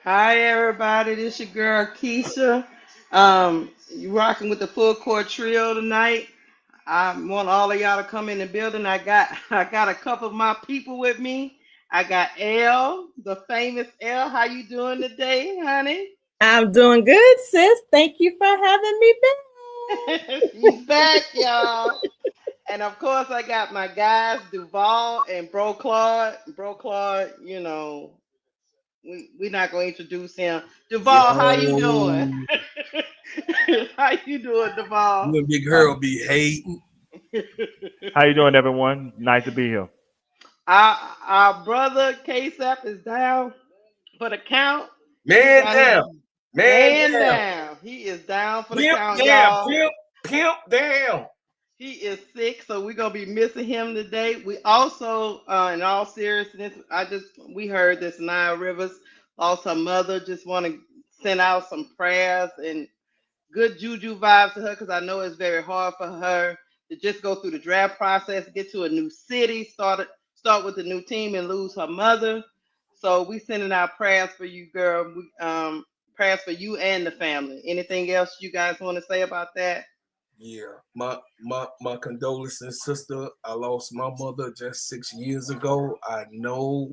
Hi everybody, this your girl Keisha. You rocking with the full court trio tonight. I want all of y'all to come in the building. I got a couple of my people with me. I got L, the famous L. How you doing today, honey? I'm doing good, sis. Thank you for having me back. She's back, y'all. And of course, I got my guys Duval and Bro Claude. Bro Claude, we're not going to introduce him. Duval, how you doing? Yo, How you doing, you Duval? and Big Uh, Girl be hating. how you doing, everyone? Nice to be here. our brother KSAP is down for the count. He Man got his down. Man man down. down. He is down for the Pimp count, down. y'all. Pimp down. He is sick, so we're gonna be missing him today. We also, in all seriousness, we heard this Nile Rivers lost her mother. Just want to send out some prayers and good juju vibes to her because I know it's very hard for her to just go through the draft process, get to a new city, start with a new team, and lose her mother. So we sending out prayers for you, girl. Prayers for you and the family. Anything else you guys want to say about that? Yeah. My condolences, sister. I lost my mother just 6 years ago. Know,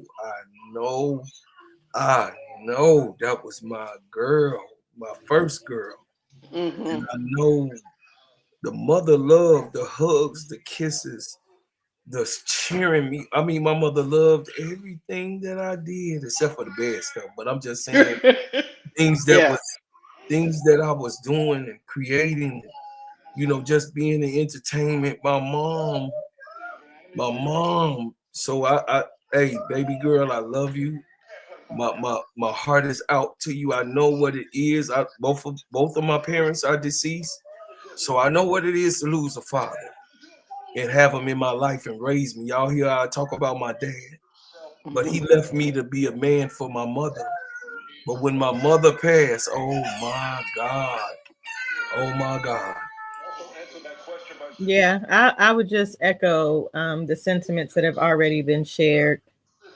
I know that was my girl, my first girl. And Hmm. I know the mother love, the hugs, the kisses, the cheering me. I mean, my mother loved everything that I did except for the bad stuff. But I'm just saying things that Yeah. was things that I was doing and creating, just being in entertainment. My mom. So hey, baby girl, I love you. My heart is out to you. I know what it is. Both of my parents are deceased, so I know what it is to lose a father and have him in my life and raise me. Y'all hear I talk about my dad, but he Mhm. left me to be a man for my mother. But when my mother passed, oh my God, oh my God. Yeah, I would just echo the sentiments that have already been shared.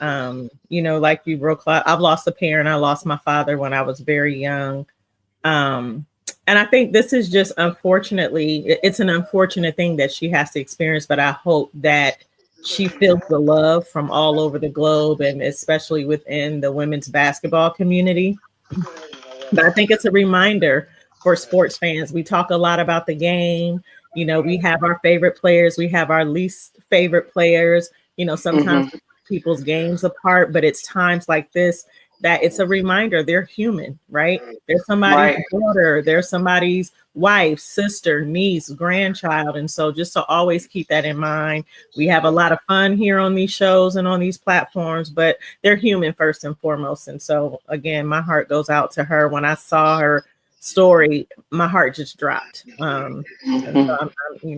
Like you, Brooke, I've lost a parent. I lost my father when I was very young. Um, and I think this is just it's an unfortunate thing that she has to experience, but I hope that she feels the love from all over the globe and especially within the women's basketball community. But I think it's a reminder for sports fans. We talk a lot about the game. We have our favorite players, we have our least favorite players. Sometimes Mhm. we put people's games apart, but it's times like this that it's a reminder they're human, right? They're somebody's Right. daughter, they're somebody's wife, sister, niece, grandchild. And so just to always keep that in mind. We have a lot of fun here on these shows and on these platforms, but they're human first and foremost. And so again, my heart goes out to her. When I saw her story, my heart just dropped. And so Mhm.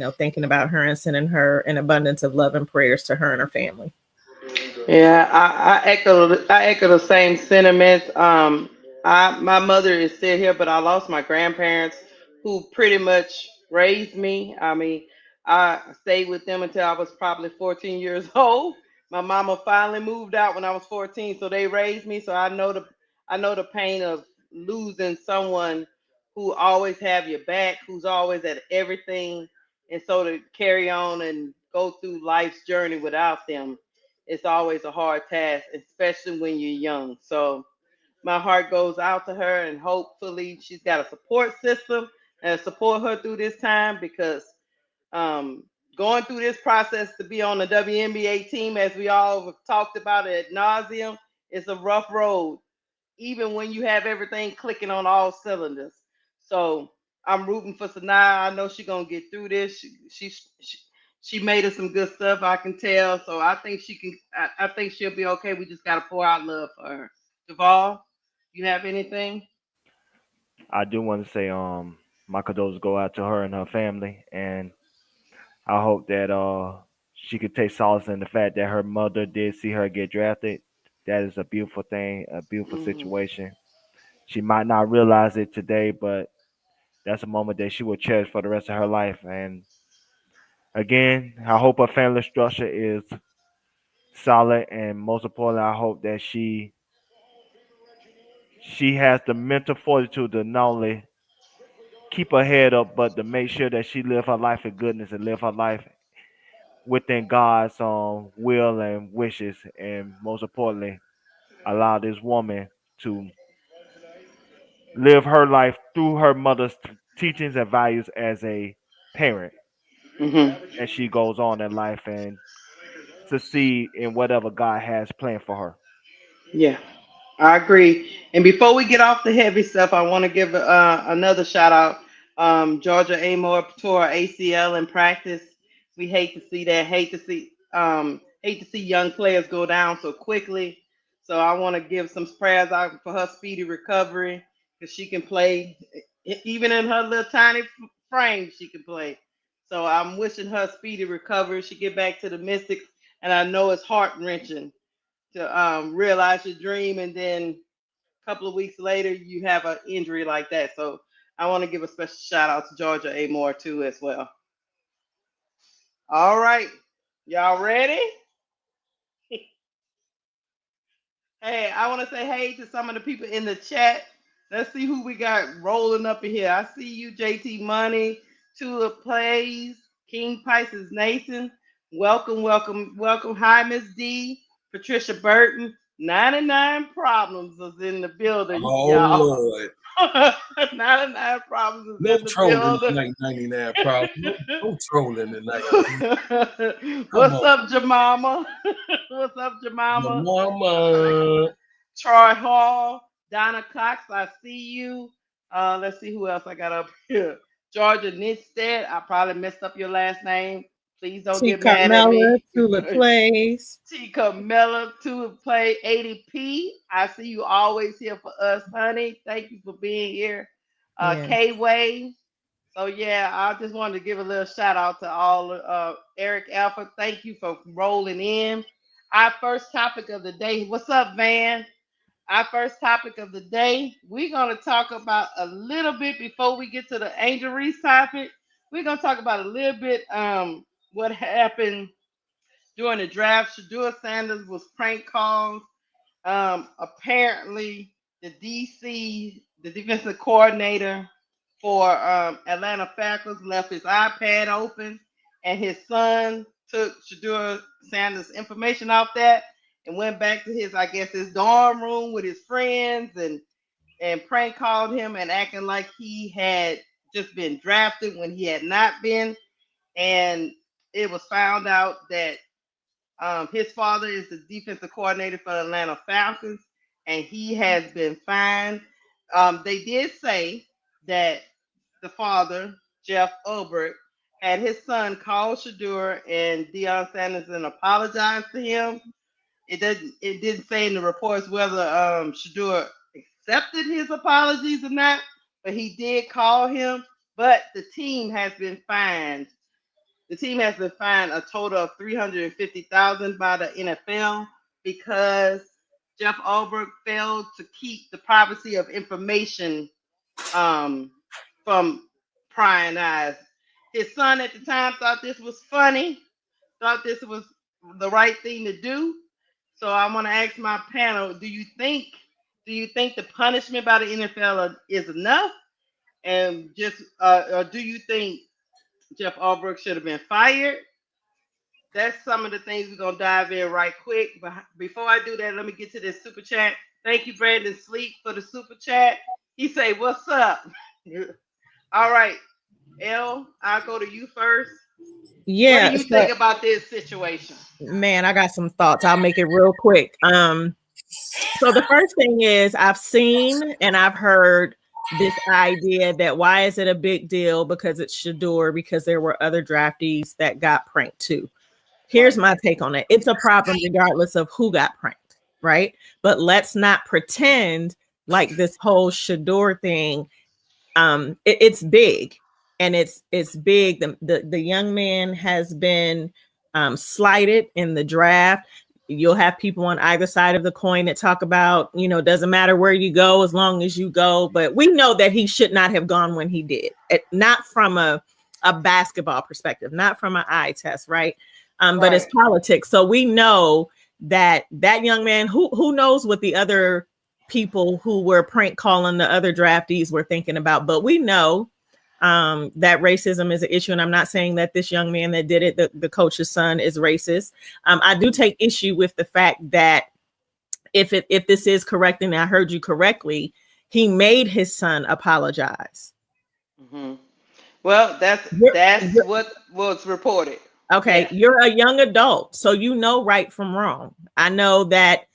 I'm thinking about her and sending her an abundance of love and prayers to her and her family. Yeah, I echo the same sentiments. My mother is still here, but I lost my grandparents who pretty much raised me. I mean, I stayed with them until I was probably 14 years old. My mama finally moved out when I was 14, so they raised me. So I know the pain of losing someone who always have your back, who's always at everything, and so to carry on and go through life's journey without them, it's always a hard task, especially when you're young. So my heart goes out to her, and hopefully she's got a support system and support her through this time because um, going through this process to be on the WNBA team, as we all have talked about it ad nauseum, is a rough road, even when you have everything clicking on all cylinders. So I'm rooting for Sanaa. I know she's gonna get through this. She made us some good stuff. I can tell. So I think she can. I think she'll be okay. We just gotta pour out love for her. Duvall, you have anything? I do want to say, my condolences go out to her and her family, and I hope that she could take solace in the fact that her mother did see her get drafted. That is a beautiful thing, a beautiful Hmm. situation. She might not realize it today, but that's a moment that she will cherish for the rest of her life. And again, I hope her family structure is solid, and most importantly, I hope that she she has the mental fortitude to not only keep her head up, but to make sure that she live her life in goodness and live her life within God's will and wishes, and most importantly, allow this woman to live her life through her mother's teachings and values as a parent Hmm. as she goes on in life and succeed in whatever God has planned for her. Yeah. I agree. And before we get off the heavy stuff, I want to give another shout out. Georgia Amore tore her ACL in practice. We hate to see that. Hate to see young players go down so quickly. So I want to give some prayers out for her speedy recovery because she can play, even in her little tiny frame. She can play. So I'm wishing her speedy recovery. She get back to the Mystics, and I know it's heart wrenching to realize your dream and then a couple of weeks later you have an injury like that. So I want to give a special shout out to Georgia A. Moore too as well. All right, y'all ready? Hey, I want to say hey to some of the people in the chat. Let's see who we got rolling up in here. I see you, JT Money, Tulip Plays, King Pisces Nathan. Welcome, welcome, welcome. Hi, Miss D, Patricia Burton. 99 Problems is in the building, Oh y'all. Lord. 99 Problems is No in the trolling building. tonight, 99 problem. No trolling tonight, man. Come What's on. up, Jemima? What's up, Your Jemima? mama. Troy Hall, Donna Cox, I see you. Let's see who else I got up here. Georgia Nitstead, I probably messed up your last name. Please don't T. get mad at Carmella, me. Tula Plays. T. Camilla, to play 80p. I see you always here for us, honey. Thank you for being here. Yeah. K Way. So yeah, I just wanted to give a little shout out to all Eric Alpha. Thank you for rolling in. Our first topic of the day. What's up, Van? Our first topic of the day. We're gonna talk about a little bit before we get to the Angel Reese topic. We're gonna talk about a little bit what happened during the draft. Shedeur Sanders was prank called. Apparently, the defensive coordinator for Atlanta Falcons, left his iPad open, and his son took Shedeur Sanders' information off that and went back to his, I guess, his dorm room with his friends and prank called him and acting like he had just been drafted when he had not been. And it was found out that his father is the defensive coordinator for the Atlanta Falcons, and he has been fined. They did say that the father, Jeff Ulbrich, had his son call Shedeur and Deion Sanders and apologize to him. It didn't say in the reports whether Shedeur accepted his apologies or not, but he did call him. But the team has been fined a total of $350,000 by the NFL because Jeff Ulbrich failed to keep the privacy of information um, from prying eyes. His son at the time thought this was funny, thought this was the right thing to do. So I want to ask my panel: Do you think the punishment by the NFL is enough, and or do you think Jeff Ulbrich should have been fired? That's some of the things we're gonna dive in right quick. But before I do that, let me get to this super chat. Thank you, Brandon Sleep, for the super chat. He say, "What's up?" All right, L, I'll go to you first. What do Yeah. you think about this situation? Man, I got some thoughts. I'll make it real quick. So the first thing is I've seen and I've heard this idea that why is it a big deal because it's Shedeur, because there were other draftees that got pranked too. Here's Right. my take on it. It's a problem regardless of who got pranked, right? But let's not pretend like this whole Shedeur thing it's big, and it's big. The young man has been slighted in the draft. You'll have people on either side of the coin that talk about, doesn't matter where you go as long as you go. But we know that he should not have gone when he did. Not from a basketball perspective, not from an eye test, right? But it's Right. politics. So we know that young man, who knows what the other people who were prank calling the other draftees were thinking about. But we know that racism is an issue. And I'm not saying that this young man that did it, the coach's son, is racist. I do take issue with the fact that if this is correct, and I heard you correctly, he made his son apologize. Hmm. Well, You're- that's you're- what was reported. okay, Yes. you're a young adult, so you know right from wrong. I know that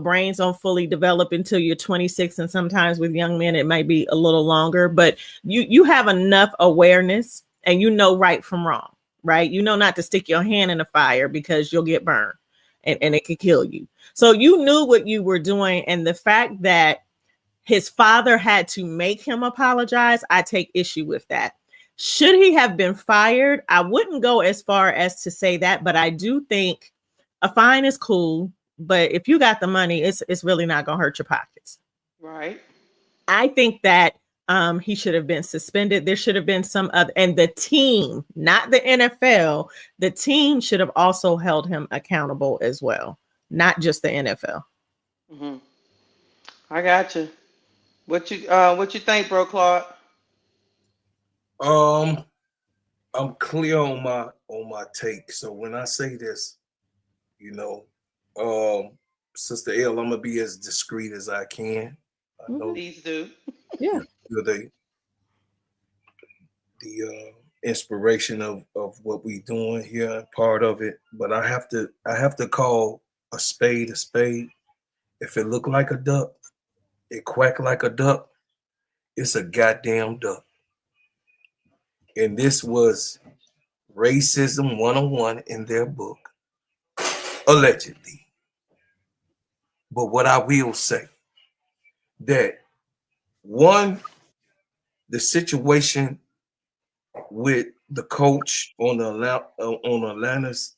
brains don't fully develop until you're 26, and sometimes with young men it might be a little longer, but you have enough awareness and you know right from wrong, right? You know not to stick your hand in the fire because you'll get burned and it could kill you. So you knew what you were doing, and the fact that his father had to make him apologize, I take issue with that. Should he have been fired? I wouldn't go as far as to say that, but I do think a fine is cool. But if you got the money, it's really not gonna hurt your pockets. Right. I think that he should have been suspended. There should have been some other, and the team, not the NFL, the team should have also held him accountable as well, not just the NFL. Hmm. I got you. What you think, bro, Claude? Um, I'm clear on my take. So when I say this, you know, Sister L, I'm gonna be as discreet as I can. I know Please do. Yeah. you're the inspiration of what we doing here, part of it. But I have to call a spade a spade. If it look like a duck, it quack like a duck, it's a goddamn duck. And this was racism 101 in their book, allegedly. But what I will say, that one, the situation with the coach on the on Atlanta's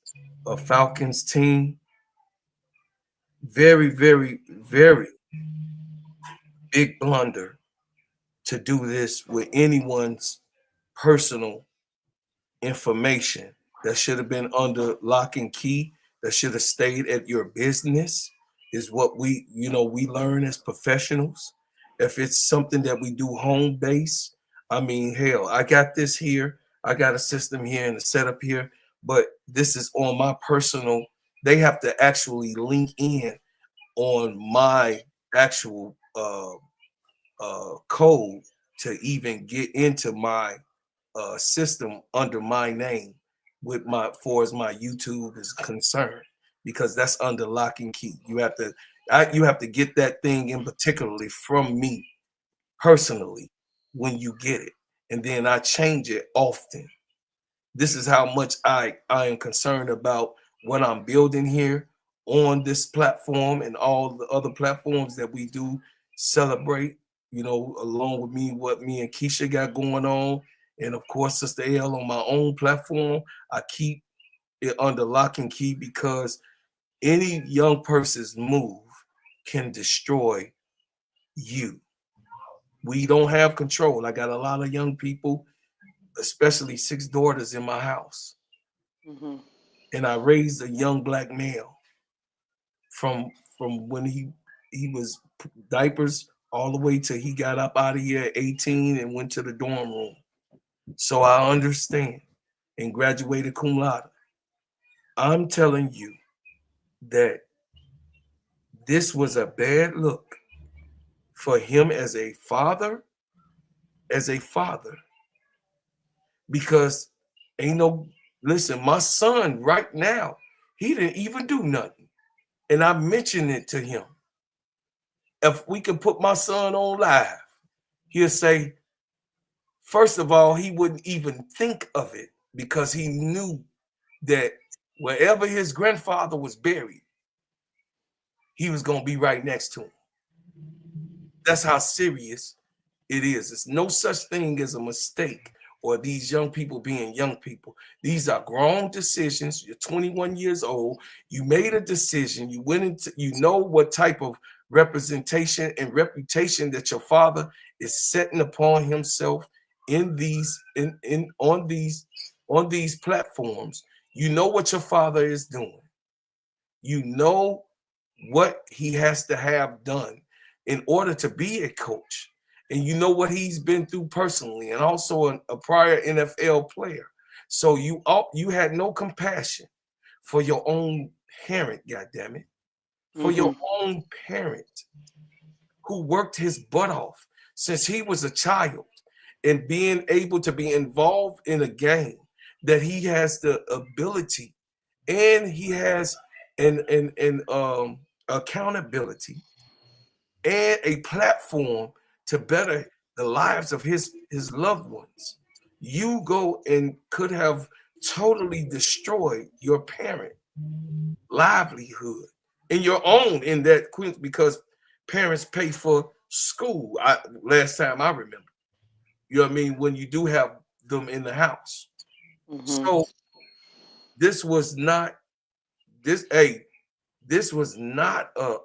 Falcons team, very, very, very big blunder to do this with anyone's personal information. That should have been under lock and key. That should have stayed at your business, is what we learn as professionals. If it's something that we do home base, I mean, hell, I got this here. I got a system here and a setup here, but this is on my personal. They have to actually link in on my actual code to even get into my system under my name with my for as my YouTube is concerned, because that's under lock and key. You have to get that thing in particularly from me personally when you get it, and then I change it often. This is how much I am concerned about what I'm building here on this platform and all the other platforms that we do celebrate, along with me, what me and Keisha got going on. And of course, Sister L on my own platform. I keep it under lock and key because any young person's move can destroy you. We don't have control. I got a lot of young people, especially 6 daughters in my house. Hmm. And I raised a young black male from when he was diapers all the way till he got up out of here at 18 and went to the dorm room. So I understand, and graduated cum laude. I'm telling you that this was a bad look for him as a father, because listen, my son right now, he didn't even do nothing. And I mentioned it to him. If we could put my son on live, he'll say, first of all, he wouldn't even think of it because he knew that wherever his grandfather was buried, he was going to be right next to him. That's how serious it is. It's no such thing as a mistake or these young people being young people. These are grown decisions. You're 21 years old. You made a decision. You went into, what type of representation and reputation that your father is setting upon himself in these on these platforms. You know what your father is doing. You know what he has to have done in order to be a coach. And you know what he's been through personally, and also a prior NFL player. So you had no compassion for your own parent, goddammit, for your own parent who worked his butt off since he was a child, and being able to be involved in a game that he has the ability and he has an accountability and a platform to better the lives of his loved ones. You go and could have totally destroyed your parent livelihood and your own in that Queens, because parents pay for school. Last time I remember, you know what I mean, when you do have them in the house. So this was not this was not a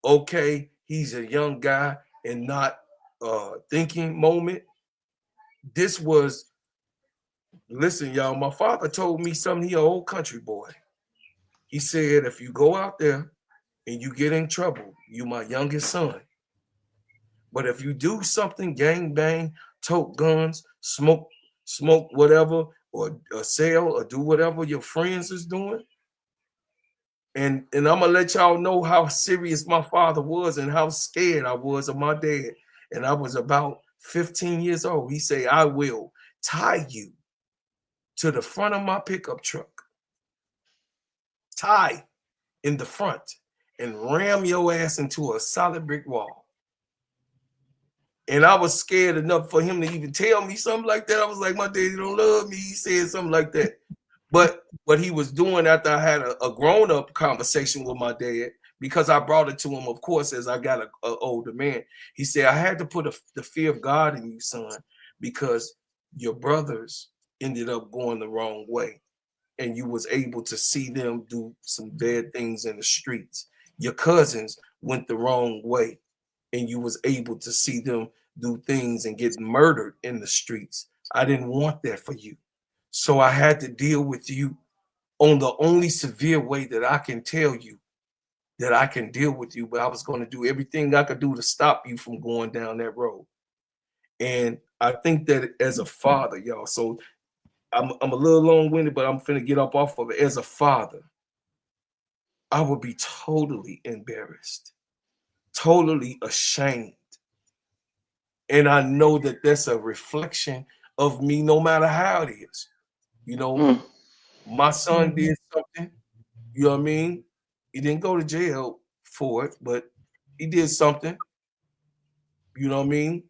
okay, he's a young guy and not thinking moment. This was, listen, y'all, my father told me something. He an old country boy. He said, if you go out there and you get in trouble, you my youngest son. But if you do something, gang bang, tote guns, smoke whatever, or sell or do whatever your friends is doing, and I'm gonna let y'all know how serious my father was and how scared I was of my dad. And I was about 15 years old. He said, I will tie you to the front of my pickup truck, tie in the front, and ram your ass into a solid brick wall. And I was scared enough for him to even tell me something like that. I was like, my daddy don't love me. He said something like that. But what he was doing after I had a grown-up conversation with my dad, because I brought it to him, of course, as I got an older man, he said, I had to put the fear of God in you, son, because your brothers ended up going the wrong way. And you was able to see them do some bad things in the streets. Your cousins went the wrong way, and you was able to see them do things and get murdered in the streets. I didn't want that for you. So I had to deal with you on the only severe way that I can tell you that I can deal with you, but I was going to do everything I could do to stop you from going down that road. And I think that as a father, y'all, so I'm a little long-winded, but I'm finna get up off of it. As a father, I would be totally embarrassed, totally ashamed. And I know that that's a reflection of me, no matter how it is. You know, my son did something, you know what I mean? He didn't go to jail for it, but he did something, you know what I mean?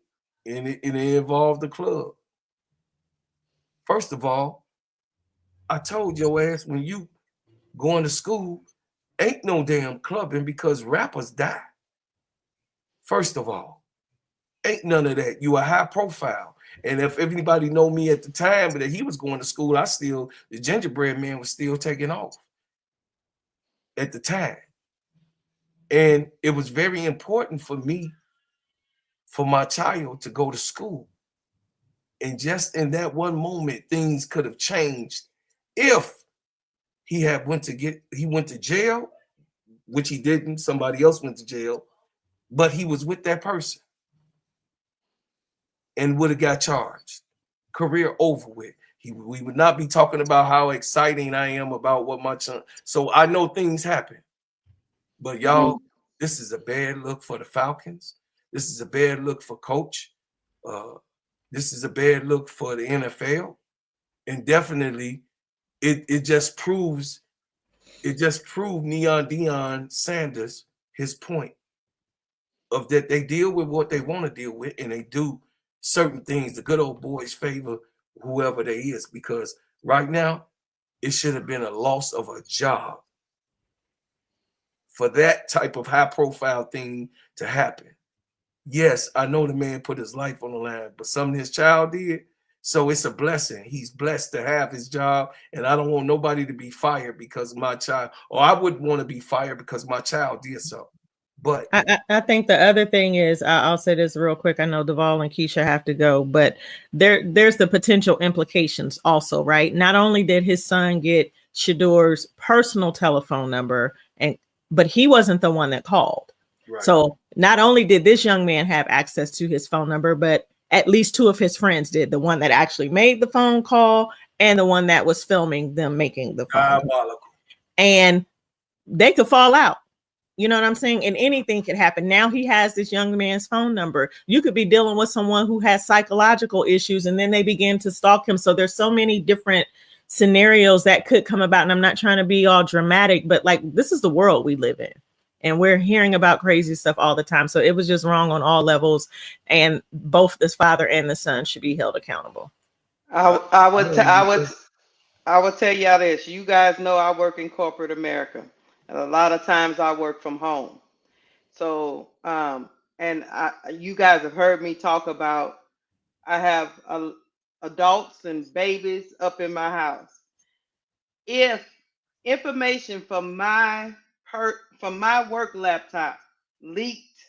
And it involved the club. First of all, I told your ass when you going to school, ain't no damn clubbing because rappers die. First of all, ain't none of that. You a high profile. And if anybody know me at the time that he was going to school, the gingerbread man was still taking off at the time. And it was very important for me, for my child to go to school. And just in that one moment, things could have changed if he went to jail, which he didn't. Somebody else went to jail, but he was with that person and would have got charged. Career over with. We would not be talking about how exciting I am about what my son. So I know things happen, but y'all, this is a bad look for the Falcons. This is a bad look for Coach. This is a bad look for the NFL, and definitely, it just proved Neon Deion Sanders his point of that they deal with what they want to deal with, and they do certain things. The good old boys favor whoever they is, because right now it should have been a loss of a job for that type of high profile thing to happen. Yes, I know the man put his life on the line, but something his child did. So it's a blessing. He's blessed to have his job, and I don't want nobody to be fired because my child, or I wouldn't want to be fired because my child did so. But I think the other thing is, I'll say this real quick. I know Duvall and Keisha have to go, but there's the potential implications also, right? Not only did his son get Shedeur's personal telephone number, but he wasn't the one that called. Right. So Not only did this young man have access to his phone number, but at least two of his friends did. The one that actually made the phone call and the one that was filming them making the phone call. Diabolical. And they could fall out. You know what I'm saying? And anything could happen. Now he has this young man's phone number. You could be dealing with someone who has psychological issues and then they begin to stalk him. So there's so many different scenarios that could come about. And I'm not trying to be all dramatic, but like, this is the world we live in. And we're hearing about crazy stuff all the time. So it was just wrong on all levels. And both this father and the son should be held accountable. I would tell y'all this. You guys know I work in corporate America, and a lot of times I work from home. So, you guys have heard me talk about. I have adults and babies up in my house. If information from my work laptop leaked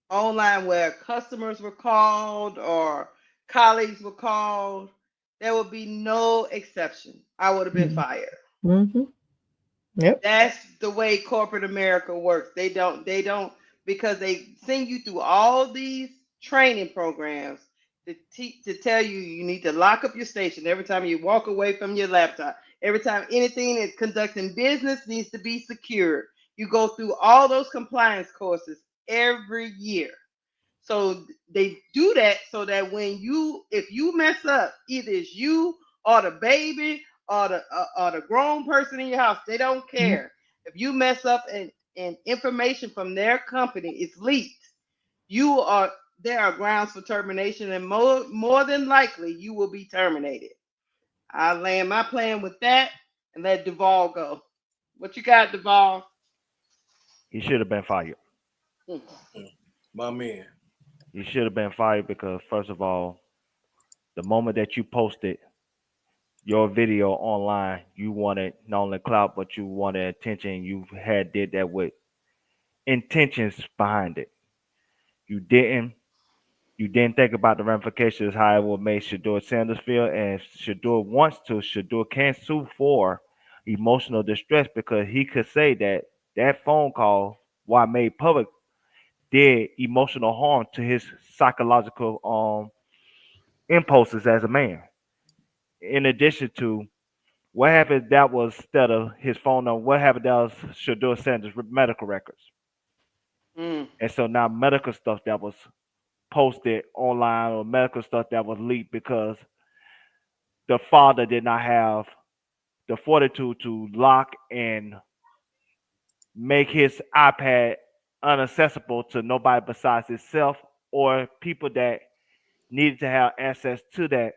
online where customers were called or colleagues were called, there would be no exception. I would have been fired. Mm-hmm. Yep. That's the way corporate America works. They don't because they send you through all these training programs to tell you you need to lock up your station every time you walk away from your laptop. Every time anything is conducting business needs to be secured. You go through all those compliance courses every year. So they do that so that if you mess up, either it's you or the baby or the grown person in your house, they don't care. Mm-hmm. If you mess up and information from their company is leaked, there are grounds for termination, and more than likely you will be terminated. I land my plan with that and let Duvall go. What you got, Duvall? He should have been fired. My man. You should have been fired because, first of all, the moment that you posted your video online, you wanted not only clout, but you wanted attention. You did that with intentions behind it. You didn't think about the ramifications, how it would make Shedeur Sanders feel, and Shedeur wants to. Shedeur can sue for emotional distress because he could say that phone call, while made public, did emotional harm to his psychological impulses as a man. In addition to what happened, that was instead of his phone number, what happened that was Shedeur Sanders' medical records. And so now medical stuff that was posted online or medical stuff that was leaked because the father did not have the fortitude to lock and make his iPad unaccessible to nobody besides himself or people that needed to have access to that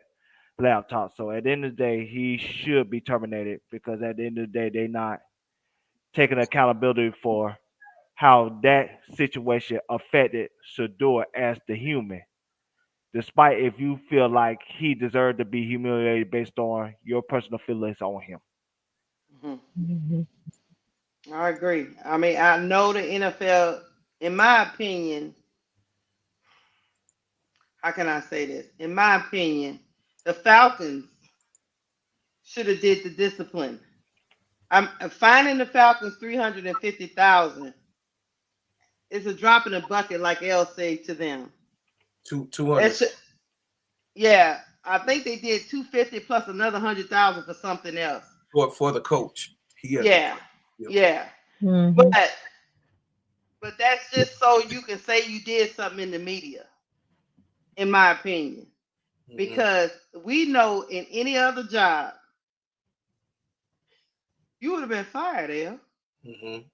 laptop. So at the end of the day, he should be terminated because at the end of the day, they're not taking accountability for how that situation affected Shedeur as the human. Despite if you feel like he deserved to be humiliated based on your personal feelings on him. Mm-hmm. I agree. I mean, I know the NFL, in my opinion, how can I say this? In my opinion, the Falcons should have did the discipline. I'm finding the Falcons $350,000. It's a drop in the bucket, like El said to them. 200. Yeah, I think they did 250 plus another 100,000 for something else. For the coach. Yeah. Mm-hmm. But that's just so you can say you did something in the media, in my opinion. Mm-hmm. Because we know in any other job, you would have been fired, El. Mm-hmm.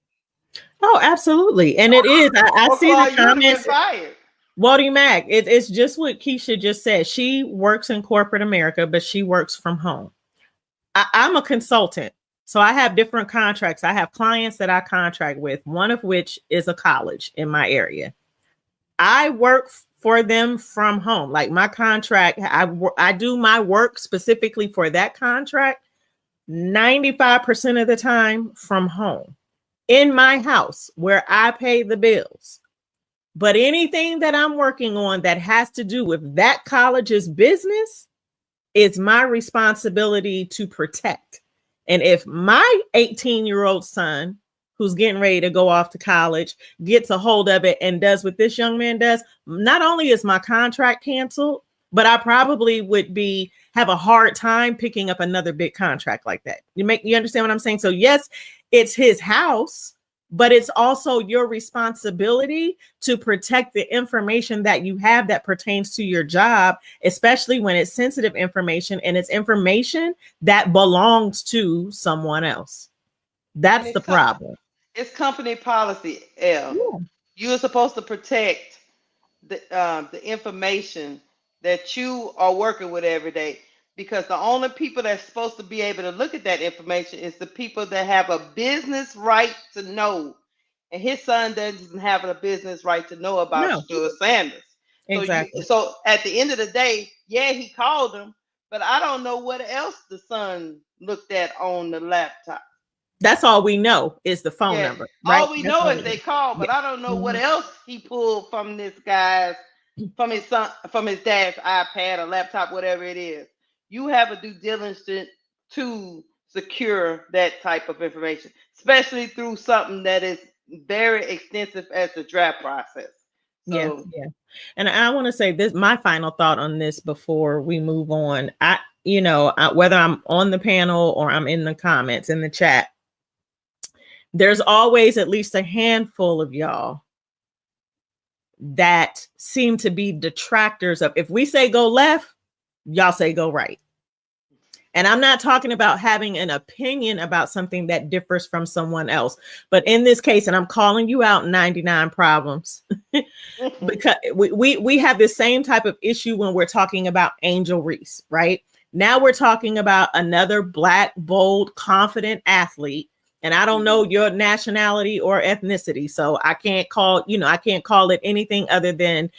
Oh, absolutely. And it is. I see the comments. Wody Mac, it's just what Keisha just said. She works in corporate America, but she works from home. I'm a consultant. So I have different contracts. I have clients that I contract with, one of which is a college in my area. I work for them from home. Like my contract, I do my work specifically for that contract 95% of the time from home in my house where I pay the bills. But anything that I'm working on that has to do with that college's business is my responsibility to protect. And if my 18-year-old son, who's getting ready to go off to college gets a hold of it and does what this young man does, not only is my contract canceled, but I probably would be have a hard time picking up another big contract like that. You understand what I'm saying? So yes, it's his house, but it's also your responsibility to protect the information that you have that pertains to your job, especially when it's sensitive information and it's information that belongs to someone else. And That's the problem. it's company policy, L. Yeah. You are supposed to protect the information that you are working with every day, because the only people that's supposed to be able to look at that information is the people that have a business right to know. And his son doesn't have a business right to know about No, Shedeur Sanders. exactly. So at the end of the day, yeah, he called him, but I don't know what else the son looked at on the laptop. That's all we know is the phone Yeah, number, right? all we That's know all is we know. they called, but Yeah. I don't know what Mhm. else he pulled from this guy's, from his son, from his dad's iPad or laptop, whatever it is. You have a due diligence to secure that type of information, especially through something that is very extensive as the draft process. Yeah, So yeah. And I want to say this, my final thought on this before we move on. Whether I'm on the panel or I'm in the comments in the chat, there's always at least a handful of y'all that seem to be detractors of, if we say go left, y'all say go right. And I'm not talking about having an opinion about something that differs from someone else. But in this case, and I'm calling you out 99 problems, because we have the same type of issue when we're talking about Angel Reese, right? Now we're talking about another Black, bold, confident athlete. And I don't know your nationality or ethnicity. So I can't call it anything other than,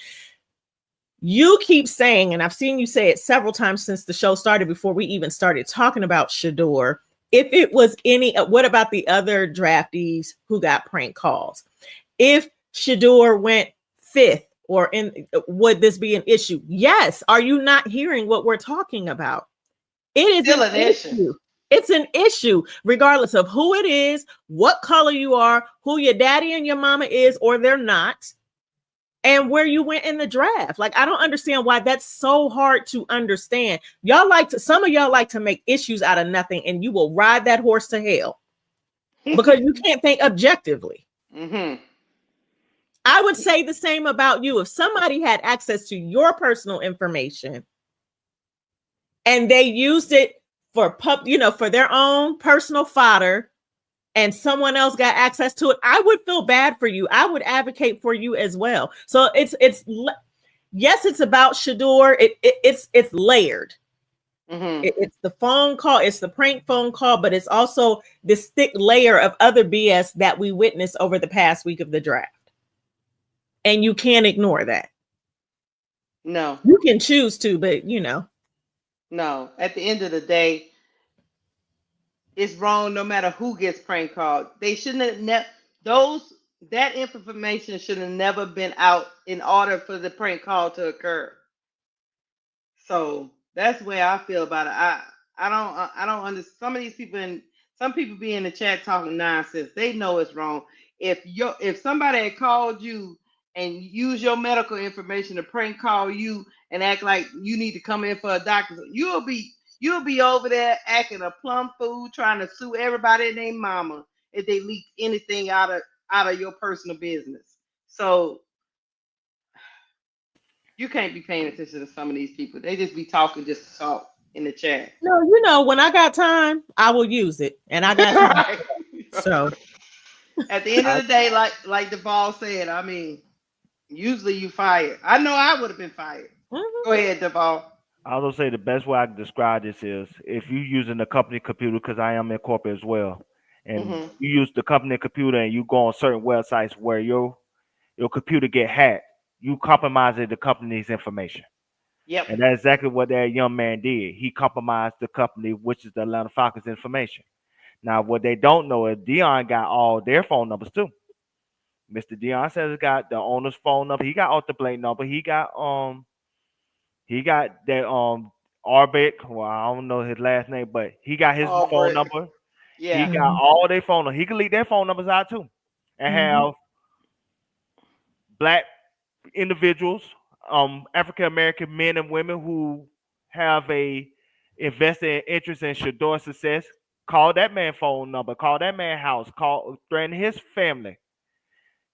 you keep saying, and I've seen you say it several times since the show started, before we even started talking about Shedeur, if it was what about the other draftees who got prank calls? If Shedeur went fifth would this be an issue? Yes. Are you not hearing what we're talking about? It is still an an issue. issue. It's an issue, regardless of who it is, what color you are, who your daddy and your mama is, or they're not, and where you went in the draft. Like, I don't understand why that's so hard to understand. Some of y'all like to make issues out of nothing, and you will ride that horse to hell because you can't think objectively. Mm-hmm. I would say the same about you. If somebody had access to your personal information and they used it for for their own personal fodder, and someone else got access to it, I would feel bad for you. I would advocate for you as well. So yes, it's about Shedeur. It's layered. Mm-hmm. It's the phone call, it's the prank phone call, but it's also this thick layer of other BS that we witnessed over the past week of the draft. And you can't ignore that. No, You can choose to, but no. At the end of the day, it's wrong no matter who gets prank called. They shouldn't have those that information should have never been out in order for the prank call to occur. So that's the way I feel about it. I don't understand some of these people, and some people be in the chat talking nonsense. They know it's wrong. If somebody had called you and use your medical information to prank call you and act like you need to come in for a doctor, you'll be over there acting a plum fool, trying to sue everybody and their mama if they leak anything out of your personal business. So you can't be paying attention to some of these people. They just be talking just to talk in the chat. no, when I got time, I will use it. And I got time. Right. So At the end of I the day, like Duvall said, I mean, usually you fired. I know I would have been fired. mhm. Go ahead, Duvall. I will say the best way I can describe this is if you using the company computer, because I am in corporate as well, and Mm-hmm. you use the company computer and you go on certain websites where your computer get hacked, you compromising the company's information. Yep. And that's exactly what that young man did. He compromised the company, which is the Atlanta Falcons information. Now, what they don't know is Dion got all their phone numbers too. Mr. Dion says got the owner's phone number. He got Arthur Blake number. He got that Arbic. Well, I don't know his last name, but he got his Oh, phone Brick. number. Yeah. He got all their phone numbers. He can leak their phone numbers out too, and Mhm. have black individuals, African American men and women who have a invested interest in Shedeur success. Call that man phone number. Call that man house. Call threaten his family.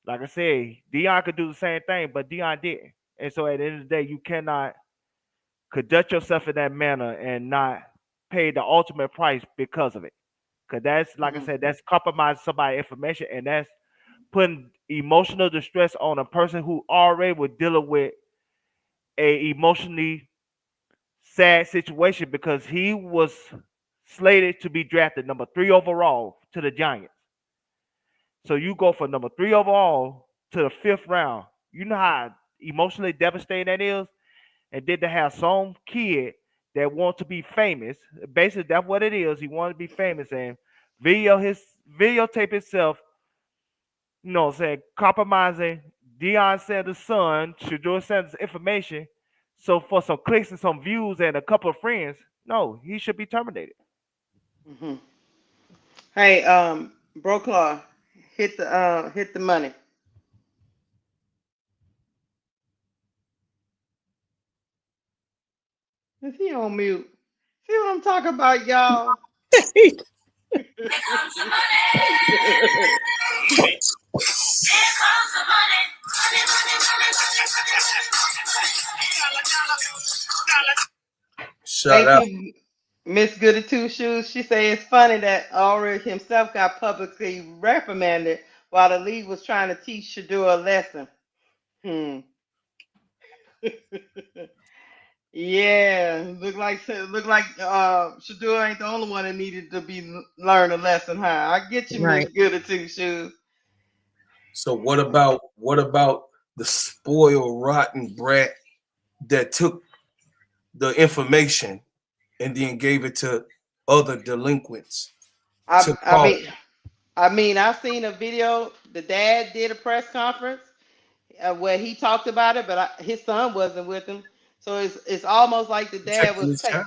Like I said, Dion could do the same thing, but Dion didn't. And so at the end of the day, you cannot conduct yourself in that manner and not pay the ultimate price because of it. Because that's, like I Hmm. said, that's compromising somebody's information, and that's putting emotional distress on a person who already was dealing with a emotionally sad situation because he was slated to be drafted number 3 overall to the Giants. So you go for number 3 overall to the 5th round. You know how emotionally devastating that is? And then to have some kid that want to be famous. Basically, that's what it is. He wanted to be famous and videotape himself, what I'm saying, compromising Deion Sanders' son, Shedeur Sanders' information. So for some clicks and some views and a couple of friends, no, he should be terminated. Hmm. Hey, Broclaw, hit the money. Is he on mute? See what I'm talking about, y'all? Shout Thank out. you, Miss Goody Two Shoes. She say it's funny that Ulrich himself got publicly reprimanded while the league was trying to teach Shador a lesson. Hmm. Yeah, Shador ain't the only one that needed to be learn a lesson, huh? I get you, Miss Right. Goody Two Shoes. So what about the spoiled rotten brat that took the information and then gave it to other delinquents I to I call? mean I seen a video. The dad did a press conference where he talked about it, but his son wasn't with him. So it's almost like the dad Protecting was his child.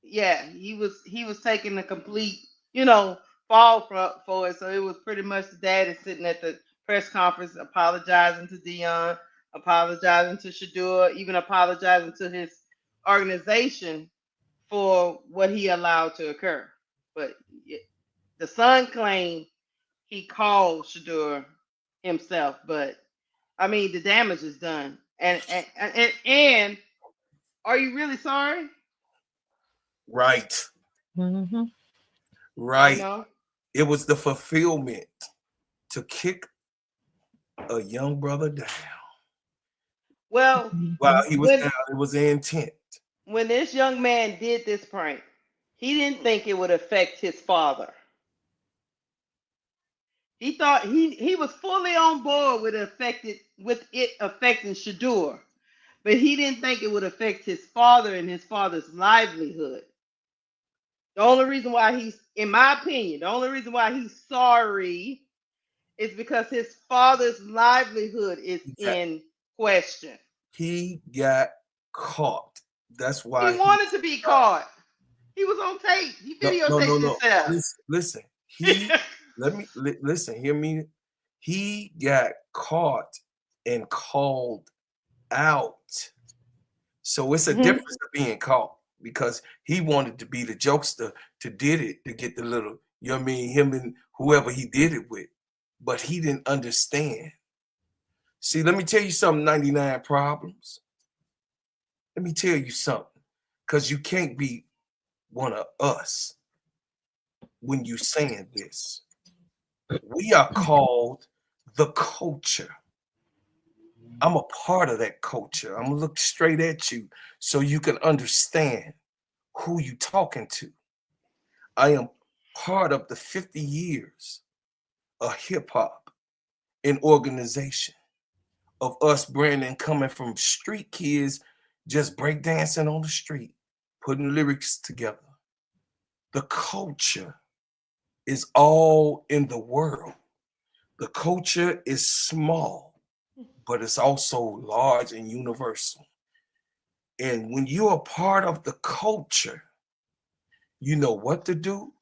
yeah, he was taking the complete, you know, fall for it. So it was pretty much the dad is sitting at the press conference apologizing to Dion, apologizing to Shador, even apologizing to his organization for what he allowed to occur. But the son claimed he called Shador himself, but I mean the damage is done. And are you really sorry? Right. Mhm. You Right. know? It was the fulfillment to kick a young brother down Well, while Mhm. he was when down. It was the intent. when this young man did this prank, he didn't think it would affect his father. He thought he was fully on board with it affecting Shador, but he didn't think it would affect his father and his father's livelihood. The only reason why in my opinion, the only reason why he's sorry is because his father's livelihood is He got, in question. he got caught. That's He why he wanted to be caught. He was on tape. He no no no videotaped no. himself. Listen. He listen. Hear me. He got caught and called out. So it's a Mhm. difference of being caught because he wanted to be the jokester to did it to get the little, you know what I mean, him and whoever he did it with. But he didn't understand. See, let me tell you something, 99 problems. Let me tell you something. Because you can't be one of us when you saying this. We are called the culture. I'm a part of that culture. I'm gonna look straight at you so you can understand who you talking to. I am part of the 50 years of hip hop and organization of us branding coming from street kids just breakdancing on the street, putting lyrics together. The culture is all in the world. The culture is small, but it's also large and universal. And when you're a part of the culture, you know what to do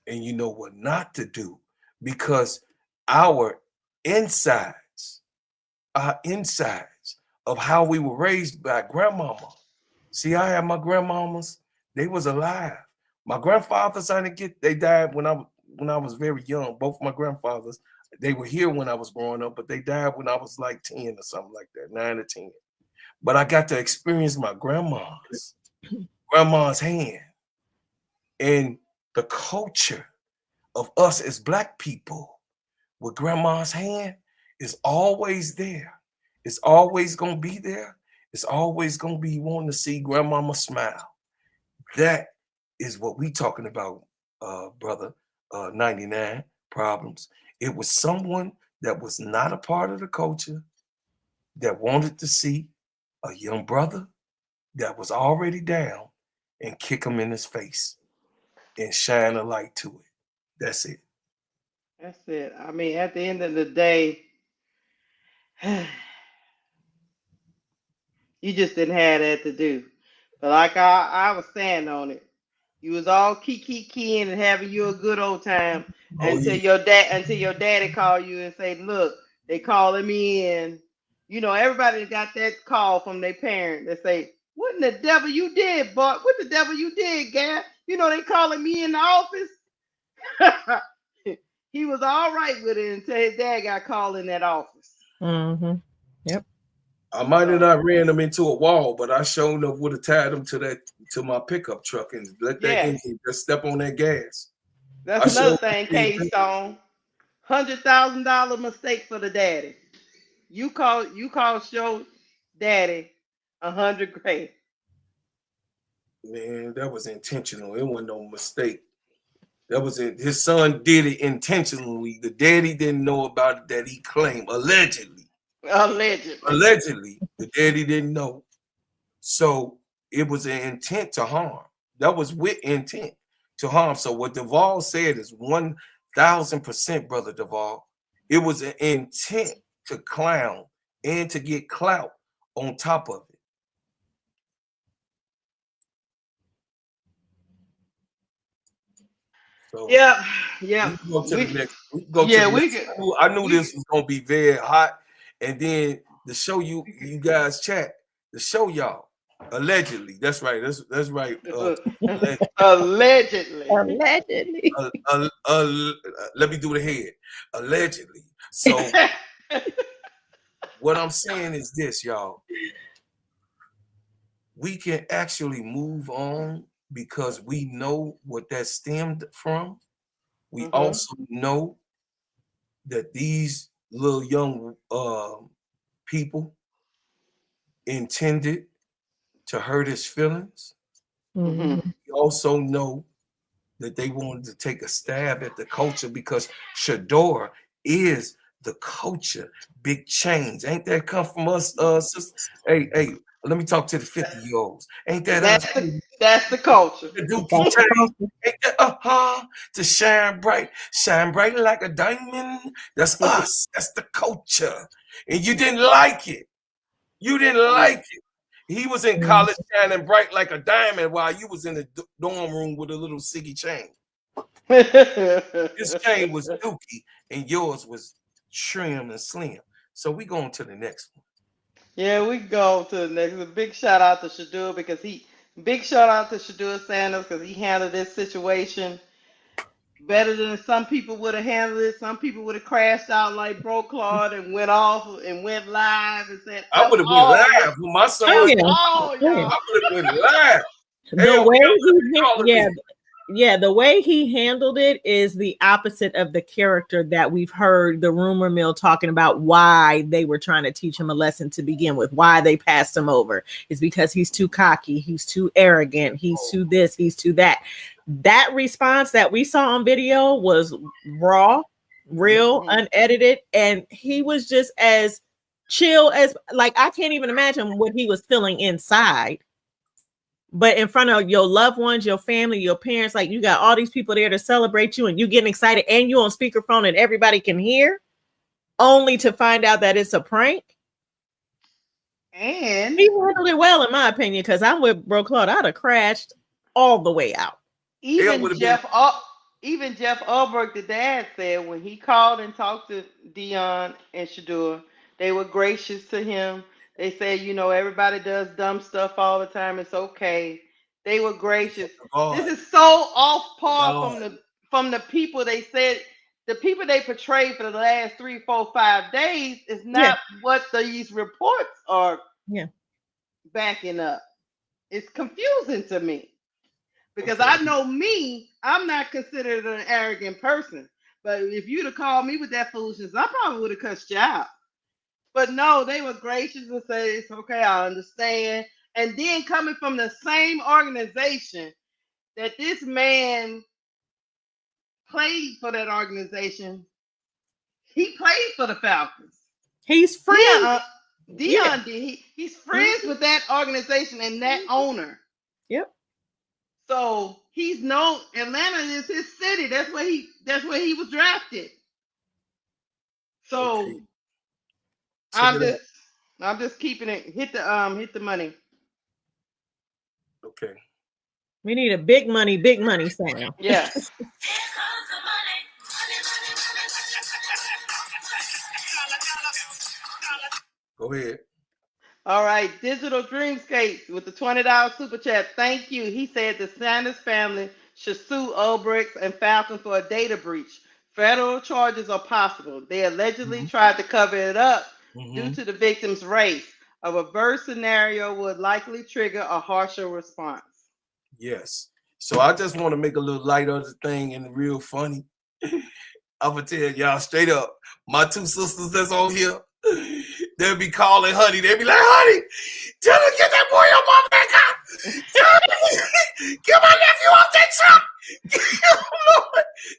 and you know what not to do, because our insides, our insides of how we were raised by grandmama. See, I had my grandmamas, they was alive. My grandfathers, I didn't get, they died when I was very young. Both my grandfathers, they were here when I was growing up, but they died when I was like 10 or something like that, 9 or 10. But I got to experience my grandma's hand, and the culture of us as Black people with grandma's hand is always there. It's always gonna be there. It's always gonna be wanting to see grandmama smile. That is what we talking about, brother. 99 problems. It was someone that was not a part of the culture that wanted to see a young brother that was already down and kick him in his face and shine a light to it. That's it. That's it. I mean, at the end of the day, you just didn't have that to do. But like I was saying on it, you was all keying and having you a good old time Oh yeah. until your daddy called you and say, look, they calling me in. You know, everybody got that call from their parent that say, what in the devil you did, boy? What the devil you did, Gad? You know, they calling me in the office. He was all right with it until his dad got called in that office. Mm-hmm. Yep. I might have not ran them into a wall, but I sure enough would have tied them to my pickup truck and let that engine just step on that gas. That's another thing, K Stone. $100,000 mistake for the daddy. You call your daddy 100 grand. Man, that was intentional. It wasn't no mistake. That was it. His son did it intentionally. The daddy didn't know about it that he claimed, allegedly. Allegedly, the daddy didn't know. So it was an intent to harm. That was with intent to harm. So what Duvall said is 1,000%, brother Duvall. It was an intent to clown and to get clout on top of it. So yeah. We can go to the next. We can go to the next. I knew this was gonna be very hot, and then the show you guys chat, the show y'all allegedly. That's right. That's right. Allegedly. Let me do the head. Allegedly. So what I'm saying is this, y'all. We can actually move on because we know what that stemmed from. We also know that these little young people intended to hurt his feelings. Mm-hmm. We also know that they wanted to take a stab at the culture because Shedeur is the culture. Big change. Ain't that come from us, sister? Hey, let me talk to the 50-year-olds. Ain't that us? That's the culture. The Dookie change. Ain't that to shine bright like a diamond. That's us. That's the culture. And you didn't like it. You didn't like it. He was in college shining bright like a diamond while you was in the dorm room with a little Siggy chain. His chain was dookie and yours was trim and slim. So we going to the next one. Yeah, we go to the next. A big shout out to Shedeur big shout out to Shedeur Sanders because he handled this situation better than some people would have handled it. Some people would have crashed out like Bro Claude and went off and went live and said, I would have went live with my son. I would have went live. The way the way he handled it is the opposite of the character that we've heard the rumor mill talking about why they were trying to teach him a lesson to begin with, why they passed him over. It's because he's too cocky, he's too arrogant, he's too this, he's too that. That response that we saw on video was raw, real, unedited, and he was just as chill as, like, I can't even imagine what he was feeling inside. But in front of your loved ones, your family, your parents, like, you got all these people there to celebrate you and you getting excited and you on speakerphone and everybody can hear, only to find out that it's a prank. And he handled it well, in my opinion, because I'm with Bro Claude. I'd have crashed all the way out. Even even Jeff Ulbrich, the dad, said when he called and talked to Dion and Shedeur, they were gracious to him. They said, you know, everybody does dumb stuff all the time. It's okay. They were gracious. This God, is so off par God. from the people they said. The people they portrayed for the last 3, 4, 5 days is Yeah. not what these reports are Yeah. backing up. It's confusing to me. Because Okay. I know me, I'm not considered an arrogant person. But if you'd have called me with that foolishness, I probably would have cussed you out. But no, they were gracious and said, it's okay, I understand. And then coming from the same organization that this man played for that organization, he played for the Falcons. He's friends. Dion, Yeah. Dion did. He's friends with that organization and that owner. Yep. So he's known. Atlanta is his city. That's where he was drafted. So Okay. Check it out. I'm just keeping it. Hit the money. Okay. We need a big money sound. Yes. Go ahead. All right, Digital Dreamscape with the $20 super chat. Thank you. He said the Sanders family should sue Ulbricht and Falcon for a data breach. Federal charges are possible. They allegedly tried to cover it up due to the victim's race. A reverse scenario would likely trigger a harsher response. Yes. So I just want to make a little light of the thing and real funny. I'm gonna tell y'all straight up, my two sisters that's on here, they'll be calling Honey. They'll be like, Honey, tell her to get that boy up off that car. Get my nephew off that truck.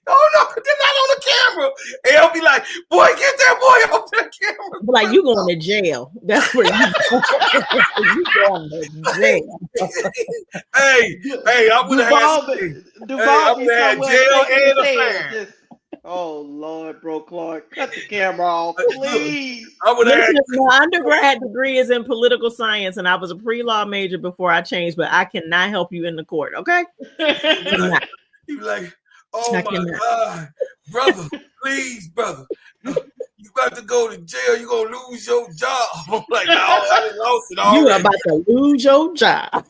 No, they're not on the camera. And I'll be like, boy, get that boy off that camera. Like, you going to jail. That's where you going to jail. Hey, I would have had Duval be had somewhere jail shaking and his a head. fan. Just, oh Lord, bro, Clark, cut the camera off, please. I would have had Listen, my undergrad degree is in political science, and I was a pre-law major before I changed, but I cannot help you in the court, okay? You like, oh my God, brother, please, brother. You about to go to jail, you're gonna lose your job. I'm like, no, I done lost it already. You are about to lose your job.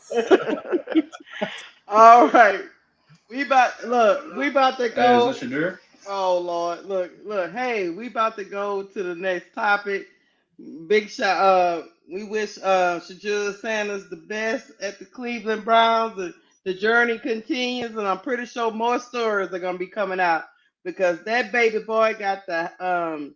All right. We about to go. Is this Shedeur? Oh Lord, look, hey, we about to go to the next topic. Big shot. We wish Shedeur Sanders the best at the Cleveland Browns. The journey continues, and I'm pretty sure more stories are gonna be coming out because that baby boy got the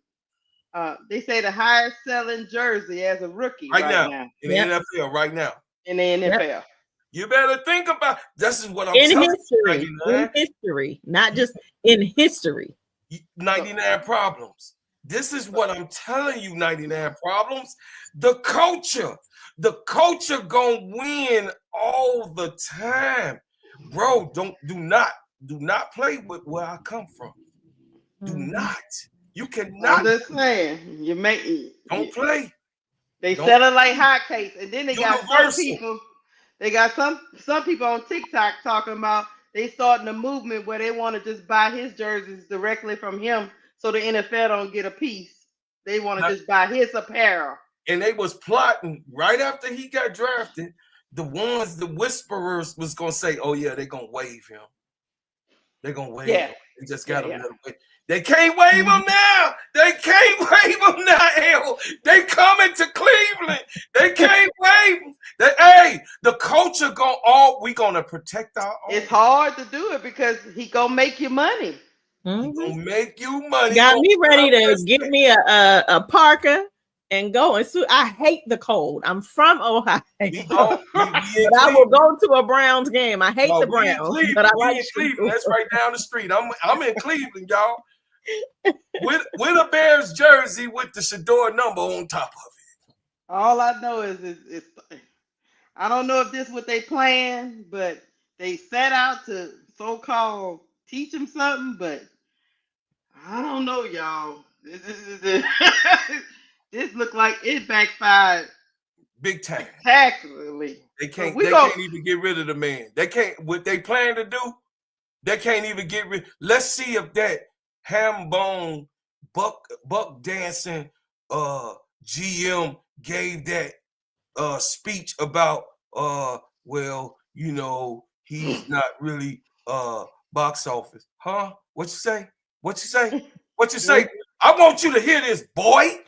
they say the highest selling jersey as a rookie right now. In the NFL right now. In the NFL. Yep. You better think about this is what I'm in telling history, you. in history, not just in history. 99 problems. This is what I'm telling you, 99 problems. The culture gonna win all the time. Bro, do not play with where I come from. Do not. You cannot. I'm just saying, don't play. They sell it like hotcakes, and then they got Universal. some people. They got some people on TikTok talking about they starting a movement where they want to just buy his jerseys directly from him, so the NFL don't get a piece. They want to just buy his apparel. And they was plotting right after he got drafted. The whisperers was gonna say, "Oh yeah, they're gonna waive him. They're gonna waive him. They just got him. They can't waive him now. They can't waive him now. They coming to Cleveland. They can't waive him. The culture we gonna protect our own. It's hard to do it because he gonna make you money. He gonna make you money. Got me ready to get me a parka and go and sue. I hate the cold. I'm from Ohio, but I will go to a Browns game. I hate the Browns, but I like Cleveland. That's right down the street. I'm in Cleveland, y'all. with a Bears jersey with the Shedeur number on top of it. All I know is I don't know if this is what they plan, but they set out to so-called teach him something, but I don't know, y'all. This look like it backfired big time. Spectacularly. They can't even get rid of the man. They can't. What they plan to do, They can't even get rid. Let's see if that ham bone buck dancing GM gave that speech about well, you know, he's not really box office. Huh? What you say? What you say? What you say? I want you to hear this, boy.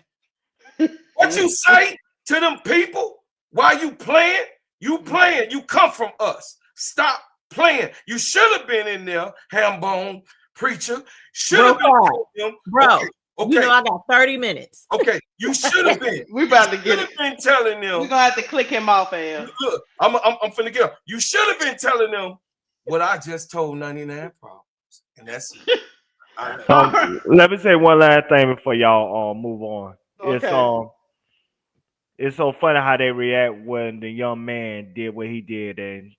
What you say to them people while you playing? You playing. You come from us. Stop playing. You should have been in there, Hambone preacher. Should have been telling them. Bro, Okay. you know I got 30 minutes. Okay. You should have been. We about to get it. Been telling them. We're gonna have to click him off, Al. Look, I'm finna get him. You should have been telling them what I just told 99 Problems, and that's it. Let me say one last thing before y'all move on. Okay. It's so funny how they react when the young man did what he did and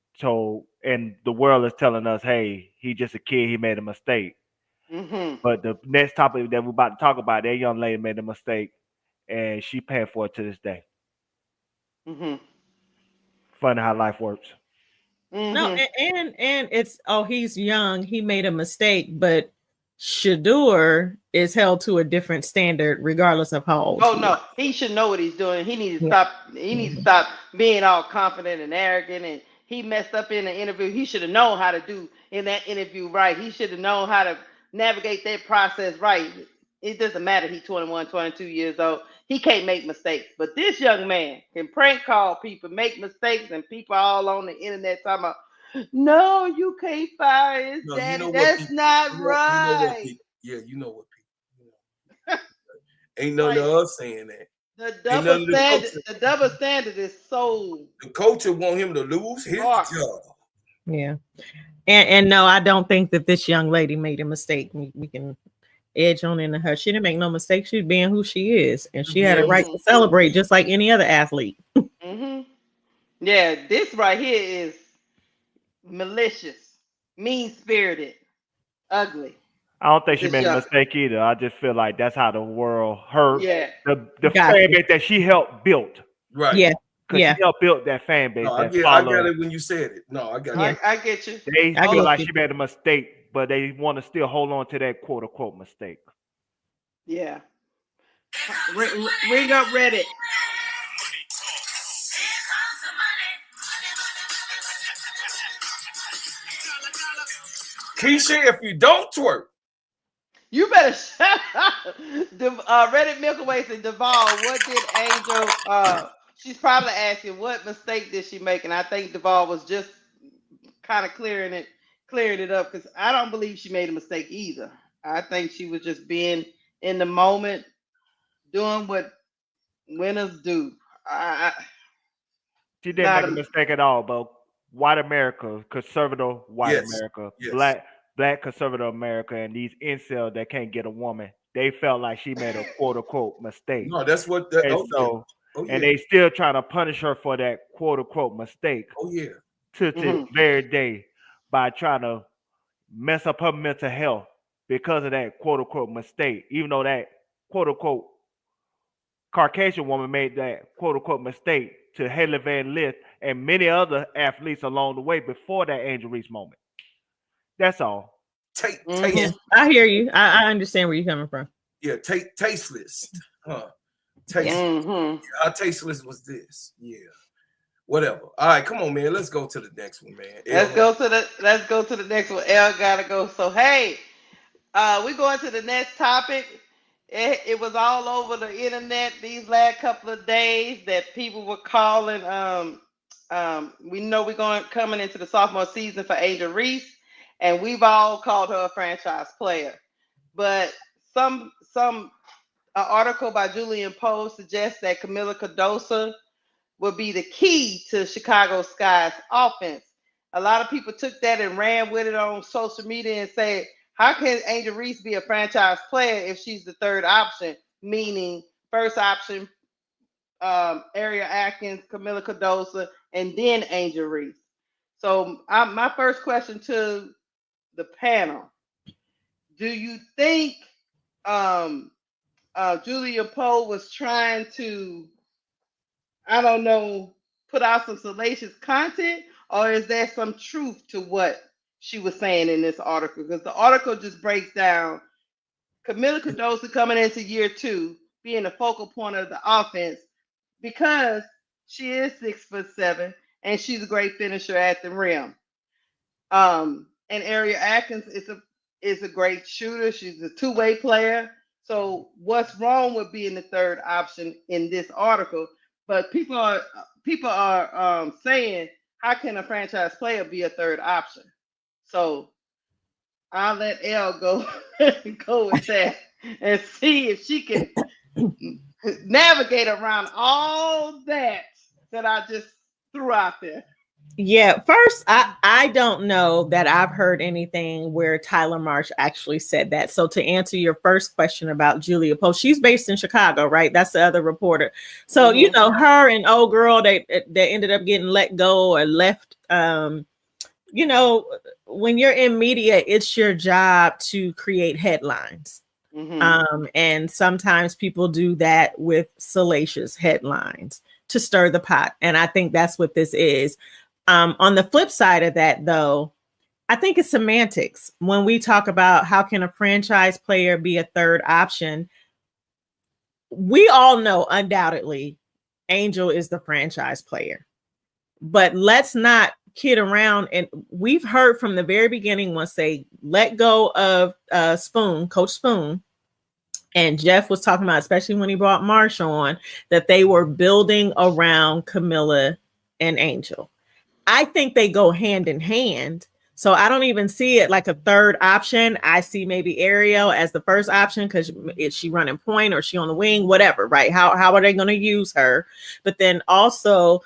the world is telling us, hey, he's just a kid, he made a mistake. But the next topic that we're about to talk about, that young lady made a mistake and she paying for it to this day. Funny how life works. No, and it's he's young, he made a mistake, but Shedeur is held to a different standard regardless of how old. No, he should know what he's doing. He needs to stop. He needs to stop being all confident and arrogant. And he messed up in the interview. He should have known how to do in that interview right. He should have known how to navigate that process right. It doesn't matter. He's 21, 22 years old. He can't make mistakes. But this young man can prank call people, make mistakes, and people all on the internet talking about, no, you can't fire his daddy. You know that's not right. You know what people. Ain't none of us saying that. The double standard is so. The coach want him to lose his job. Yeah, and no, I don't think that this young lady made a mistake. We can edge on into her. She didn't make no mistake. She's being who she is, and she had a right to celebrate just like any other athlete. Yeah, this right here is malicious, mean-spirited, ugly. I don't think she made a mistake either. I just feel like that's how the world hurt. Yeah. The fan base that she helped build. Right. Yeah. Because she helped build that fan base. No, I got it when you said it. No, I got it. I get you. They feel like she made a mistake, but they want to still hold on to that quote unquote mistake. Yeah. Ring up Reddit. Keisha, if you don't twerk, you better shut up. Reddit Milky Way said, Duvall, what did Angel? She's probably asking what mistake did she make, and I think Duvall was just kind of clearing it up because I don't believe she made a mistake either. I think she was just being in the moment, doing what winners do. She didn't make a mistake at all, but white America, conservative white America, black conservative America, and these incels that can't get a woman, they felt like she made a quote unquote mistake. No, that's what. And they still trying to punish her for that quote unquote mistake. Oh yeah. To this very day, by trying to mess up her mental health because of that quote unquote mistake, even though that quote unquote Caucasian woman made that quote unquote mistake to Haley Van Lith and many other athletes along the way before that Angel Reese moment. That's all. I hear you. I understand where you're coming from. Yeah, tasteless. Tasteless. Yeah, how tasteless was this? Yeah. Whatever. All right, come on, man. Let's go to the next one, man. Let's go to the next one. L gotta go. So hey, we're going to the next topic. It was all over the internet these last couple of days that people were calling. We know we're coming into the sophomore season for Angel Reese, and we've all called her a franchise player. But some article by Julian Poe suggests that Camila Cardoso will be the key to Chicago Sky's offense. A lot of people took that and ran with it on social media and said, how can Angel Reese be a franchise player if she's the third option? Meaning first option, Ariel Atkins, Camila Cardoso, and then Angel Reese. So my first question to the panel, do you think Julia Poe was trying to, I don't know, put out some salacious content, or is there some truth to what she was saying in this article, because the article just breaks down Camilla Cardoso coming into year two, being the focal point of the offense because she is 6'7" and she's a great finisher at the rim. And Ariel Atkins is a great shooter. She's a two-way player. So what's wrong with being the third option in this article? But people are saying, how can a franchise player be a third option? So I'll let Elle go go with that and see if she can navigate around all that I just threw out there. Yeah, first, I don't know that I've heard anything where Tyler Marsh actually said that. So to answer your first question about Julia Post, she's based in Chicago, right? That's the other reporter. So you Mm-hmm. know her and old girl, they ended up getting let go or left. You know, when you're in media, it's your job to create headlines. Mm-hmm. And sometimes people do that with salacious headlines to stir the pot. And I think that's what this is. On the flip side of that, though, I think it's semantics. When we talk about how can a franchise player be a third option, we all know undoubtedly Angel is the franchise player. But let's not kid around. And we've heard from the very beginning once they let go of Coach Spoon, and Jeff was talking about, especially when he brought Marsh on, that they were building around Camilla and Angel. I think they go hand in hand. So I don't even see it like a third option. I see maybe Ariel as the first option because is she running point or is she on the wing, whatever, right? How are they going to use her? But then also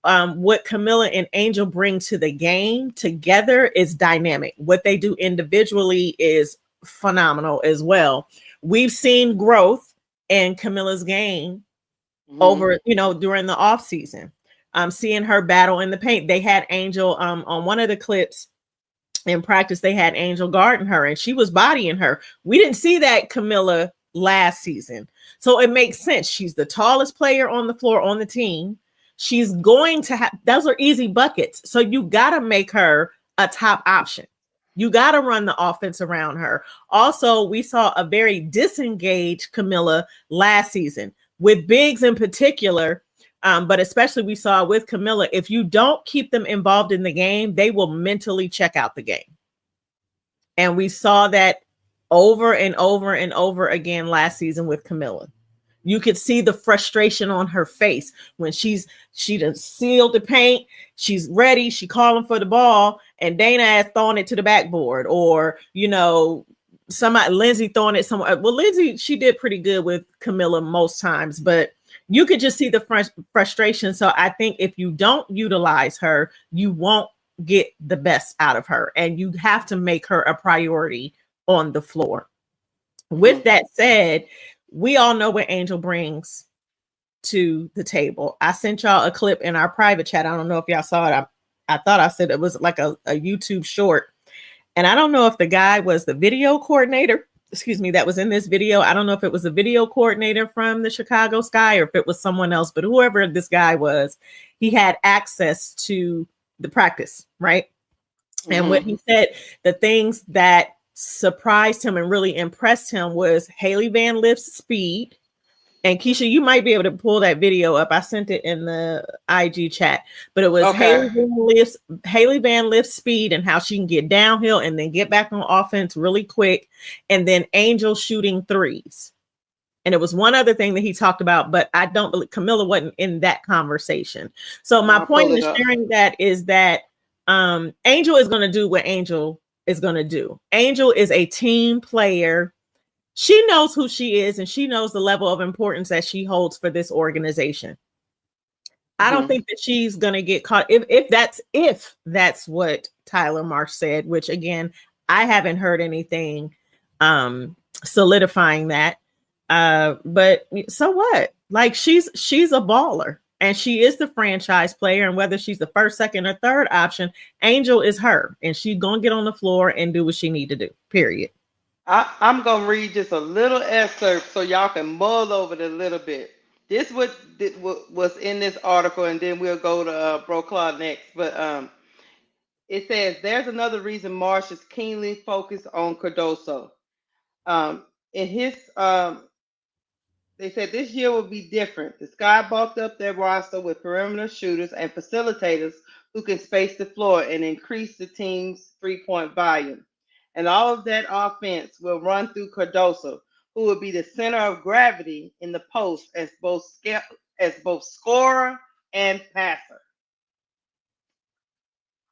what Camilla and Angel bring to the game together is dynamic. What they do individually is phenomenal as well. We've seen growth in Camilla's game over, during the off season. Seeing her battle in the paint. They had Angel on one of the clips in practice. They had Angel guarding her, and she was bodying her. We didn't see that Camilla last season, so it makes sense. She's the tallest player on the floor on the team. She's going to have, those are easy buckets. So you got to make her a top option. You got to run the offense around her. Also, we saw a very disengaged Camilla last season with bigs in particular. But especially we saw with Camilla, if you don't keep them involved in the game, they will mentally check out the game. And we saw that over and over and over again last season with Camilla. You could see the frustration on her face when she done sealed the paint. She's ready. She calling for the ball, and Dana has thrown it to the backboard, or somebody Lindsay throwing it somewhere. Well, Lindsay, she did pretty good with Camilla most times, but you could just see the frustration. So I think if you don't utilize her, you won't get the best out of her, and you have to make her a priority on the floor. With that said, we all know what Angel brings to the table. I sent y'all a clip in our private chat. I don't know if y'all saw it. I thought I said it was like a YouTube short. And I don't know if the guy was the video coordinator, that was in this video. I don't know if it was a video coordinator from the Chicago Sky or if it was someone else, but whoever this guy was, he had access to the practice, right? Mm-hmm. And what he said, the things that surprised him and really impressed him was Haley Van Lift's speed. And Keisha, you might be able to pull that video up. I sent it in the IG chat, but it was okay. Haley Van Lift's speed and how she can get downhill and then get back on offense really quick. And then Angel shooting threes. And it was one other thing that he talked about, but I don't believe Camilla wasn't in that conversation. So my point in sharing that is that Angel is going to do what Angel is going to do. Angel is a team player. She knows who she is, and she knows the level of importance that she holds for this organization. I don't think that she's going to get caught if that's what Tyler Marsh said, which again, I haven't heard anything solidifying that. But so what? Like she's a baller, and she is the franchise player, and whether she's the first, second, or third option, Angel is her, and she's going to get on the floor and do what she need to do, period. I'm going to read just a little excerpt so y'all can mull over it a little bit. This was in this article, and then we'll go to Bro Claude next. But It says there's another reason Marsh is keenly focused on Cardoso. In his They said this year will be different. The Sky bulked up their roster with perimeter shooters and facilitators who can space the floor and increase the team's three-point volume. And all of that offense will run through Cardoso, who will be the center of gravity in the post as both scorer and passer.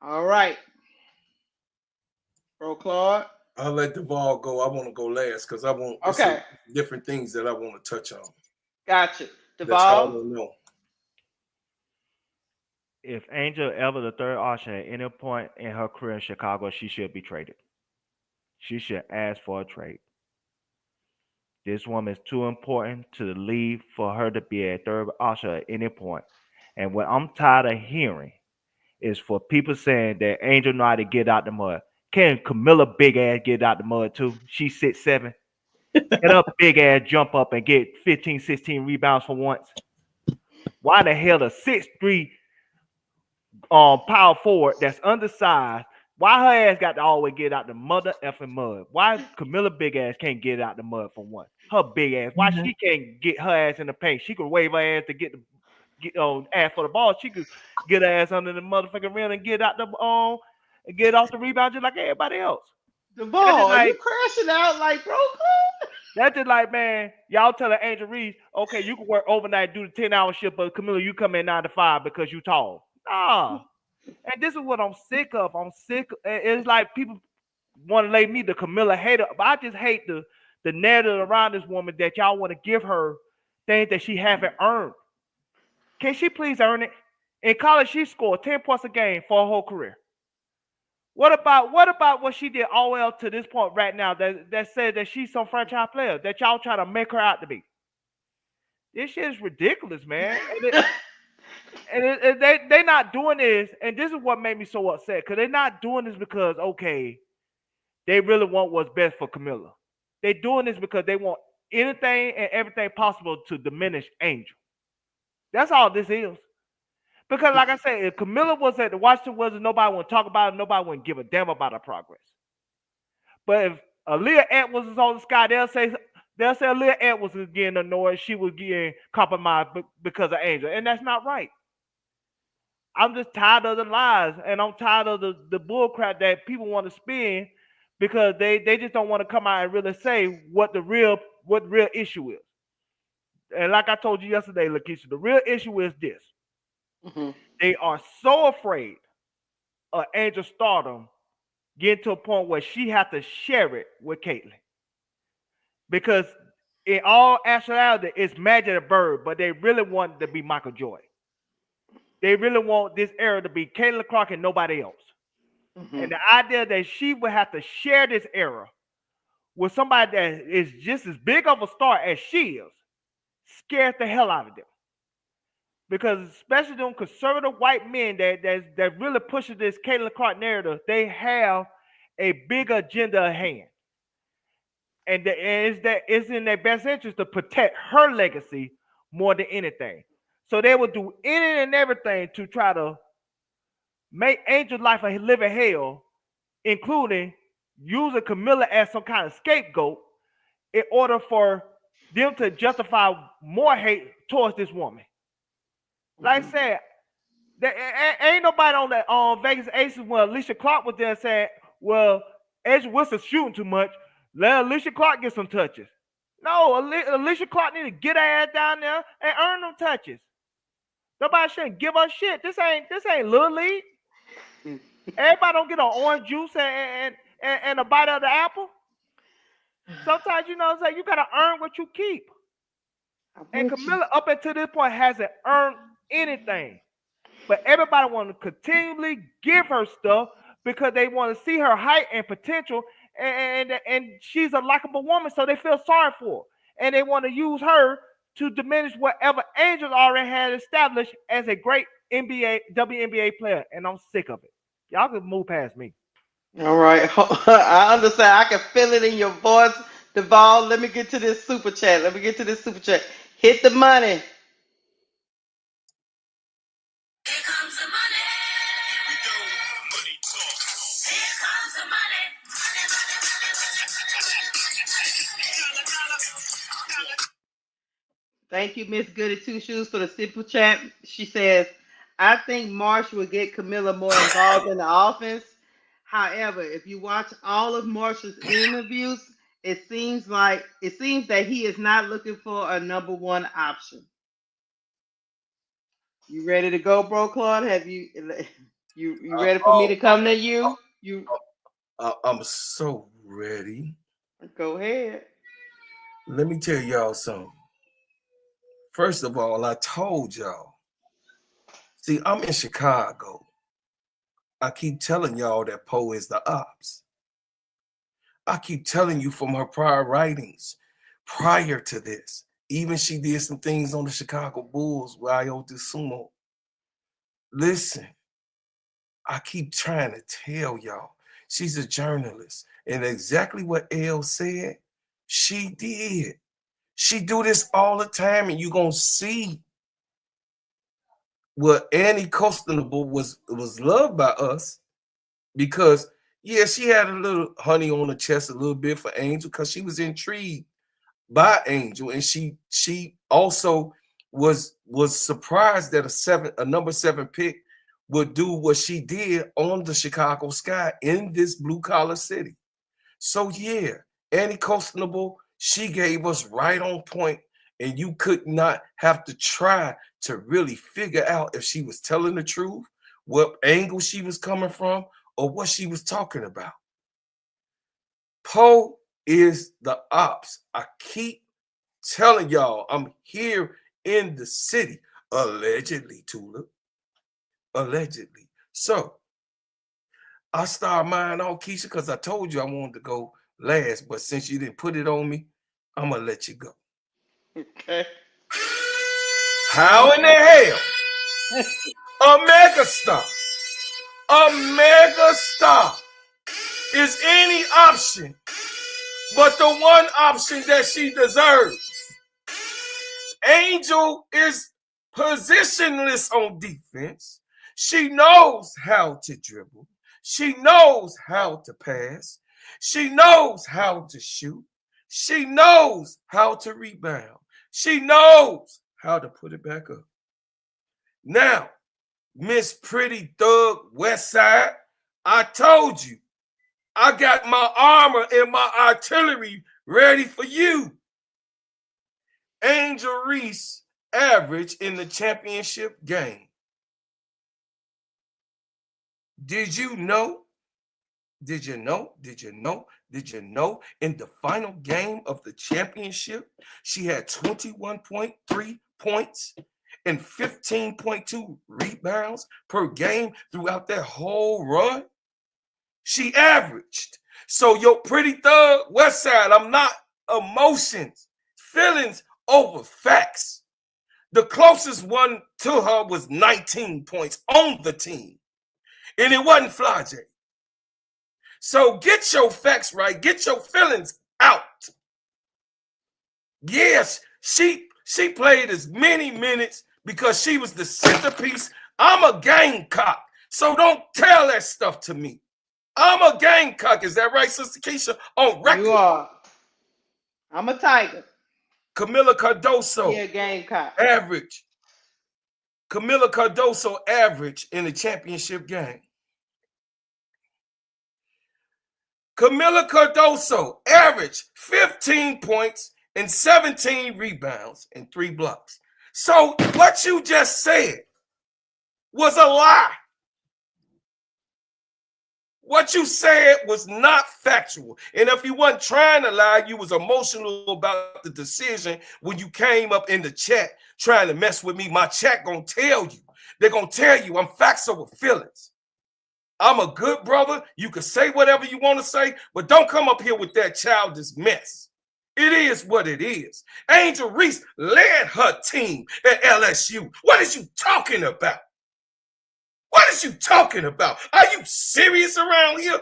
All right, Bro Claude. I'll let Duval go. I want to go last because I want Okay, different things that I want to touch on gotcha. that y'all Duval. don't know. If Angel ever the third option at any point in her career in Chicago, she should be traded. She should ask for a trade. This woman is too important to the league for her to be a third option at any point. And what I'm tired of hearing is for people saying that Angel know how to get out the mud. Can Camilla big ass get out the mud too? She's 6'7". Can her big ass jump up and get 15, 16 rebounds for once? Why the hell a 6'3" power forward that's undersized? Why her ass got to always get out the mother effing mud? Why Camilla big ass can't get out the mud for once? Her big ass. Why she can't get her ass in the paint? She could wave her ass to get ass for the ball. She could get her ass under the motherfucking rim and get out the and get off the rebound just like everybody else. Duval, are you crashing out like Bro Claude? That's just like, man, y'all telling Angel Reese, okay, you can work overnight, do the 10-hour shift, but Camilla, you come in 9 to 5 because you tall. Nah. And this is what I'm sick of. I'm sick. It's like people want to lay me the Camilla hater, but I just hate the narrative around this woman that y'all want to give her things that she haven't earned. Can she please earn it? In college, she scored 10 points a game for her whole career. What about what she did all the way up to this point right now that said that she's some franchise player that y'all try to make her out to be? This shit is ridiculous, man. And they not doing this, and this is what made me so upset, because they're not doing this because, okay, they really want what's best for Camilla. They're doing this because they want anything and everything possible to diminish Angel. That's all this is. Because, like I said, if Camilla was at the Washington Wizards, nobody would talk about it, nobody would give a damn about her progress. But if Aaliyah Edwards is on the Sky, they'll say Aaliyah Edwards was getting annoyed, she was getting compromised because of Angel, and that's not right. I'm just tired of the lies, and I'm tired of the bull crap that people want to spin because they just don't want to come out and really say what the real issue is. And like I told you yesterday, Lakeisha, the real issue is this. Mm-hmm. They are so afraid of Angel stardom getting to a point where she has to share it with Caitlyn. Because in all actuality, it's Magic the Bird, but they really want it to be Michael Jordan. They really want this era to be Caitlin Clark and nobody else. Mm-hmm. And the idea that she would have to share this era with somebody that is just as big of a star as she is scares the hell out of them. Because especially them conservative white men that really pushes this Caitlin Clark narrative, they have a big agenda at hand. And it's in their best interest to protect her legacy more than anything. So they will do anything and everything to try to make Angel's life a living hell, including using Camilla as some kind of scapegoat in order for them to justify more hate towards this woman. Like I said, there ain't nobody on that Vegas Aces when Alicia Clark was there saying, well, Angel Wilson's shooting too much. Let Alicia Clark get some touches. No, Alicia Clark need to get her ass down there and earn them touches. Nobody shouldn't give us shit. This ain't Little League. Everybody don't get an orange juice and a bite of the apple. Sometimes, you know what I'm saying, you gotta earn what you keep. And Camilla up until this point hasn't earned anything. But everybody want to continually give her stuff because they want to see her height and potential, and she's a likable woman, so they feel sorry for her. And they want to use her to diminish whatever Angel already had established as a great WNBA player. And I'm sick of it. Y'all can move past me. All right. I understand. I can feel it in your voice, Duval. Let me get to this super chat. Hit the money. Here comes the money. Here we go. Money talk. Thank you, Miss Goody Two Shoes, for the simple chat. She says, I think Marsh will get Camilla more involved in the offense. However, if you watch all of Marsh's interviews, it seems that he is not looking for a number one option. You ready to go, bro, Claude? Have you ready for me Oh, to come to you? You I'm so ready. go ahead. Let me tell y'all something. First of all, I told y'all. See, I'm in Chicago. I keep telling y'all that Poe is the ops. I keep telling you from her prior writings, prior to this. Even she did some things on the Chicago Bulls where I owed this sumo. Listen, I keep trying to tell y'all. She's a journalist. And exactly what Elle said, she did. She do this all the time, and you're gonna see what Annie Costanable was loved by us because yeah, she had a little honey on the chest a little bit for Angel because she was intrigued by Angel, and she also was surprised that a number 7 pick would do what she did on the Chicago Sky in this blue collar city. So yeah, Annie Costanable, she gave us right on point, and you could not have to try to really figure out if she was telling the truth, what angle she was coming from, or what she was talking about. Poe is the ops. I keep telling y'all, I'm here in the city, allegedly, Tulip, allegedly. So I started mine on Keisha because I told you I wanted to go last, but since you didn't put it on me, I'm gonna let you go. Okay. How in the hell a megastar, a megastar is any option but the one option that she deserves? Angel is positionless on defense. She knows how to dribble. She knows how to pass. She knows how to shoot. She knows how to rebound. She knows how to put it back up. Now, Miss Pretty Thug West Side, I told you, I got my armor and my artillery ready for you. Angel Reese average in the championship game. Did you know? Did you know? Did you know? Did you know? In the final game of the championship, she had 21.3 points and 15.2 rebounds per game throughout that whole run. She averaged. So your Pretty Thug West Side, I'm not emotions, feelings over facts. The closest one to her was 19 points on the team. And it wasn't Flage. So get your facts right. Get your feelings out. Yes, she played as many minutes because she was the centerpiece. I'm a Gamecock. So don't tell that stuff to me. I'm a Gamecock. Is that right, Sister Keisha? On record. You are. I'm a Tiger. Camila Cardoso. Yeah, Gamecock. Average. Camila Cardoso average in the championship game. Camila Cardoso averaged 15 points and 17 rebounds and 3 blocks. So what you just said was a lie. What you said was not factual. And if you weren't trying to lie, you was emotional about the decision when you came up in the chat trying to mess with me. My chat gonna tell you. They're gonna tell you I'm facts over feelings. I'm a good brother. You can say whatever you want to say, but don't come up here with that childish mess. It is what it is. Angel Reese led her team at LSU. What is you talking about? What is you talking about? Are you serious around here?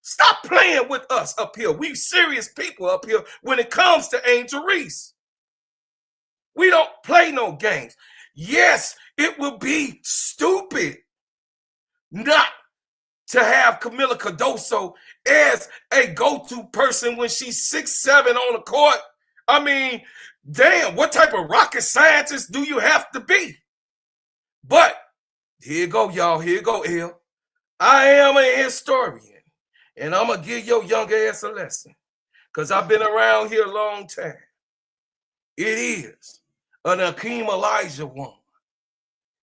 Stop playing with us up here. We serious people up here when it comes to Angel Reese. We don't play no games. Yes, it will be stupid not to have Camila Cardoso as a go-to person when she's 6'7" on the court. I mean, damn, what type of rocket scientist do you have to be? But here you go, y'all. Here you go, L. I am a historian, and I'm going to give your young ass a lesson because I've been around here a long time. It is an Akeem Elijah one.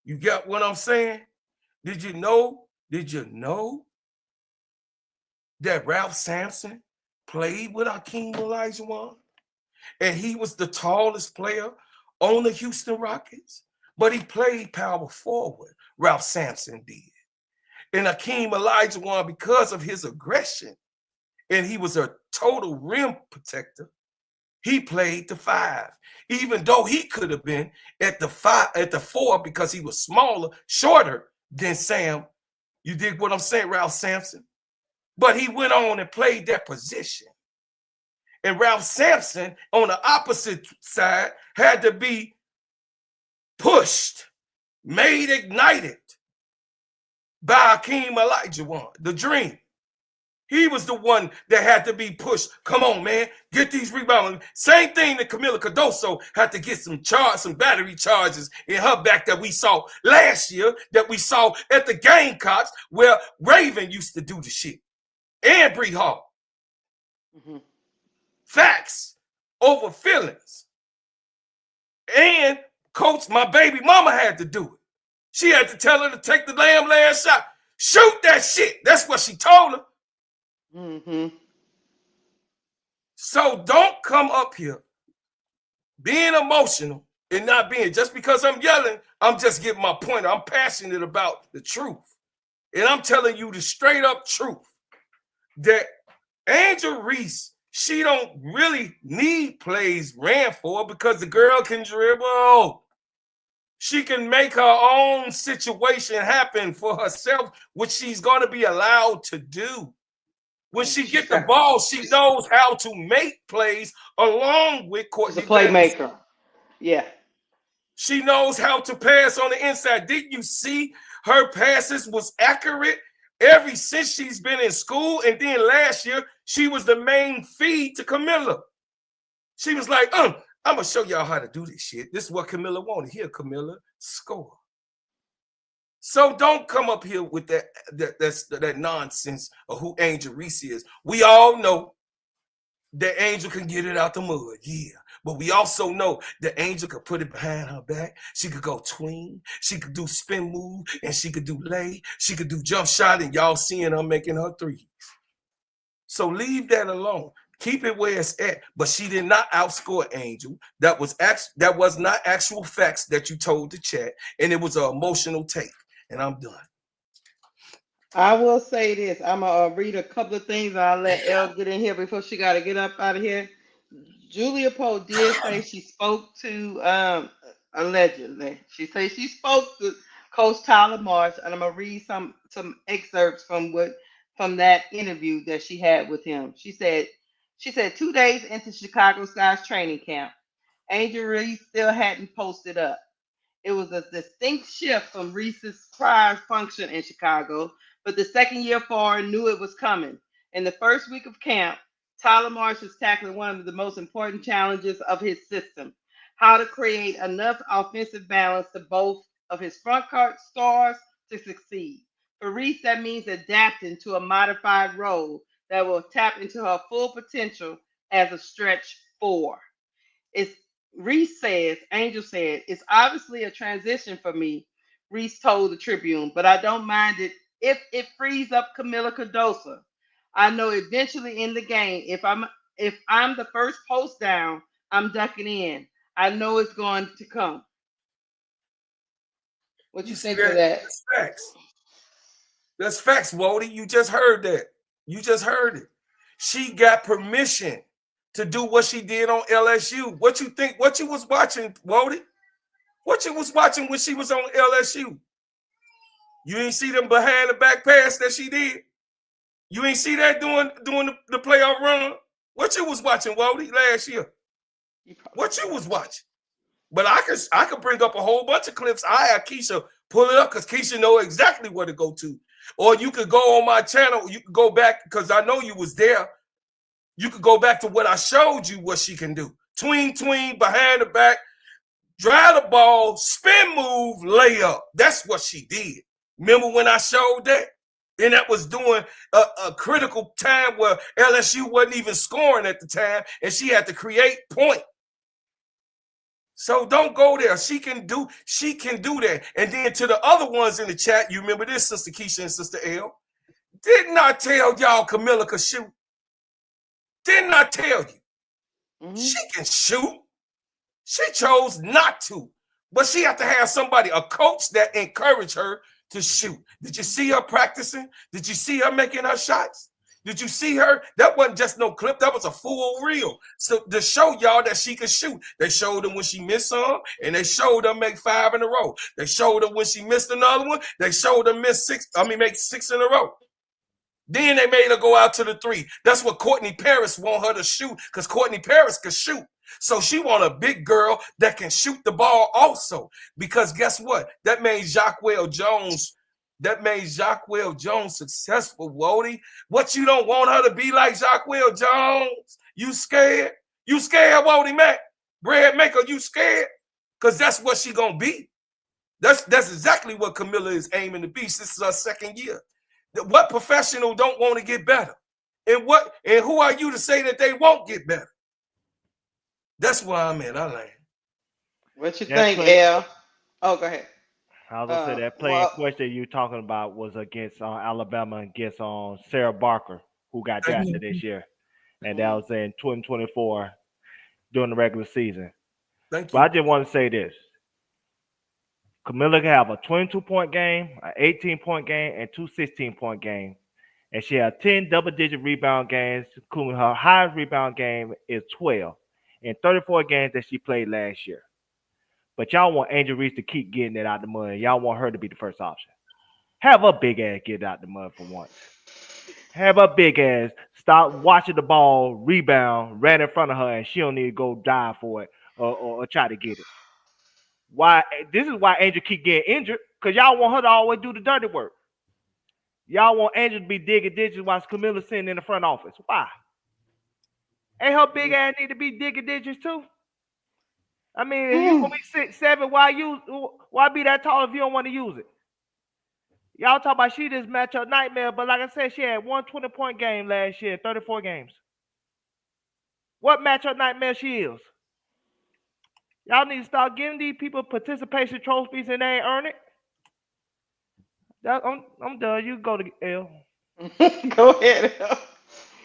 You got what I'm saying? Did you know that Ralph Sampson played with Akeem Olajuwon? And he was the tallest player on the Houston Rockets, but he played power forward. Ralph Sampson did. And Akeem Olajuwon, because of his aggression, and he was a total rim protector, he played the 5, even though he could have been at the 4 because he was smaller, shorter than Sam. You dig what I'm saying, Ralph Sampson? But he went on and played that position. And Ralph Sampson, on the opposite side, had to be pushed, made ignited by Akeem Olajuwon, the dream. He was the one that had to be pushed. Come on, man, get these rebounds. Same thing that Camila Cardoso had to get some battery charges in her back that we saw last year, that we saw at the Gamecocks, where Raven used to do the shit. And Bree Hall. Mm-hmm. Facts over feelings. And coach, my baby mama had to do it. She had to tell her to take the damn last shot. Shoot that shit. That's what she told her. Mm-hmm. So don't come up here being emotional and not being, just because I'm yelling, I'm just getting my point. I'm passionate about the truth. And I'm telling you the straight up truth that Angel Reese, she don't really need plays ran for because the girl can dribble. She can make her own situation happen for herself, which she's going to be allowed to do. When she get the ball, she knows how to make plays along with Courtney. She's a playmaker. Yeah. She knows how to pass on the inside. Didn't you see her passes was accurate ever since she's been in school? And then last year, she was the main feed to Camilla. She was like, I'm going to show y'all how to do this shit. This is what Camilla wanted. Here, Camilla, score. So don't come up here with that nonsense of who Angel Reese is. We all know that Angel can get it out the mud, yeah. But we also know that Angel could put it behind her back. She could go tween. She could do spin move, and she could do lay. She could do jump shot, and y'all seeing her making her threes. So leave that alone. Keep it where it's at. But she did not outscore Angel. That was not actual facts that you told the chat, and it was an emotional take. And I'm done. I will say this. I'm going to read a couple of things. I'll let Elle get in here before she got to get up out of here. Julia Poe did say she spoke to, allegedly, she said she spoke to Coach Tyler Marsh, and I'm going to read some excerpts from that interview that she had with him. She said 2 days into Chicago Sky's training camp, Angel Reese still hadn't posted up. It was a distinct shift from Reese's prior function in Chicago, but the second-year forward knew it was coming. In the first week of camp, Tyler Marsh is tackling one of the most important challenges of his system: how to create enough offensive balance to both of his front court stars to succeed. For Reese, that means adapting to a modified role that will tap into her full potential as a stretch 4. Angel said, it's obviously a transition for me, Reese told the Tribune, but I don't mind it if it frees up Camila Cardoso. I know eventually in the game, if I'm the first post down, I'm ducking in. I know it's going to come. What you think of that? That's facts. That's facts, Wody. You just heard that. You just heard it. She got permission to do what she did on LSU. What you think? What you was watching, Wody? What you was watching when she was on LSU? You ain't see them behind the back pass that she did? You ain't see that doing the playoff run? What you was watching, Wody, last year? What you was watching? But I could bring up a whole bunch of clips. I have Keisha pull it up because Keisha know exactly where to go to. Or you could go on my channel. You could go back because I know you was there. You could go back to what I showed you what she can do. Tween, behind the back, drive the ball, spin move, layup. That's what she did. Remember when I showed that? And that was during a critical time where LSU wasn't even scoring at the time, and she had to create point. So don't go there. She can do that. And then to the other ones in the chat, you remember this, Sister Keisha and Sister L. Didn't I tell y'all Camilla could shoot? Didn't I tell you? She can shoot. She chose not to. But she had to have somebody, a coach that encouraged her to shoot. Did you see her practicing? Did you see her making her shots? Did you see her? That wasn't just no clip. That was a full reel. So to show y'all that she could shoot. They showed her when she missed some, and they showed her make 5 in a row. They showed her when she missed another one. They showed her make 6 in a row. Then they made her go out to the 3. That's what Courtney Paris want her to shoot, because Courtney Paris could shoot. So she want a big girl that can shoot the ball also. Because guess what? That made Jacquel Jones successful, Wody. What, you don't want her to be like Jacquel Jones? You scared? You scared, Wody Mac? Bread maker, you scared? Because that's what she gonna be. That's exactly what Camilla is aiming to be. This is her second year. What professional don't want to get better? And who are you to say that they won't get better? That's where I'm at. I land. What you think, L? Oh, go ahead. I was gonna say that play in question you talking about was against Alabama against Sarah Barker, who got drafted this year, and that was in 2024 during the regular season. Thank you. But I just want to say this: Camilla can have a 22-point game, an 18-point game, and 2 16-point games. And she had 10 double-digit rebound games, including her highest rebound game is 12 in 34 games that she played last year. But y'all want Angel Reese to keep getting it out the mud. Y'all want her to be the first option. Have her big ass get it out the mud for once. Have her big ass stop watching the ball, rebound, right in front of her, and she don't need to go dive for it or try to get it. Why? This is why Angel keep getting injured, because y'all want her to always do the dirty work. Y'all want Angel to be digging ditches while Camilla's sitting in the front office. Why? Ain't her big ass need to be digging ditches too? I mean, if you gonna be 6'7", why be that tall if you don't want to use it? Y'all talk about she just matchup nightmare, but like I said, she had 1 20-point game last year, 34 games. What matchup nightmare she is? Y'all need to start giving these people participation trophies and they ain't earn it. I'm done. You go to L. Go ahead, L.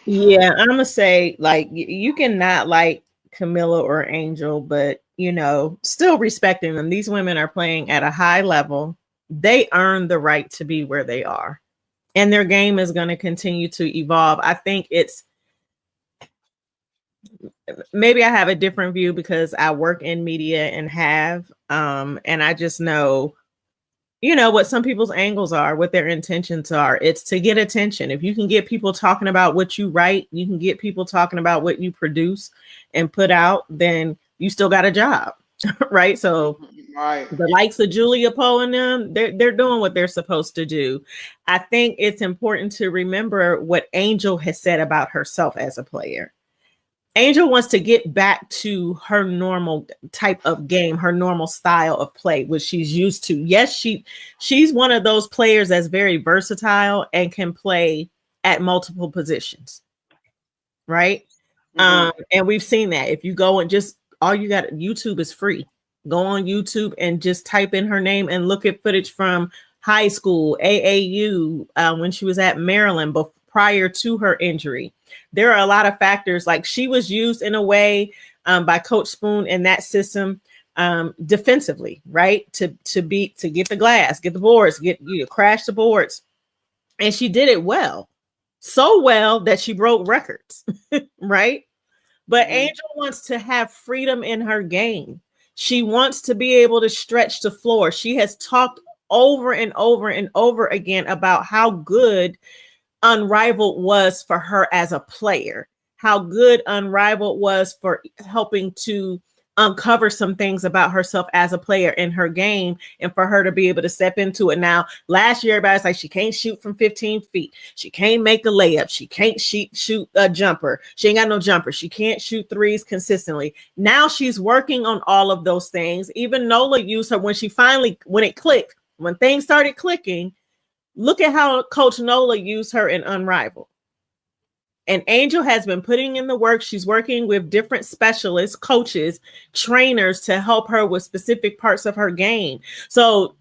Yeah, I'm gonna say, like, you cannot like Camilla or Angel, but still respecting them. These women are playing at a high level. They earn the right to be where they are, and their game is going to continue to evolve. I think maybe I have a different view because I work in media and and I just know what some people's angles are, what their intentions are. It's to get attention. If you can get people talking about what you write, you can get people talking about what you produce and put out, then you still got a job, right? So the likes of Julia Poe and them, they're doing what they're supposed to do. I think it's important to remember what Angel has said about herself as a player. Angel wants to get back to her normal type of game, her normal style of play, which she's used to. Yes, she's one of those players that's very versatile and can play at multiple positions, right? And we've seen that. If you go and YouTube is free. Go on YouTube and just type in her name and look at footage from high school, AAU, when she was at Maryland, prior to her injury. There are a lot of factors, like she was used in a way by Coach Spoon in that system defensively, right? To get the glass, get the boards, crash the boards. And she did it well. So well that she broke records, right? But Angel wants to have freedom in her game. She wants to be able to stretch the floor. She has talked over and over and over again about how good Unrivaled was for her as a player, how good Unrivaled was for helping to uncover some things about herself as a player in her game, and for her to be able to step into it. Now, last year, everybody's like, she can't shoot from 15 feet. She can't make a layup. She can't shoot a jumper. She ain't got no jumper. She can't shoot threes consistently. Now she's working on all of those things. Even Nola used her when it clicked, when things started clicking. Look at how Coach Nola used her in Unrivaled. And Angel has been putting in the work. She's working with different specialists, coaches, trainers to help her with specific parts of her game. So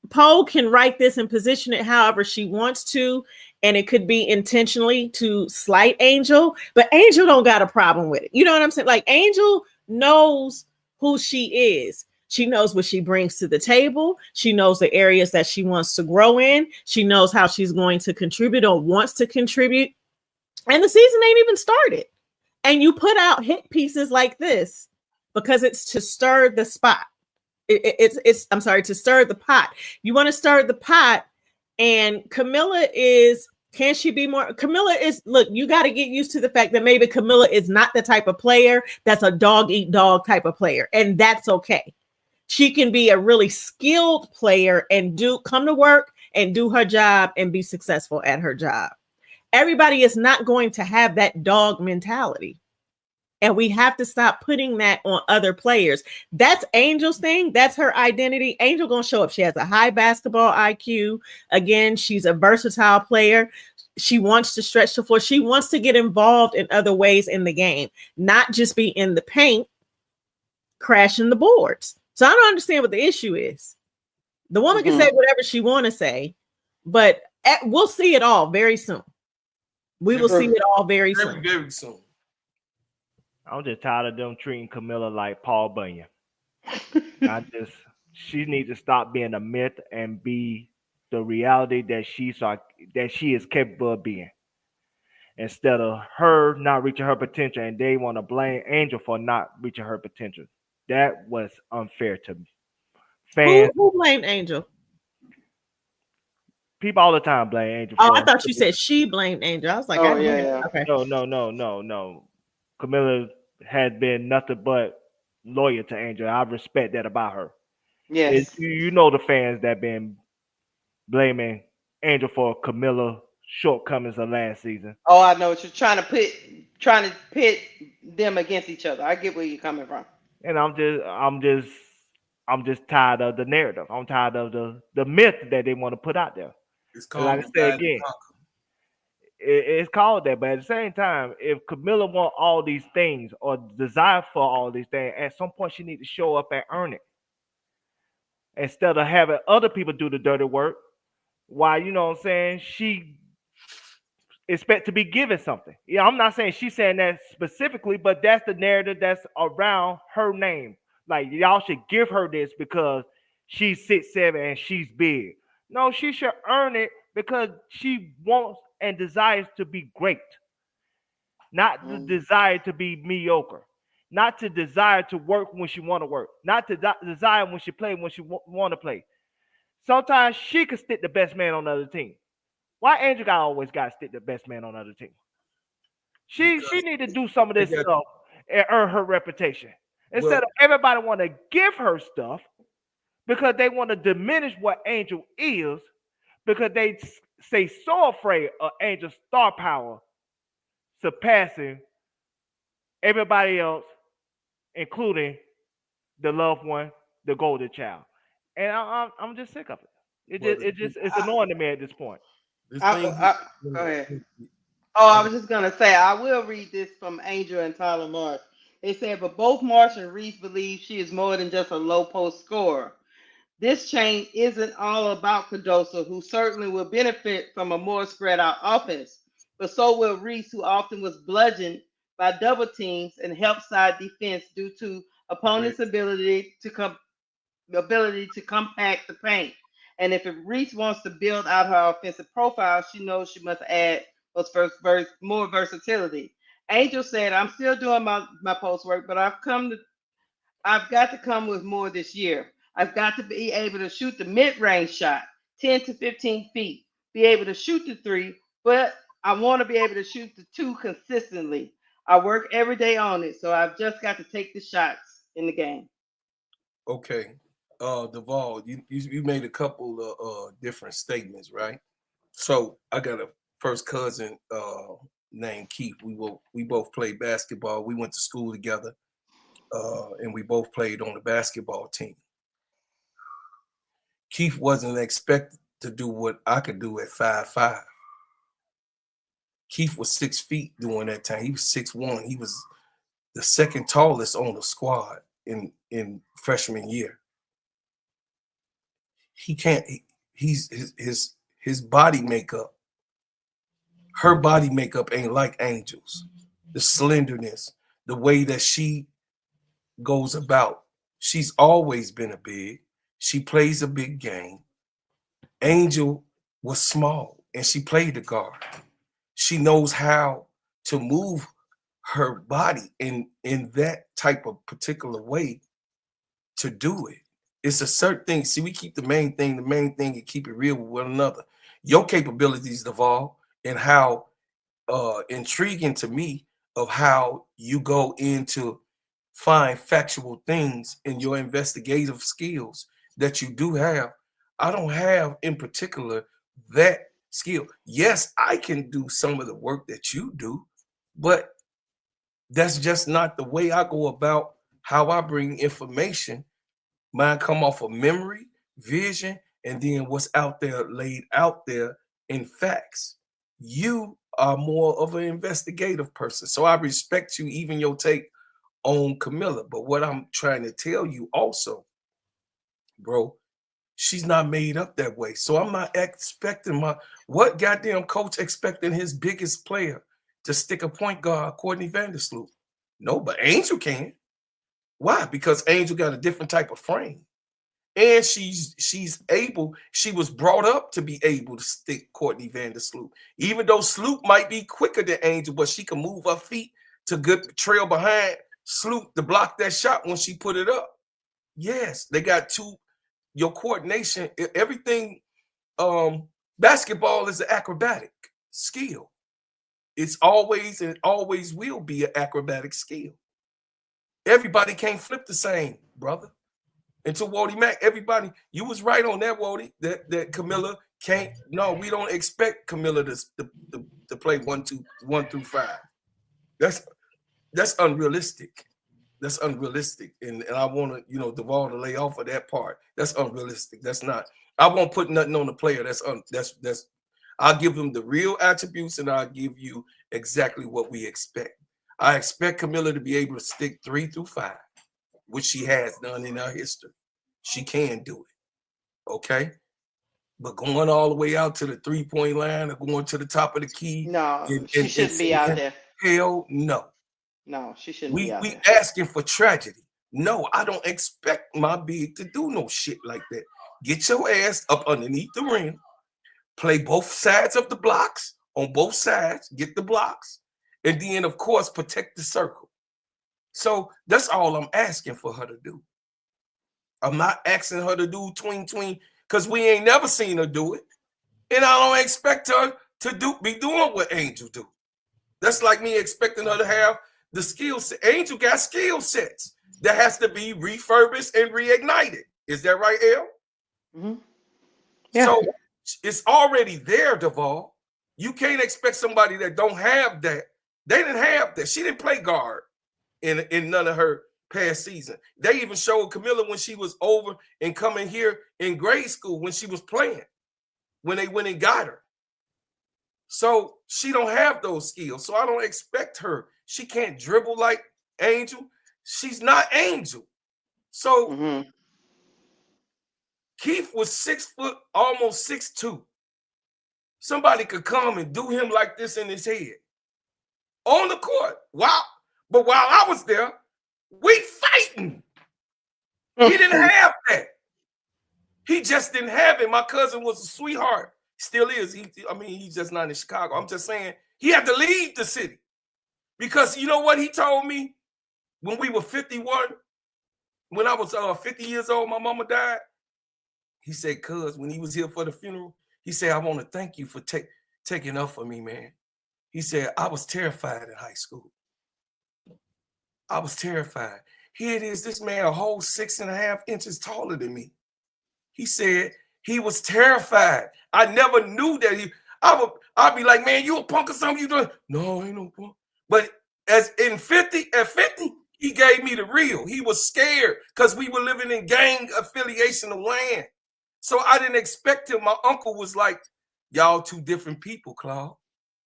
Poe can write this and position it however she wants to, and it could be intentionally to slight Angel, but Angel don't got a problem with it. You know what I'm saying? Like, Angel knows who she is. She knows what she brings to the table. She knows the areas that she wants to grow in. She knows how she's going to contribute or wants to contribute. And the season ain't even started. And you put out hit pieces like this because it's to stir the spot. It's I'm sorry, to stir the pot. You want to stir the pot, and Camilla is, can she be more? Camilla is, look, you got to get used to the fact that maybe Camilla is not the type of player that's a dog eat dog type of player, and that's okay. She can be a really skilled player and come to work and do her job and be successful at her job. Everybody is not going to have that dog mentality. And we have to stop putting that on other players. That's Angel's thing. That's her identity. Angel gonna show up. She has a high basketball IQ. Again, she's a versatile player. She wants to stretch the floor. She wants to get involved in other ways in the game, not just be in the paint, crashing the boards. So I don't understand what the issue is. The woman can say whatever she want to say, but we'll see it all very soon. We will see it all very soon. Very soon. I'm just tired of them treating Camilla like Paul Bunyan. She needs to stop being a myth and be the reality that she is capable of being. Instead of her not reaching her potential, and they want to blame Angel for not reaching her potential. That was unfair to me. Fans, who blamed Angel? People all the time blame Angel. Oh, I thought you said she blamed Angel. I was like, Okay. No. Camilla has been nothing but loyal to Angel. I respect that about her. Yes. You know the fans that been blaming Angel for Camilla shortcomings of last season. Oh, I know what you're trying to pit them against each other. I get where you're coming from. And I'm just tired of the narrative. I'm tired of the myth that they want to put out there. It's called, like I said again, it's called that. But at the same time, if Camilla want all these things or desire for all these things, at some point she need to show up and earn it. Instead of having other people do the dirty work, why, you know what I'm saying, she expect to be given something. Yeah, I'm not saying she's saying that specifically, but that's the narrative that's around her name. Like, y'all should give her this because she's 6'7" and she's big. No, she should earn it because she wants and desires to be great. Not the desire to be mediocre. Not to desire to work when she want to work. Not to desire when she play when she want to play. Sometimes she could stick the best man on the other team. Why Angel always got to stick the best man on the other team? She need to do some of this stuff and earn her reputation. Instead of everybody want to give her stuff because they want to diminish what Angel is because they say so afraid of Angel's star power surpassing everybody else, including the loved one, the golden child. And I'm just sick of it. It's annoying to me at this point. Go ahead. Oh, I was just gonna say I will read this from Angel and Tyler Marsh. They said, but both Marsh and Reese believe she is more than just a low post scorer. This change isn't all about Cardoso, who certainly will benefit from a more spread out offense, but so will Reese, who often was bludgeoned by double teams and help side defense due to opponents' ability to compact the paint. And if Reese wants to build out her offensive profile, she knows she must add more versatility. Angel said, I'm still doing my post work, but I've got to come with more this year. I've got to be able to shoot the mid-range shot, 10 to 15 feet, be able to shoot the three, but I want to be able to shoot the two consistently. I work every day on it, so I've just got to take the shots. in the game. Okay. Duvall, you made a couple of different statements, right? So I got a first cousin named Keith. We both played basketball. We went to school together, and we both played on the basketball team. Keith wasn't expected to do what I could do at 5'5". Keith was 6 feet during that time. He was 6'1". He was the second tallest on the squad in freshman year. He can't. He's his body makeup. Her body makeup ain't like Angel's. The slenderness, the way that she goes about. She's always been a big. She plays a big game. Angel was small and she played the guard. She knows how to move her body in that type of particular way to do it. It's a certain thing. See, we keep the main thing, and keep it real with one another. Your capabilities evolve and how intriguing to me of how you go into find factual things in your investigative skills that you do have. I don't have in particular that skill. Yes, I can do some of the work that you do, but that's just not the way I go about how I bring information. Mine come off of memory, vision, and then what's out there laid out there in facts. You are more of an investigative person. So I respect you, even your take on Camilla. But what I'm trying to tell you also, bro, she's not made up that way. So I'm not expecting what goddamn coach expecting his biggest player to stick a point guard, Courtney Vandersloot? No, but Angel can. Why? Because Angel got a different type of frame. And she was brought up to be able to stick Courtney Vandersloot. Even though Sloot might be quicker than Angel, but she can move her feet to good trail behind Sloot to block that shot when she put it up. Yes, they got your coordination, everything. Basketball is an acrobatic skill. It's always and always will be an acrobatic skill. Everybody can't flip the same, brother. And to Wody Mack, everybody, you was right on that, Wody, that Camilla can't. No, we don't expect Camilla to play 1 through 5. That's unrealistic. That's unrealistic. And I want to, Duvall to lay off of that part. That's unrealistic. That's not. I won't put nothing on the player. That's I'll give them the real attributes and I'll give you exactly what we expect. I expect Camilla to be able to stick 3 through 5, which she has done in her history. She can do it. Okay. But going all the way out to the 3-point line or going to the top of the key. No, she shouldn't be out there. Hell no. No, she shouldn't be out there. We asking for tragedy. No, I don't expect my big to do no shit like that. Get your ass up underneath the rim. Play both sides of the blocks, on both sides, get the blocks, and then, of course, protect the circle. So that's all I'm asking for her to do. I'm not asking her to do tween, because we ain't never seen her do it. And I don't expect her to be doing what Angel do. That's like me expecting her to have the skill set. Angel got skill sets that has to be refurbished and reignited. Is that right, El? Mm-hmm. Yeah. So it's already there, Duvall. You can't expect somebody that don't have that. They didn't have that. She didn't play guard in none of her past season. They even showed Camilla when she was over and coming here in grade school when she was playing, when they went and got her. So she don't have those skills. So I don't expect her. She can't dribble like Angel. She's not Angel. So Keith was 6 foot, almost 6'2". Somebody could come and do him like this in his head on the court. Wow. But while I was there, we fighting. He didn't have that. He just didn't have it. My cousin was a sweetheart. Still is. He's just not in Chicago. I'm just saying he had to leave the city. Because you know what he told me when we were 51? When I was 50 years old, my mama died. He said, cuz, when he was here for the funeral, he said, I want to thank you for taking up for me, man. He said, I was terrified in high school. I was terrified. Here it is, this man a whole 6.5 inches taller than me. He said he was terrified. I never knew that I'd be like, man, you a punk or something? You doing? No, ain't no punk. But at 50, he gave me the real. He was scared because we were living in gang affiliation of land. So I didn't expect him. My uncle was like, y'all two different people, Claude.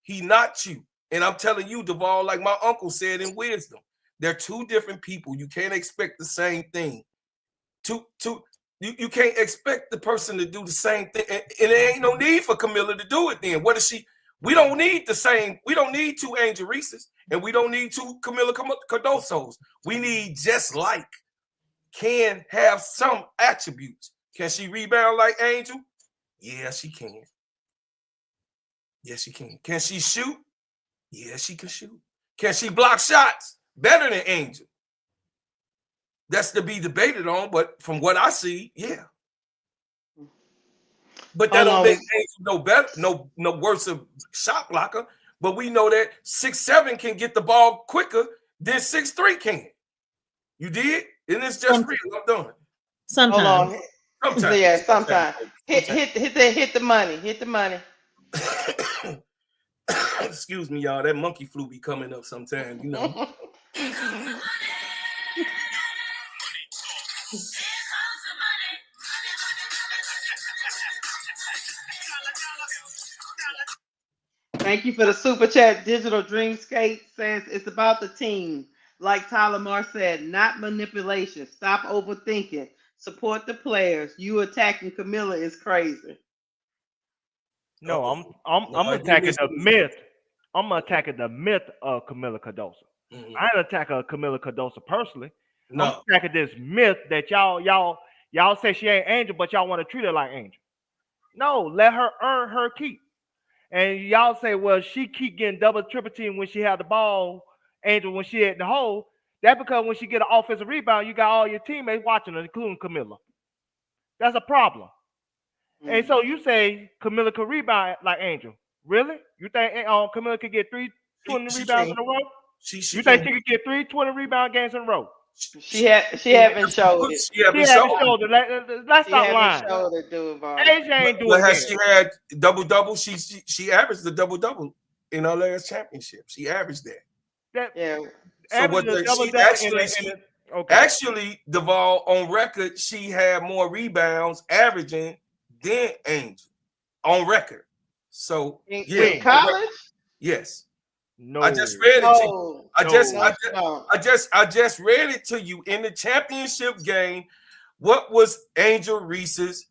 He not you. And I'm telling you, Duval, like my uncle said in wisdom, they're two different people. You can't expect the same thing. You can't expect the person to do the same thing. And there ain't no need for Camilla to do it then. What is she? We don't need the same. We don't need two Angel Reeses. And we don't need two Camilla Cardosos. We need just like. Can have some attributes. Can she rebound like Angel? Yeah, she can. Yes, she can. Can she shoot? Yeah, she can shoot. Can she block shots? Better than Angel. That's to be debated on, but from what I see, yeah. But that don't make Angel no better, no worse of shot blocker. But we know that 6'7" can get the ball quicker than 6'3" can. You did? And it's just real. I'm done. Sometimes. Sometimes. Yeah, sometimes. Hit the money. Hit the money. Excuse me, y'all. That monkey flu be coming up sometime, you know. Thank you for the super chat. Digital Dreamscape says it's about the team. Like Tyler Moore said, not manipulation. Stop overthinking. Support the players. You attacking Camilla is crazy. No, I'm attacking the myth. I'm attacking the myth of Camilla Cardoso. Mm-hmm. I ain't attacking Camilla Cardoso personally. No. I'm attacking this myth that y'all say she ain't Angel, but y'all want to treat her like Angel. No, let her earn her keep. And y'all say, well, she keep getting double, triple team when she had the ball, Angel when she had the hole. That because when she get an offensive rebound, you got all your teammates watching her, including Camilla. That's a problem. Mm-hmm. And so you say Camilla could rebound like Angel. Really? You think Camilla could get 20 rebounds in a row? You think she could get 20 rebound games in a row? She haven't showed it. She haven't showed it. Let's stop lying. Asia ain't doing it. Has she had double? She averaged the double in her last championship. She averaged that. Yeah. So what actually, Duval, on record, she had more rebounds averaging than Angel on record. So in college? Yes. No. I just read it to you. I just read it to you in the championship game. What was Angel Reese's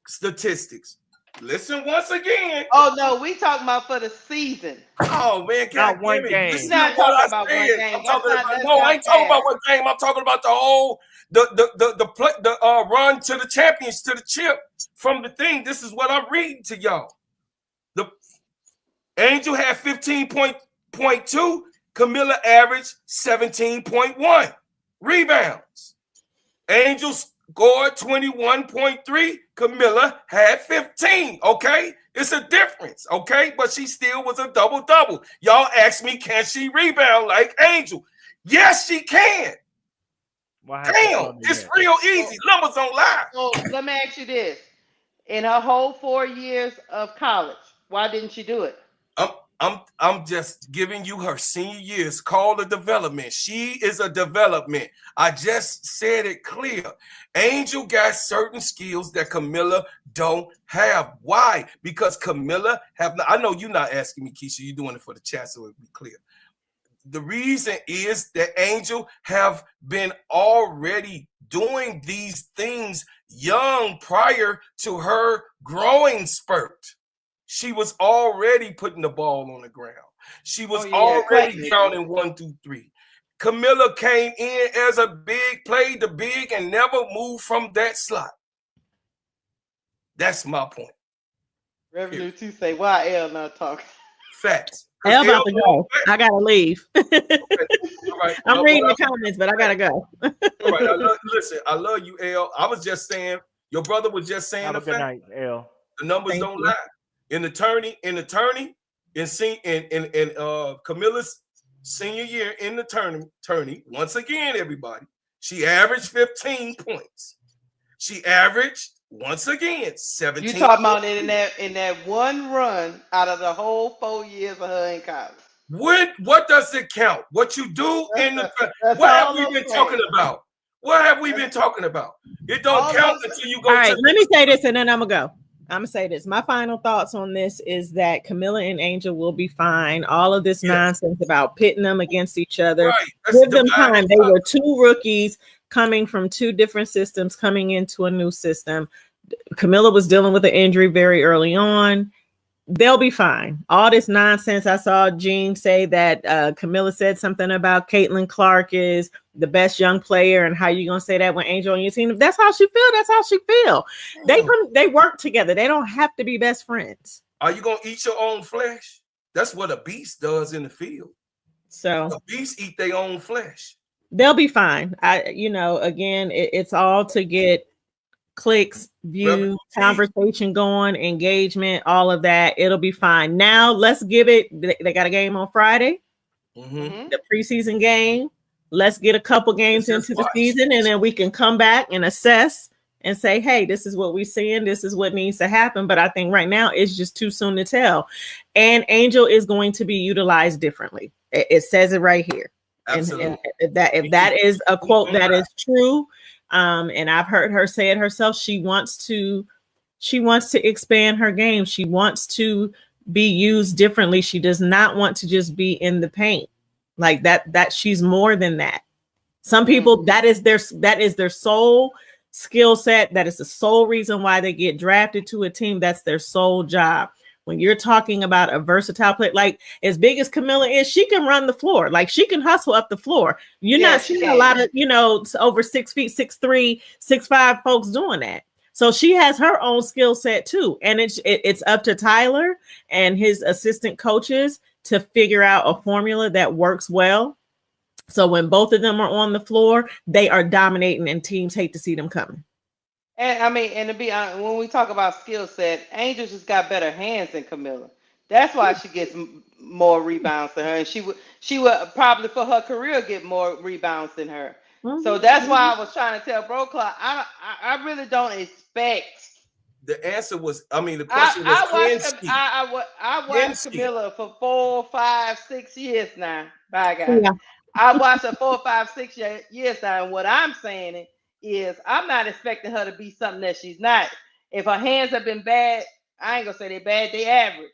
statistics? Listen once again. Oh no, we talking about for the season. Oh man, not one game. We're not talking about one game. I ain't talking about one game. I'm talking about the whole the run to the champions, to the chip from the thing. This is what I'm reading to y'all. The Angel had 15.2. Camilla averaged 17.1 rebounds. Angel scored 21.3. Camilla had 15. Okay, it's a difference. Okay, but she still was a double-double. Y'all ask me, can she rebound like Angel? Yes, she can. Damn, it's real easy. Numbers don't lie. So let me ask you this: in her whole 4 years of college, why didn't she do it? I'm just giving you her senior years. Call a development. She is a development. I just said it clear. Angel got certain skills that Camilla don't have. Why? Because Camilla I know you're not asking me, Keisha. You're doing it for the chat, so it'll be clear. The reason is that Angel have been already doing these things young prior to her growing spurt. She was already putting the ball on the ground. She was already counting 1, 2, 3. Camilla came in as a big, played the big, and never moved from that slot. That's my point. Revenue 2 say, why L not talking? Facts. L about to go. I gotta leave. Okay. All right. I'm reading the comments, but I gotta go. All right. Listen, I love you, L. I was just saying, your brother was just saying the good night, L. The numbers don't lie. In Camilla's senior year in the tourney, once again, everybody, She averaged 15 points. She averaged, once again, You 17 talking about points. in that one run out of the whole 4 years of her in college. What does it count? What you do in the That's what have all we I'm been talking saying. about? What have we been talking about? It don't All count I'm saying. until you All go right, to let me say this and then I'm gonna go. I'm gonna say this. My final thoughts on this is that Camilla and Angel will be fine. All of this yes, nonsense about pitting them against each other, right. That's give them divide time. and They conquer. were two rookies coming from two different systems, coming into a new system. Camilla was dealing with an injury very early on. They'll be fine. All this nonsense. I saw Jean say that Camilla said something about Caitlin Clark is the best young player, and how you gonna say that when Angel on your team? If that's how she feel, that's how she feel. They work together. They don't have to be best friends. Are you gonna eat your own flesh? That's what a beast does in the field. So A beast eat their own flesh. they'll be fine. Again, it's all to get clicks, Revenue views, team. conversation going, engagement, all of that. It'll be fine. Now let's give it. They got a game on Friday, Mm-hmm. the preseason game. Let's get a couple games Let's just into the watch. season, and then we can come back and assess and say, hey, this is what we're seeing. This is what needs to happen. But I think right now it's just too soon to tell. And Angel is going to be utilized differently. It says it right here. Absolutely. And if that is a quote that is true, and I've heard her say it herself, she wants to expand her game. She wants to be used differently. She does not want to just be in the paint like that she's more than that. Some people that is their sole skill set. That is the sole reason why they get drafted to a team. That's their sole job. When you're talking about a versatile player, like as big as Camilla is, she can run the floor. Like she can hustle up the floor. You're not seeing a lot of, over 6 feet, 6'3", 6'5" folks doing that. So she has her own skill set too. And it's up to Tyler and his assistant coaches to figure out a formula that works well. So when both of them are on the floor, they are dominating and teams hate to see them coming. And I mean, and to be honest, when we talk about skill set, Angel just got better hands than Camilla. That's why she gets more rebounds than her, and she would probably for her career get more rebounds than her. So that's why I was trying to tell Bro Clock, I really don't expect. The answer was, the question was, I watched she? Camilla for 4, 5, 6 years now. Bye guys. Yeah. I watched her 4, 5, 6 years now, and what I'm saying is I'm not expecting her to be something that she's not. If her hands have been bad, I ain't gonna say they're bad, they average.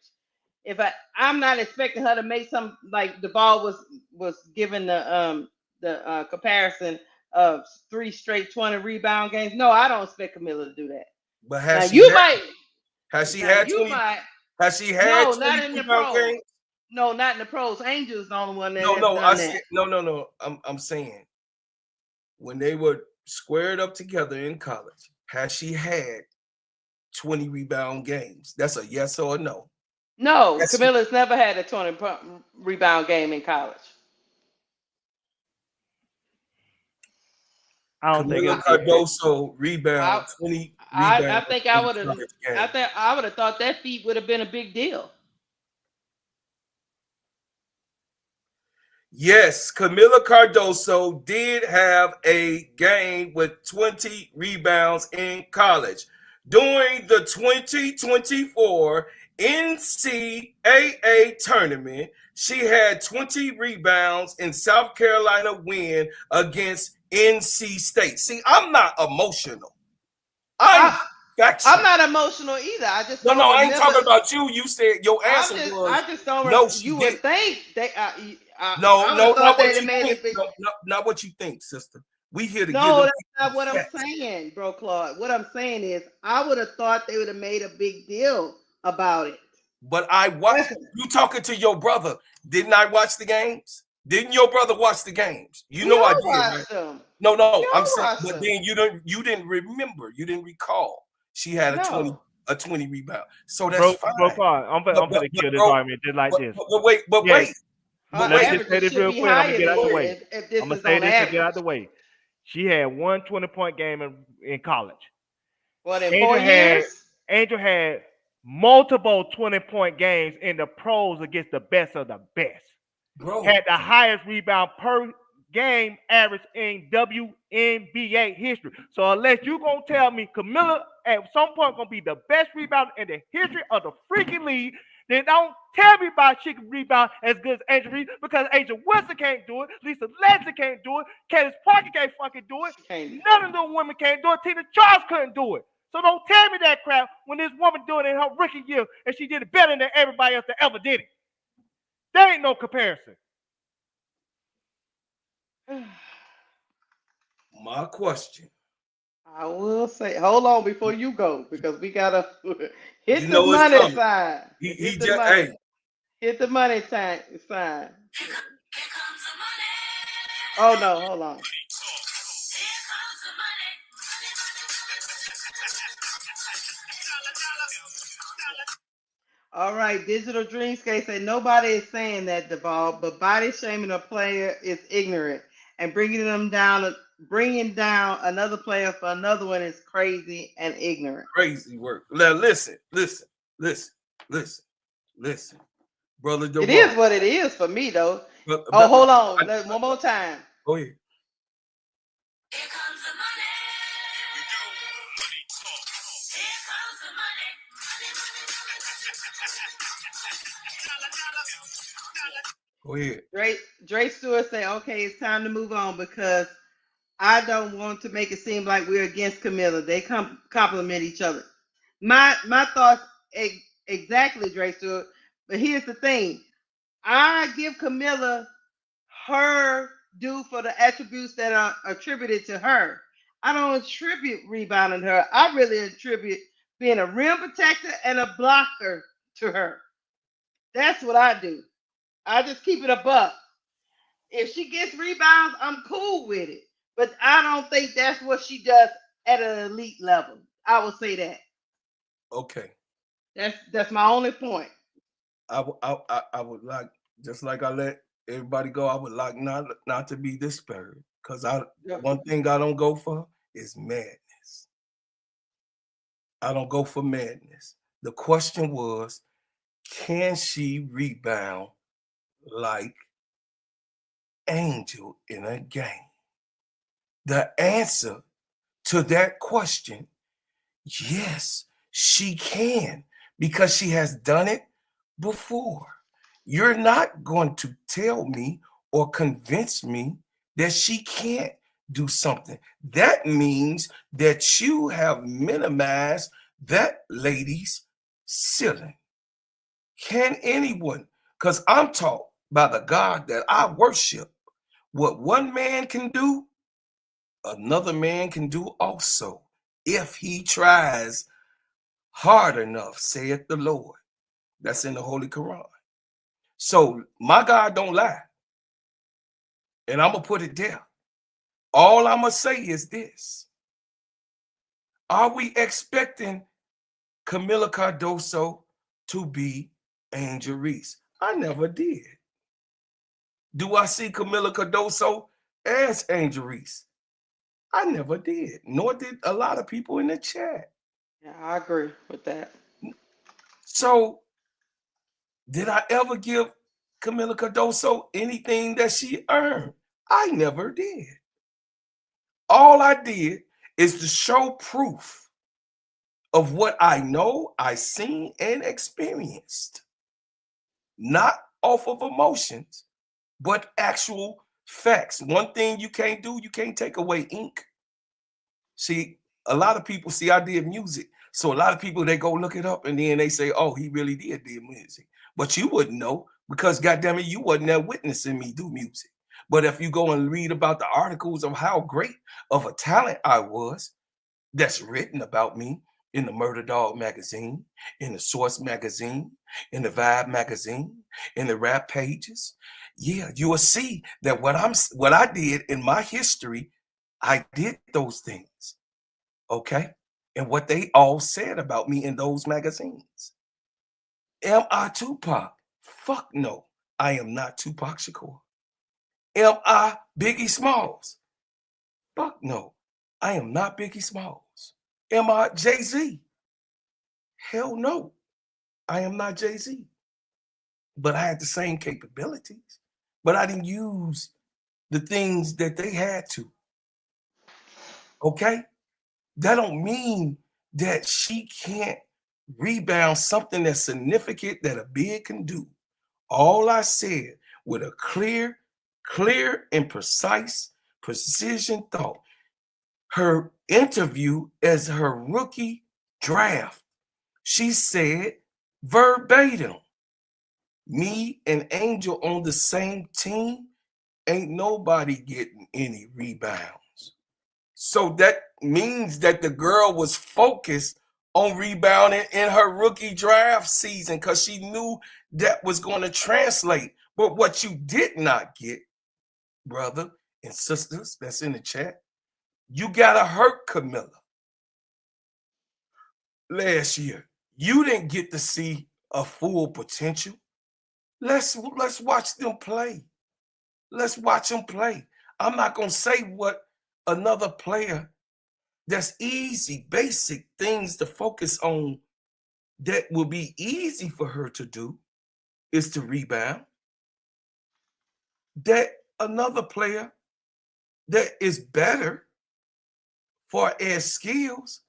I'm not expecting her to make some, like the ball was given the comparison of 3 straight 20 rebound games. No, I don't expect Camilla to do that. But Has she had 20? Has she had no, 20 not in the rebound pros. games? No, not in the pros. Angel's the only one that No, has no, done that. no. I'm saying when they were squared up together in college, has she had 20 rebound games? That's a yes or a no. No, Yes, Camilla's never had a 20 rebound game in college. I don't think Camilla it's Cardoso rebound 20 rebounds I think in college game. I would have thought that feat would have been a big deal. Yes, Camilla Cardoso did have a game with 20 rebounds in college. During the 2024 NCAA tournament, she had 20 rebounds in South Carolina win against NC State. See, I'm not emotional. I'm not emotional either. I just don't I ain't remember. talking about you. You said your answer was I just don't no. You would think they. No, not what you think. Not what you think, sister. We here to give them. No, that's not what I'm saying, Bro Claude. What I'm saying is, I would have thought they would have made a big deal about it. But I watched you talking to your brother. Didn't I watch the games? Didn't your brother watch the games? You know I did. Right? Them. No, I'm saying, but then you didn't remember. You didn't recall. She had a 20 rebound. So that's fine. Bro, I'm gonna kill this argument just like this. Wait. Let's just say this real quick. I'm gonna get out the way. I'm gonna say this and get out the way. She had one 20-point game in college. What, in 4 years? Angel had multiple 20-point games in the pros against the best of the best. Bro. Had the highest rebound per game average in WNBA history. So unless you gonna tell me Camilla at some point gonna be the best rebounder in the history of the freaking league, then don't tell me about she can rebound as good as Angel Reese, because Angel Wilson can't do it, Lisa Leslie can't do it, Candace Parker can't fucking do it, none of them women can't do it, Tina Charles couldn't do it. So don't tell me that crap when this woman doing it in her rookie year and she did it better than everybody else that ever did it. There ain't no comparison. My question. I will say, hold on before you go, because we gotta hit You the know it's money coming. sign. He Hit the just money. hey. Hit the money sign. Oh no, hold on. All right, Digital Dreamscape said nobody is saying that, Deval, but body shaming a player is ignorant, and bringing down another player for another one is crazy and ignorant. Crazy work. Now listen, brother Deval. It is what it is for me, though. Hold on, one more time. Go ahead. Here comes the money. Here we go. Money talk. Here comes the money. Go ahead. Dre Stewart say, okay, it's time to move on because I don't want to make it seem like we're against Camilla. They complement each other. My thoughts exactly, Dre Stewart. But here's the thing: I give Camilla her due for the attributes that are attributed to her. I don't attribute rebounding her. I really attribute being a rim protector and a blocker to her. That's what I do. I just keep it a buck. If she gets rebounds, I'm cool with it. But I don't think that's what she does at an elite level. I would say that. Okay. That's my only point. I would like, just like I let everybody go, I would like not to be disparaged. Because one thing I don't go for is madness. I don't go for madness. The question was, can she rebound like Angel in a game? The answer to that question, yes, she can, because she has done it before. You're not going to tell me or convince me that she can't do something. That means that you have minimized that lady's ceiling. Can anyone, because I'm taught by the God that I worship, what one man can do, another man can do also, if he tries hard enough, saith the Lord. That's in the Holy Quran. So my God don't lie. And I'm going to put it there. All I'm going to say is this. Are we expecting Camila Cardoso to be Angel Reese? I never did. Do I see Camila Cardoso as Angel Reese? I never did, nor did a lot of people in the chat. Yeah, I agree with that. So, did I ever give Camila Cardoso anything that she earned? I never did. All I did is to show proof of what I know, I seen, and experienced. Not off of emotions, but actual facts. One thing you can't do, you can't take away ink. See, a lot of people, I did music. So a lot of people, they go look it up and then they say, oh, he really did music. But you wouldn't know because, goddamn it, you wasn't there witnessing me do music. But if you go and read about the articles of how great of a talent I was, that's written about me in the Murder Dog magazine, in the Source magazine, in the Vibe magazine, in the rap pages, yeah, you will see that what I did in my history, I did those things. Okay? And what they all said about me in those magazines. Am I Tupac? Fuck no. I am not Tupac Shakur. Am I Biggie Smalls? Fuck no. I am not Biggie Smalls. Am I Jay-Z? Hell no. I am not Jay-Z. But I had the same capabilities. But I didn't use the things that they had to. Okay? That don't mean that she can't rebound something that's significant that a big can do. All I said with a clear and precise precision thought. Her interview as her rookie draft, she said verbatim, me and Angel on the same team, ain't nobody getting any rebounds. So that means that the girl was focused on rebounding in her rookie draft season because she knew that was going to translate. But what you did not get, brother and sisters that's in the chat, you got to hurt Camilla last year. You didn't get to see a full potential. Let's watch them play. Let's watch them play. I'm not going to say what another player that's easy, basic things to focus on that will be easy for her to do is to rebound. That another player that is better for as skills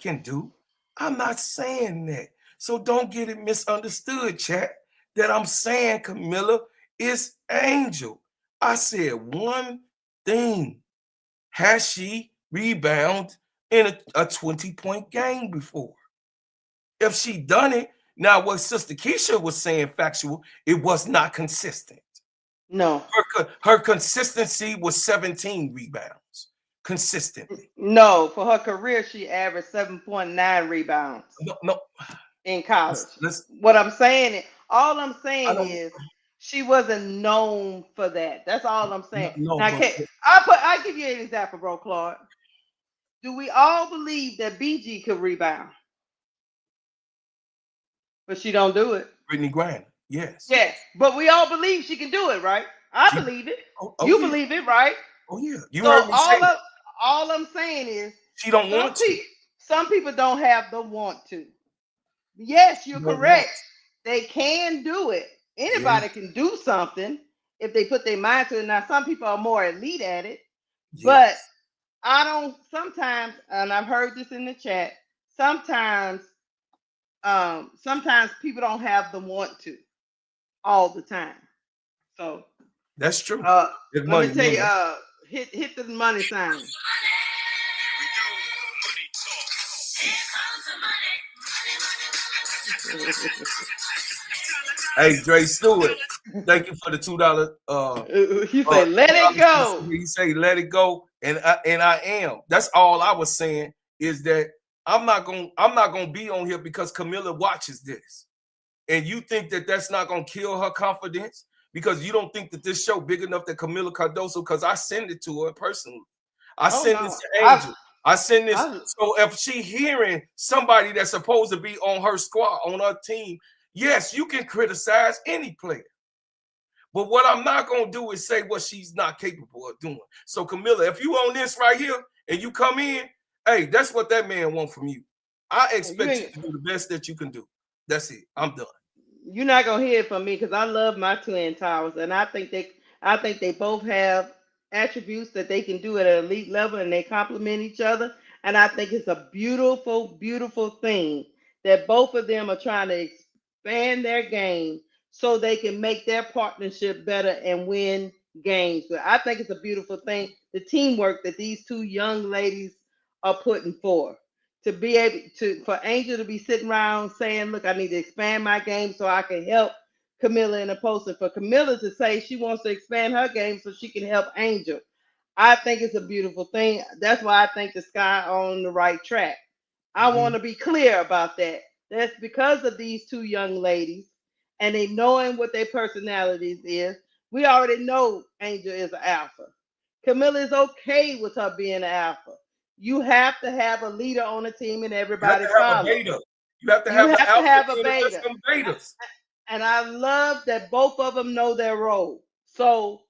can do. I'm not saying that. So don't get it misunderstood, chat, that I'm saying Camilla is Angel. I said one thing. Has she rebound in a 20-point game before? If she done it, now what Sister Keisha was saying factual, it was not consistent. No. Her consistency was 17 rebounds consistently. No, for her career, she averaged 7.9 rebounds No. in college. Let's What I'm saying, all I'm I saying don't is she wasn't known for that. That's all I'm saying. no, Now, but I give you an example, bro, Claude. Do we all believe that BG could rebound, but she don't do it? Brittany Griner, yes. Yes, but we all believe she can do it, right? I She, believe it. oh You yeah, believe it, right? oh yeah. You So heard me say all I'm saying is she don't some want to. people some people don't have the want to. Yes, She you're don't want correct. They can do it. to. Yeah, Anybody can do something if they put their mind to it. Now, some people are more elite at it, but yes. I don't sometimes, and I've heard this in the chat, sometimes sometimes people don't have the want to all the time. So That's true. uh There's let me money tell you, there. hit the money sign. Here we go. Money talk. Here comes the money. Hey, Dre Stewart, thank you for the $2. He say, let it go. He say, let it go, and I am. That's all I was saying is that I'm not gonna be on here because Camilla watches this, and you think that that's not gonna kill her confidence because you don't think that this show big enough that Camilla Cardoso, because I send it to her personally. I Oh send this no, to Angel. I send this. I So if she hearing somebody that's supposed to be on her squad, on her team, yes, you can criticize any player. But what I'm not going to do is say what she's not capable of doing. So Camilla, if you on this right here and you come in, hey, that's what that man wants from you. I expect you to do the best that you can do. That's it. I'm done. you're not gonna hear it from me because I love my twin towers, and I think they both have attributes that they can do at an elite level, and they complement each other. And I think it's a beautiful, beautiful thing that both of them are trying to expand their game so they can make their partnership better and win games. But I think it's a beautiful thing, the teamwork that these two young ladies are putting forth to be able to for Angel to be sitting around saying, "Look, I need to expand my game so I can help Camilla in the post," and for Camilla to say she wants to expand her game so she can help Angel. I think it's a beautiful thing. That's why I think the sky on the right track. I want to be clear about that. That's because of these two young ladies and they knowing what their personalities is. We already know Angel is an alpha. Camilla is okay with her being an alpha. You have to have a leader on the team and You have everybody to have a follow. beta. You have to You have the have to alpha have a and the rest beta. of them betas. And I love that both of them know their role. So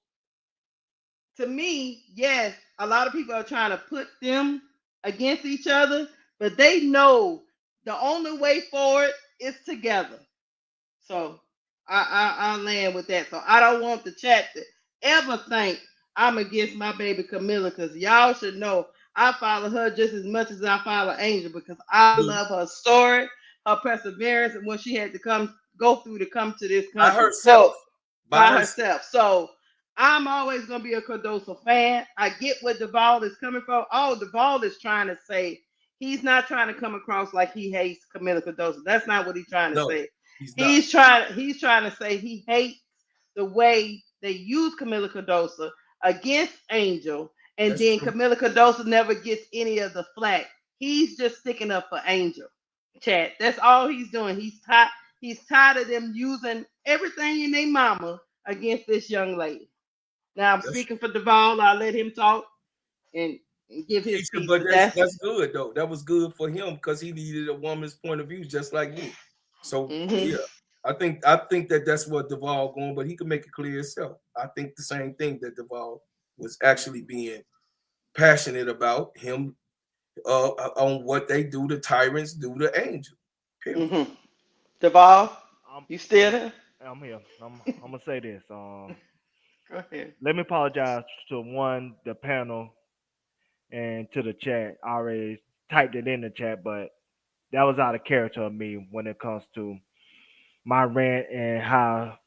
to me, yes, a lot of people are trying to put them against each other, but they know the only way forward is together. So I land with that. So I don't want the chat to ever think I'm against my baby Camilla because y'all should know I follow her just as much as I follow Angel because I love her story, her perseverance, and what she had to go through to come to this By country. herself. So By by herself. herself. So I'm always gonna be a Cardoso fan. I get what Duvall is coming from. Oh, Duvall is trying to say he's not trying to come across like he hates Camila Cardoso. That's not what he's trying to No, say. he's not. He's trying to say he hates the way they use Camila Cardoso against Angel, and That's then true. Camila Cardoso never gets any of the flack. He's just sticking up for Angel. Chat. That's all he's doing. He's tired of them using everything in their mama against this young lady. Now I'm That's speaking for Duval. I'll let him talk and, and give his Keisha, piece. but But that's that's that's good though. That was good for him because he needed a woman's point of view just like me. So hmm yeah, I think that that's what Duvall going, but he can make it clear himself. I think the same thing that Duvall was actually being passionate about him on what they do. The tyrants do the angel. Period. hmm Duval, I'm you I'm still there? I'm here. I'm gonna say this. Go ahead. Let me apologize to one the panel and to the chat. I already typed it in the chat, but that was out of character of me when it comes to my rant and how I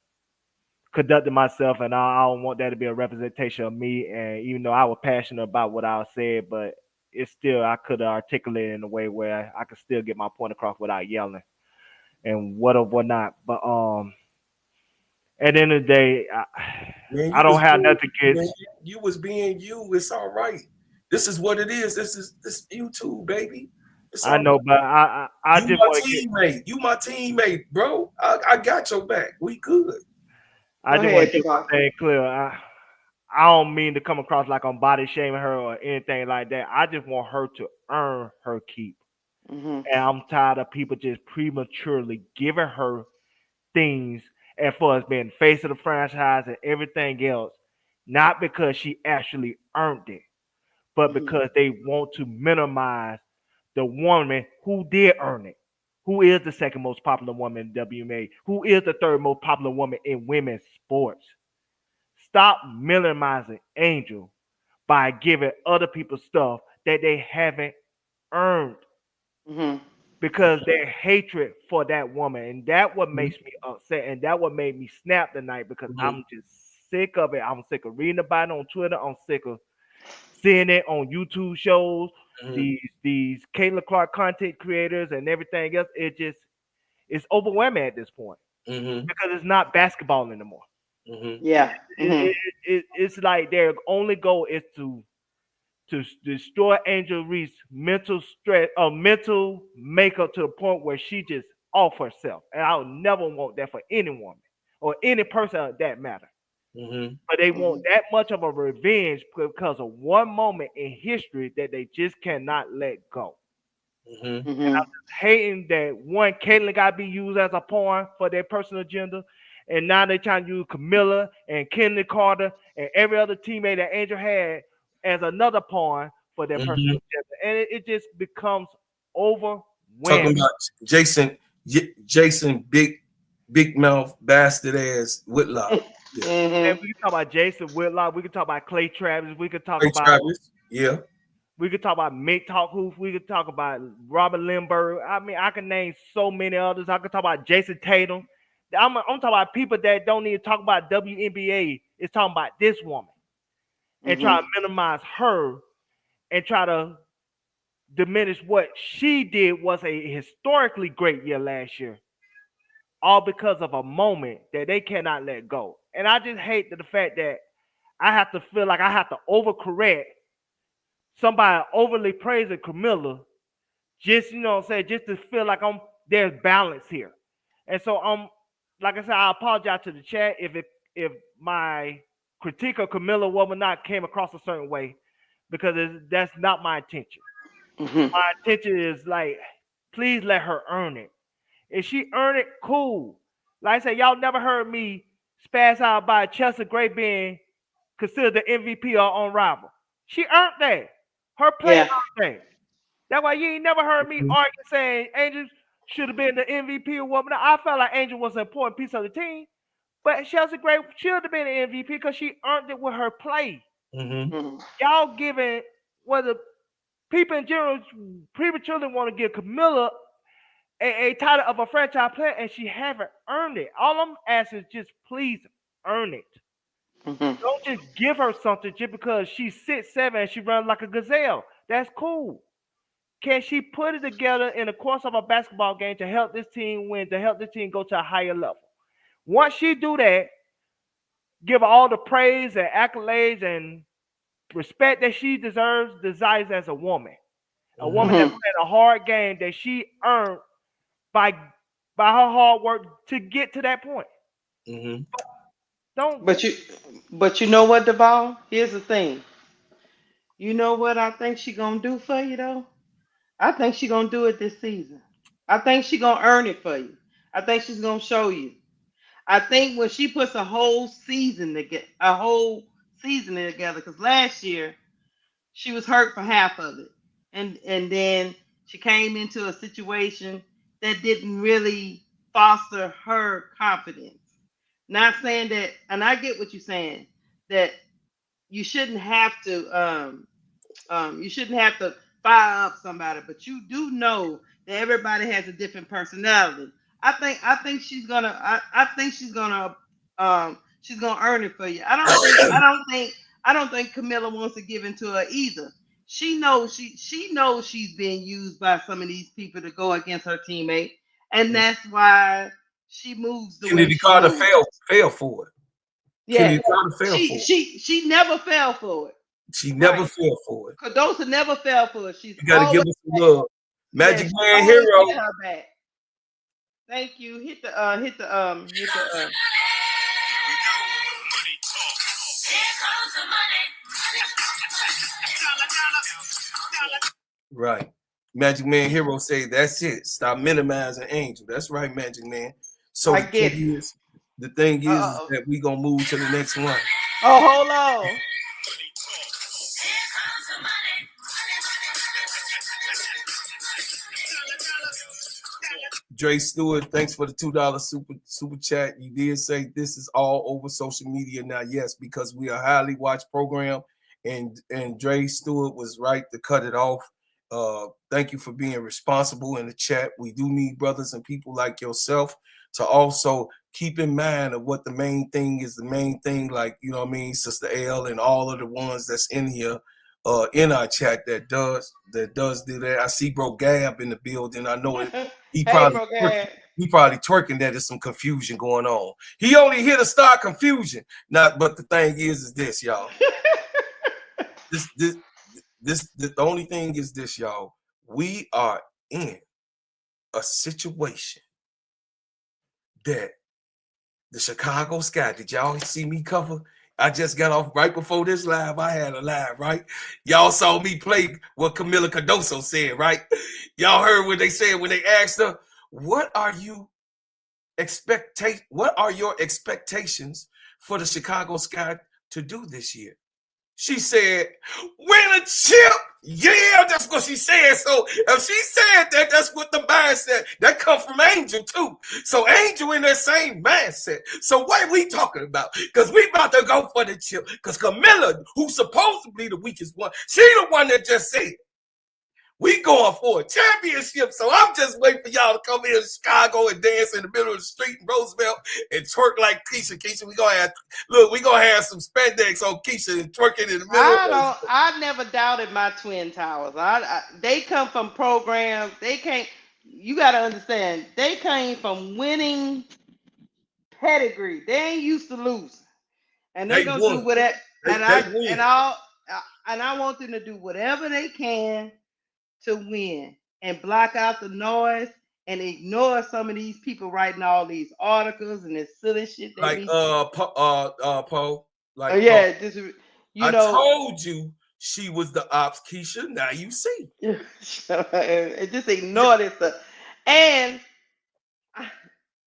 conducted myself, and I don't want that to be a representation of me. And even though I was passionate about what I said, but it's still I could articulate it in a way where I could still get my point across without yelling and what or what not. But at the end of the day, Man, I you don't was have being nothing you, man. against. You was being you. It's all right. This is what it is. This YouTube, baby. It's I all know, right. but I You just my want to get. teammate. You my teammate, bro. I got your back. We good. I Go just want ahead, to get Duval. one thing clear. I don't mean to come across like I'm body shaming her or anything like that. I just want her to earn her keep. hmm And I'm tired of people just prematurely giving her things and for us being face of the franchise and everything else, not because she actually earned it, but hmm because they want to minimize the woman who did earn it. Who is the second most popular woman in WMA? Who is the third most popular woman in women's sports? Stop minimizing Angel by giving other people stuff that they haven't earned hmm because their hatred for that woman, and that what Mhm, makes me upset, and that what made me snap tonight because mhm, I'm just sick of it. I'm sick of reading about it on Twitter. I'm sick of seeing it on YouTube shows. mhm, These Caitlin Clark content creators and everything else. It's overwhelming at this point mhm, because it's not basketball anymore. mhm, Yeah. It, it's like their only goal is to destroy Angel Reese mental stress or mental makeup to the point where she just off herself. And I would never want that for any woman or any person of that matter. mhm, But they want hmm that much of a revenge because of one moment in history that they just cannot let go. mhm, And hmm I'm just hating that one Caitlyn got to be used as a pawn for their personal agenda, and now they trying to use Camilla and Kenley Carter and every other teammate that Angel had as another pawn for their personal mhm. agenda, and it just becomes Talking overwhelming. about Jason, Jason, big mouth bastard ass Whitlock. Yeah, hmm And we can talk about Jason Whitlock, we can talk about Clay Travis, hey Travis. Yeah. we could talk about Mick Talkhoof. We could talk about Robert Lindbergh. I mean, I can name so many others. I could talk about Jason Tatum. I'm talking about people that don't need to talk about WNBA. It's talking about this woman and try hmm to minimize her and try to diminish what she did was a historically great year last year, all because of a moment that they cannot let go. And I just hate the fact that I have to feel like I have to overcorrect somebody overly praising Camilla just you know what I'm saying, just to feel like there's balance here. And so like I said, I apologize to the chat if my critique of Camilla not came across a certain way because that's not my intention. hmm My intention is like, please let her earn it. If she earn it, cool. Like I said, y'all never heard me spaz out by Chelsea Gray being considered the MVP or on rival. She earned that. Her play Yeah. earned that. That's why you ain't never heard me Mhm, argue saying Angel should have been the MVP or whatnot. I felt like Angel was an important piece of the team, but Chelsea Gray should have been the MVP because she earned it with her play. Mm-hmm. Mhm. Y'all giving whether people in general prematurely want to give Camilla a title of a franchise player, and she haven't earned it. All I'm asking is just please earn it. Mhm. Don't just give her something just because she's 6'7" and she runs like a gazelle. That's cool. Can she put it together in the course of a basketball game to help this team win, to help this team go to a higher level? Once she do that, give her all the praise and accolades and respect that she desires as a woman. A woman that Mhm. played a hard game that she earned by her hard work to get to that point. Mm-hmm. Don't. But you, but you know what, Deval? Here's the thing. You know what I think she gonna do for you though? I think she gonna do it this season. I think she gonna earn it for you. I think she's gonna show you. I think when she puts a whole season together, because last year she was hurt for half of it, and then she came into a situation that didn't really foster her confidence. Not saying that, and I get what you're saying, that you shouldn't have to you shouldn't have to fire up somebody, but you do know that everybody has a different personality. I think she's gonna earn it for you. I don't think Camilla wants to give into her either. She knows she's being used by some of these people to go against her teammate, and that's why she moves the way Kennedy she Carter moves. fell for it. Yeah, Kennedy Carter fell she for it. she she never fell for it. She never Right. fell for it. Cardosa never fell for it. She's You got to give always, us some love. yeah, Magic she Man always Hero. had her back. Thank you. Hit the Here we go. Money talk. Here comes the money. Dollar, dollar, dollar. Right. Magic Man Hero say that's it. Stop minimizing Angel. That's right, Magic Man. So I get it. the thing is Uh-oh. that we gonna move to the next one. Oh, hold on. Money talk. Here comes the money. Dre Stewart, thanks for the $2 super chat. You did say this is all over social media now. Yes, because we are a highly watched program, and Dre Stewart was right to cut it off. Thank you for being responsible in the chat. We do need brothers and people like yourself to also keep in mind of what the main thing is. The main thing, like you know what I mean, Sister L and all of the ones that's in here. In our chat that does do that. I see Bro Gab in the building. I know it. He Hey, probably bro, Gad. he probably twerking that there's some confusion going on. He only here to start confusion. Not, but the thing is this, y'all. This this the only thing is this, y'all. We are in a situation that the Chicago Sky. Did y'all see me cover? I just got off right before this live. I had a live, right? Y'all saw me play what Camila Cardoso said, right? Y'all heard what they said when they asked her, what are your expectations for the Chicago Sky to do this year? She said, win a chip. Yeah, that's what she said. So if she said that, that's what the mindset that come from Angel too. So Angel in that same mindset. So what are we talking about? Because we about to go for the chip. Because Camilla, who's supposed to be the weakest one, she the one that just said, we going for a championship. So I'm just waiting for y'all to come here to Chicago and dance in the middle of the street in Roosevelt and twerk like Keisha. Keisha, we gonna have some spandex on Keisha and twerking in the middle of Roosevelt. I never doubted my twin towers. They come from programs. They can't. You got to understand. They came from winning pedigree. They ain't used to losing, and they They gonna do won. whatever. And They I and win. I and I want them to do whatever they can to win and block out the noise and ignore some of these people writing all these articles and this silly shit they Like be. Paul. Like Paul. Yeah, this is you I know. told you she was the ops, Keisha. Now you see. And just ignore this stuff. And I,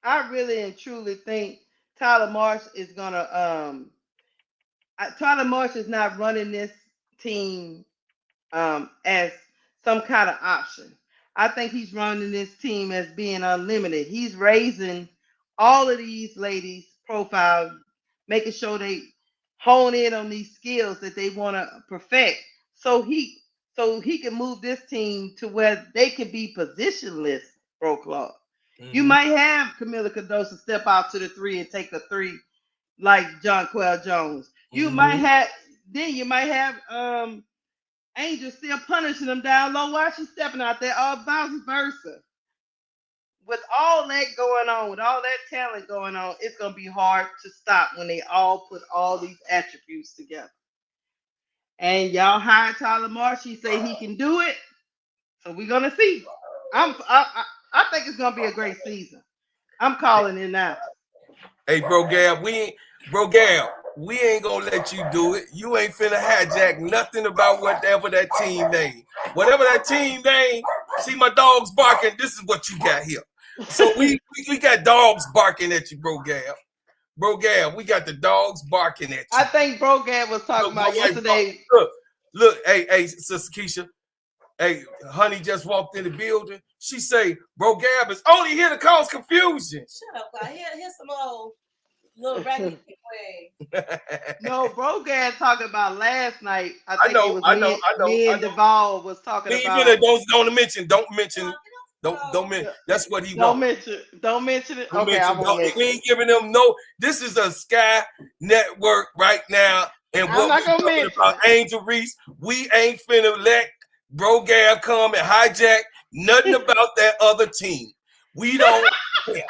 I really and truly think Tyler Marsh is gonna Tyler Marsh is not running this team as some kind of option. I think he's running this team as being unlimited. He's raising all of these ladies' profiles, making sure they hone in on these skills that they want to perfect, so he can move this team to where they can be positionless, bro Claude. You Mhm. might have Camila Cadosa step out to the three and take a three like John Quell Jones. Mhm. You might have Angel still punishing them down low while she's stepping out there, or vice versa. With all that going on, with all that talent going on, it's gonna be hard to stop when they all put all these attributes together. And y'all hired Tyler Marsh. He say he can do it, so we're gonna see. I think it's gonna be a great season. I'm calling it now. Hey, bro, Gab, we ain't gonna let you do it. You ain't finna hijack nothing about whatever that team name. Whatever that team name, see my dogs barking. This is what you got here. So we got dogs barking at you, bro, Gab. Bro, Gab, we got the dogs barking at I you. think Brogad was talking Look, my about wife, yesterday. look, hey, Sister Keisha. Hey, honey just walked in the building. She say, bro, Gab is only here to cause confusion. Shut up, guy. Here's some old little raggedy way. No, Brogad talking about last night. I think it was I know. me and Duvall was talking Leave about. it. Don't mention. Don't mention. That's what he Don't wants. mention. Don't mention it. Don't Okay, I mention. won't mention. We ain't giving them no. This is a Sky Network right now, and I'm what not we gonna talking mention about, it. Angel Reese. We ain't finna let Bro Gab come and hijack nothing about that other team. We don't care.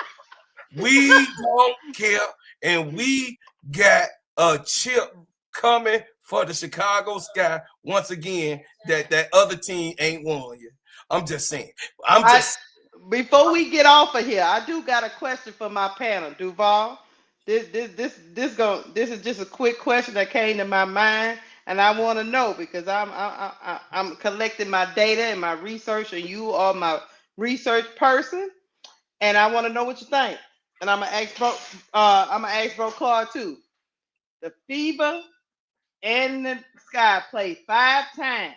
We don't care, and we got a chip coming for the Chicago Sky once again. That other team ain't won yet. I'm just saying. Before we get off of here, I do got a question for my panel, Duval. This is just a quick question that came to my mind, and I want to know because I'm collecting my data and my research, and you are my research person, and I want to know what you think. And I'm gonna ask Bro Claude too. The Fever and the Sky played 5 times.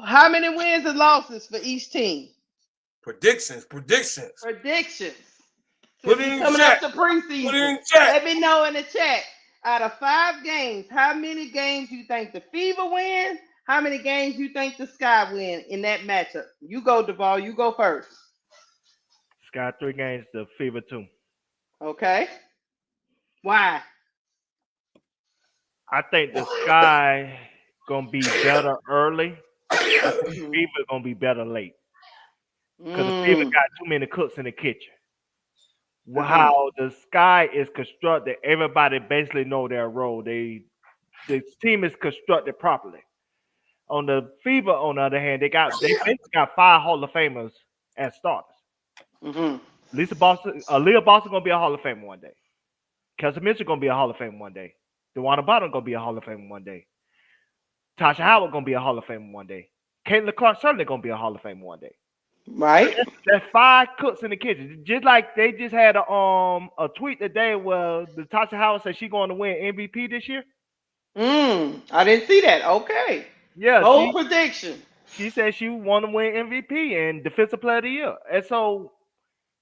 How many wins and losses for each team? Predictions. Predictions. Put Since it we in coming up chat. to Put it preseason, in chat. let me know in the chat. Out of 5 games, how many games you think the Fever win? How many games you think the Sky win in that matchup? You go, Duvall. You go first. Sky 3 games, the Fever 2. Okay. Why? I think the Sky gonna be better early. I think Fever gonna be better late. Because the Fever Mm. got too many cooks in the kitchen. Uh-huh. How the Sky is constructed, everybody basically know their role. The team is constructed properly. On the Fever, on the other hand, they basically got 5 Hall of Famers as starters. Mm-hmm. Leah Boston gonna be a Hall of Famer one day. Kelsey Mitchell gonna be a Hall of Famer one day. DeWanna Bottom gonna be a Hall of Famer one day. Tasha Howard gonna be a Hall of Famer one day. Caitlin Clark certainly gonna be a Hall of Famer one day. Right. There's 5 cooks in the kitchen. Just like they just had a tweet today where the Tasha Howard said she going to win MVP this year. I didn't see that. Okay. Yeah, Bold prediction. she said she want to win MVP and Defensive Player of the Year. And so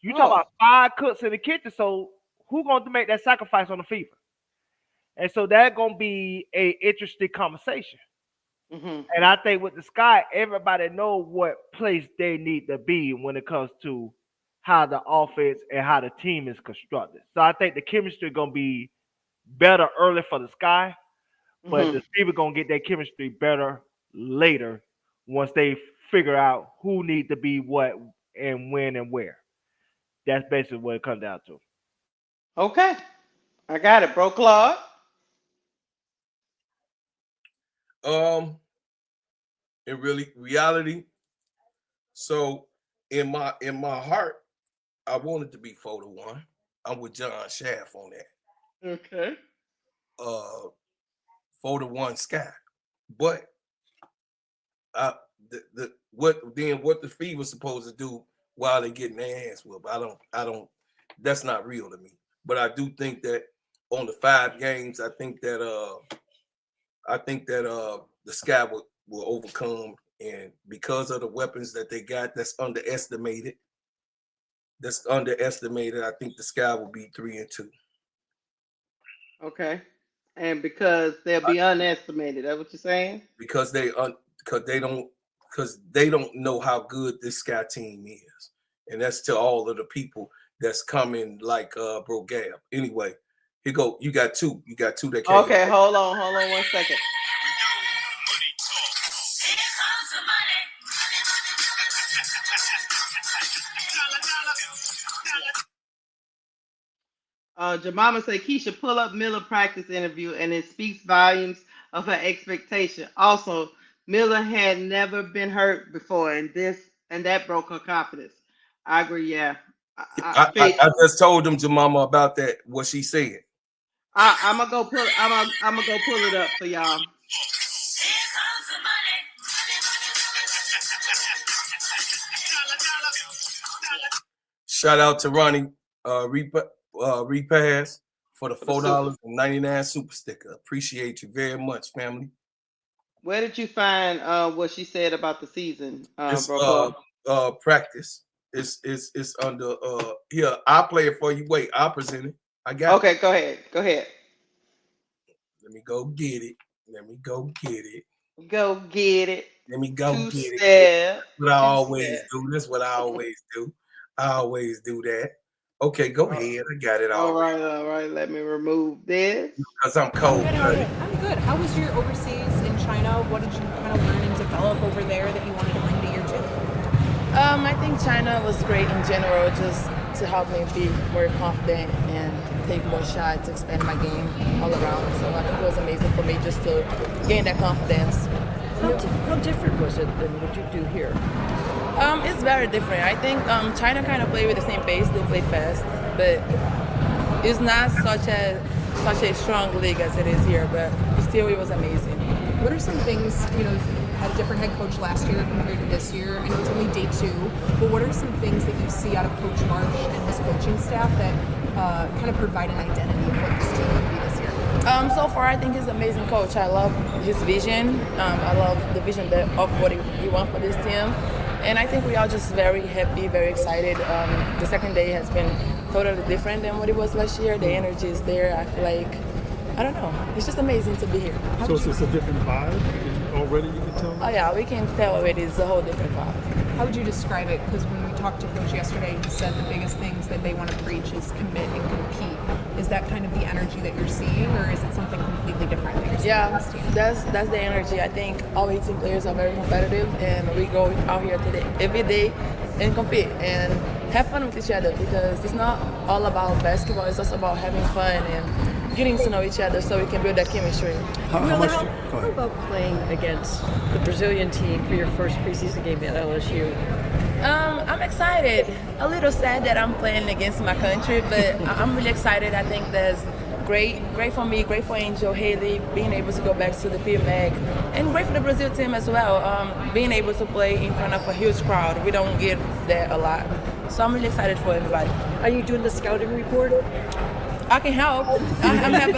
you talk Oh. about 5 cooks in the kitchen. So who going to make that sacrifice on the Fever? And so that gonna be a interesting conversation. Mm-hmm. And I think with the Sky, everybody know what place they need to be when it comes to how the offense and how the team is constructed. So I think the chemistry gonna be better early for the Sky, but Mm-hmm. the Fever gonna get their chemistry better later once they figure out who need to be what and when and where. That's basically what it comes down to. Okay. I got it, Bro Claude. In reality. So in my heart, I want it to be 4-1. I'm with John Shaft on that. Okay. 4-1 Sky. But what the Fever supposed to do while they getting their ass whooped? I don't that's not real to me. But I do think that on the 5 games, I think that the Sky will overcome, and because of the weapons that they got that's underestimated. I think the Sky will be 3-2. Okay. And because they'll be unestimated. That what you're saying? because they don't know how good this Sky team is, and that's to all of the people that's coming like Bro Gab. Anyway, here go. You got two. You got two that came. Okay, hold on 1 second. Money talk. Here comes the money. Dollar, dollar, dollar. Jemima said Keisha pull up Miller practice interview and it speaks volumes of her expectation. Also, Miller had never been hurt before, and that broke her confidence. I agree. Yeah, I just told them Jemima about that. What she said. I'm gonna go pull. I'm gonna go pull it up for y'all. Here comes the money. Dollar, dollar, dollar. Shout out to Ronnie Repass for the For the super. $4.99 super sticker. Appreciate you very much, family. Where did you find what she said about the season, It's Broquan? practice. It's under here. I'll play it for you. Wait, I'll present it. I got it. Okay, go ahead. Go ahead. Let me go get it. Let me go get it. Go get it. Let me go Two get it. step. What I Two always step. do. That's what I always do. I always do that. Okay, go ahead. I got it All already. right, all right. Let me remove this. Because I'm cold. Good, how are you? I'm good. How was your overseas in China? What did you kind of learn and develop over there that you wanted to bring to year two? I think China was great in general, just to help me be more confident and take more shots, expand my game all around. So I think it was amazing for me just to gain that confidence. How different was it than what you do here? It's very different. I think China kind of play with the same pace. They play fast, but it's not such a strong league as it is here. But still, it was amazing. What are some things, you had a different head coach last year compared to this year? I know it's only day two, but what are some things that you see out of Coach Marsh and his coaching staff that kind of provide an identity of what this team could be this year? So far, I think he's an amazing coach. I love his vision. I love the vision of what he wants for this team. And I think we are just very happy, very excited. The second day has been totally different than what it was last year. The energy is there. I feel like, I don't know, it's just amazing to be here. So it's just a different vibe already, you can tell? Oh yeah, we can tell already it's a whole different vibe. How would you describe it? Because when we talked to Coach yesterday, he said the biggest things that they want to preach is commit and compete. Is that kind of the energy that you're seeing, or is it something completely different that you're seeing on this team? That's the energy. I think all 18 players are very competitive, and we go out here every day and compete and have fun with each other, because it's not all about basketball. It's also about having fun and getting to know each other so we can build that chemistry. How about playing against the Brazilian team for your first preseason game at LSU? I'm excited. A little sad that I'm playing against my country, but I'm really excited. I think that's great for me, great for Angel, Haley, being able to go back to the PMAC, and great for the Brazil team as well, being able to play in front of a huge crowd. We don't get that a lot. So I'm really excited for everybody. Are you doing the scouting report? I can help. I'm having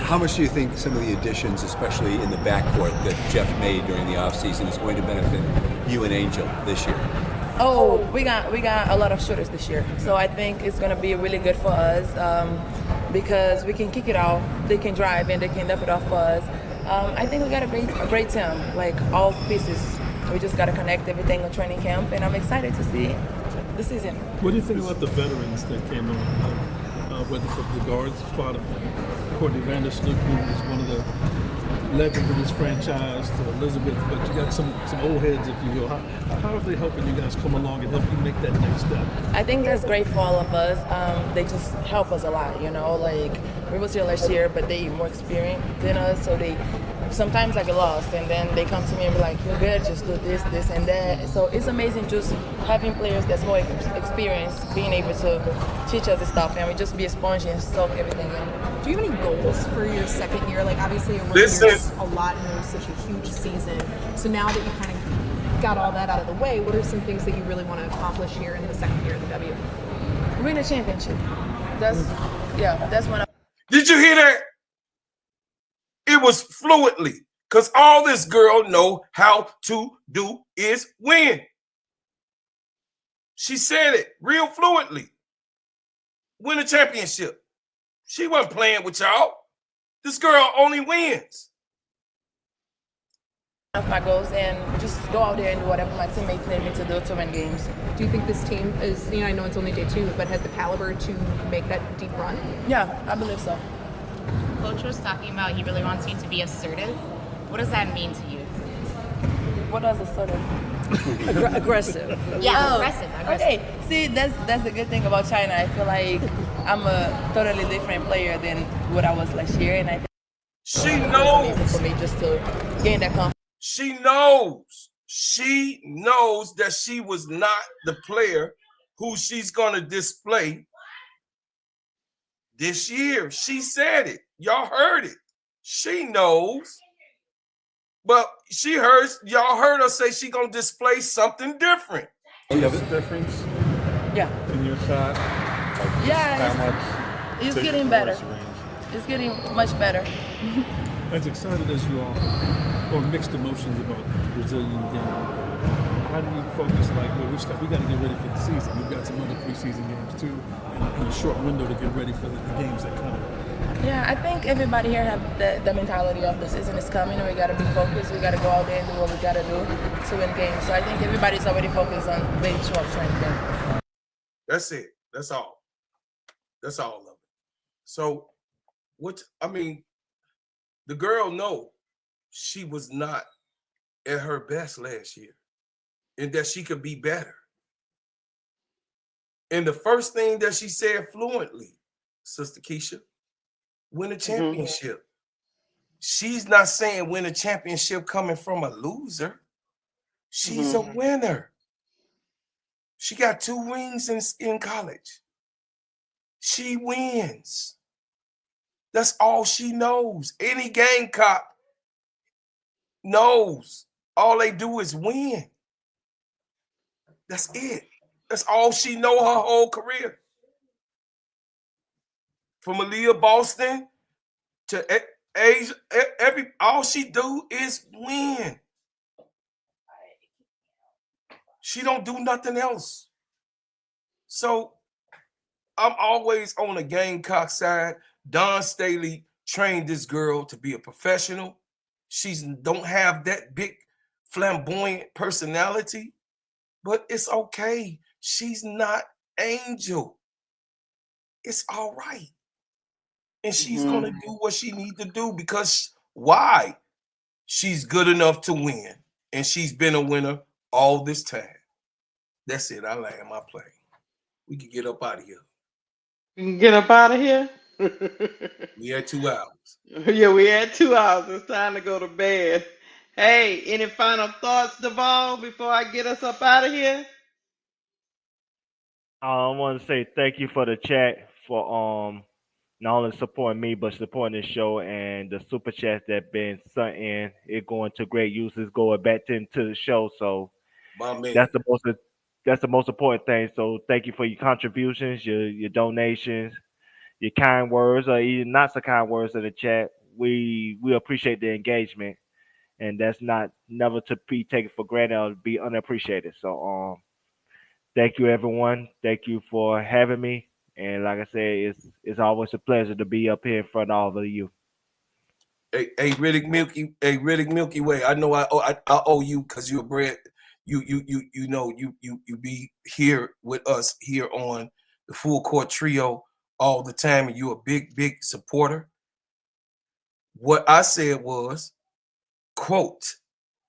How much do you think some of the additions, especially in the backcourt that Jeff made during the offseason, is going to benefit you and Angel this year? Oh, we got a lot of shooters this year, so I think it's gonna be really good for us because we can kick it off, they can drive, and they can dump it off for us. I think we got a great team, like all pieces. We just gotta connect everything on training camp, and I'm excited to see the season. What do you think about the veterans that came on? Whether for the guard spot of Courtney Vandersloot, who is one of the legends of this franchise, to Elizabeth, but you got some old heads, if you will. How are they helping you guys come along and help you make that next step? I think that's great for all of us. They just help us a lot, like we was here last year, but they more experienced than us, so they sometimes I get lost, and then they come to me and be like, you're good, just do this, this, and that. So it's amazing just having players that's more experienced, being able to teach us this stuff, and we just be a sponge and soak everything in. Do you have any goals for your second year? Like, obviously, your rookie Listen. year's a lot, and it was such a huge season. So now that you kind of got all that out of the way, what are some things that you really want to accomplish here in the second year of the W? Win a championship. That's one of. Did you hear that? It was fluently, because all this girl know how to do is win. She said it real fluently. Win a championship. She wasn't playing with y'all. This girl only wins. Of my goals and just go out there and do whatever my teammates need me to do to win games. Do you think this team is, I know it's only day 2, but has the caliber to make that deep run? Yeah, I believe so. Coach was talking about he really wants you to be assertive. What does that mean to you? What does assertive? Aggressive. Yeah, aggressive. Okay, see, that's the good thing about China. I feel like I'm a totally different player than what I was last year, and I think she it was knows amazing for me just to gain that confidence. She knows. She knows that she was not the player who she's going to display this year. She said it. Y'all heard it. She knows. But y'all heard her say she's going to display something different. You have a difference Yeah. in your shot? Yeah, it's getting better. It's getting much better. As excited as you are, or mixed emotions about the Brazilian game, how do you focus? Like, well, we got to get ready for the season. We've got some other preseason games too, and a short window to get ready for the games that come. Yeah, I think everybody here have the mentality of the season is coming, and we got to be focused. We got to go out there and do what we got to do to win games. So I think everybody's already focused on ready to show up training camp. That's it. That's all. That's all of it. So, the girl know she was not at her best last year and that she could be better. And the first thing that she said fluently, Sister Keisha, win a championship. She's not saying win a championship coming from a loser. She's a winner. She got 2 rings in college. She wins. That's all she knows. Any Gamecock knows all they do is win. That's it. That's all she know her whole career. From Aaliyah Boston to Asia, all she do is win. She don't do nothing else. So I'm always on the Gamecock side. Don Staley trained this girl to be a professional. She don't have that big flamboyant personality, but it's okay. She's not Angel. It's all right. And she's going to do what she needs to do because why? She's good enough to win. And she's been a winner all this time. That's it. I land my plane. We can get up out of here. We can get up out of here. We had 2 hours. Yeah, we had 2 hours. It's time to go to bed. Hey, any final thoughts, Duval, before I get us up out of here? I want to say thank you for the chat for not only supporting me but supporting the show and the super chats that been sent in. It going to great use. It's going back into the show. So that's the most important thing. So thank you for your contributions, your donations, your kind words, or even not so kind words in the chat. We appreciate the engagement, and that's not never to be taken for granted or be unappreciated. So thank you everyone. Thank you for having me. And like I said, it's always a pleasure to be up here in front of all of you. Hey, Riddick Milky Way. I know I owe you because you're bred. You be here with us here on the Full Court Trio all the time, and you're a big supporter. What I said was, quote,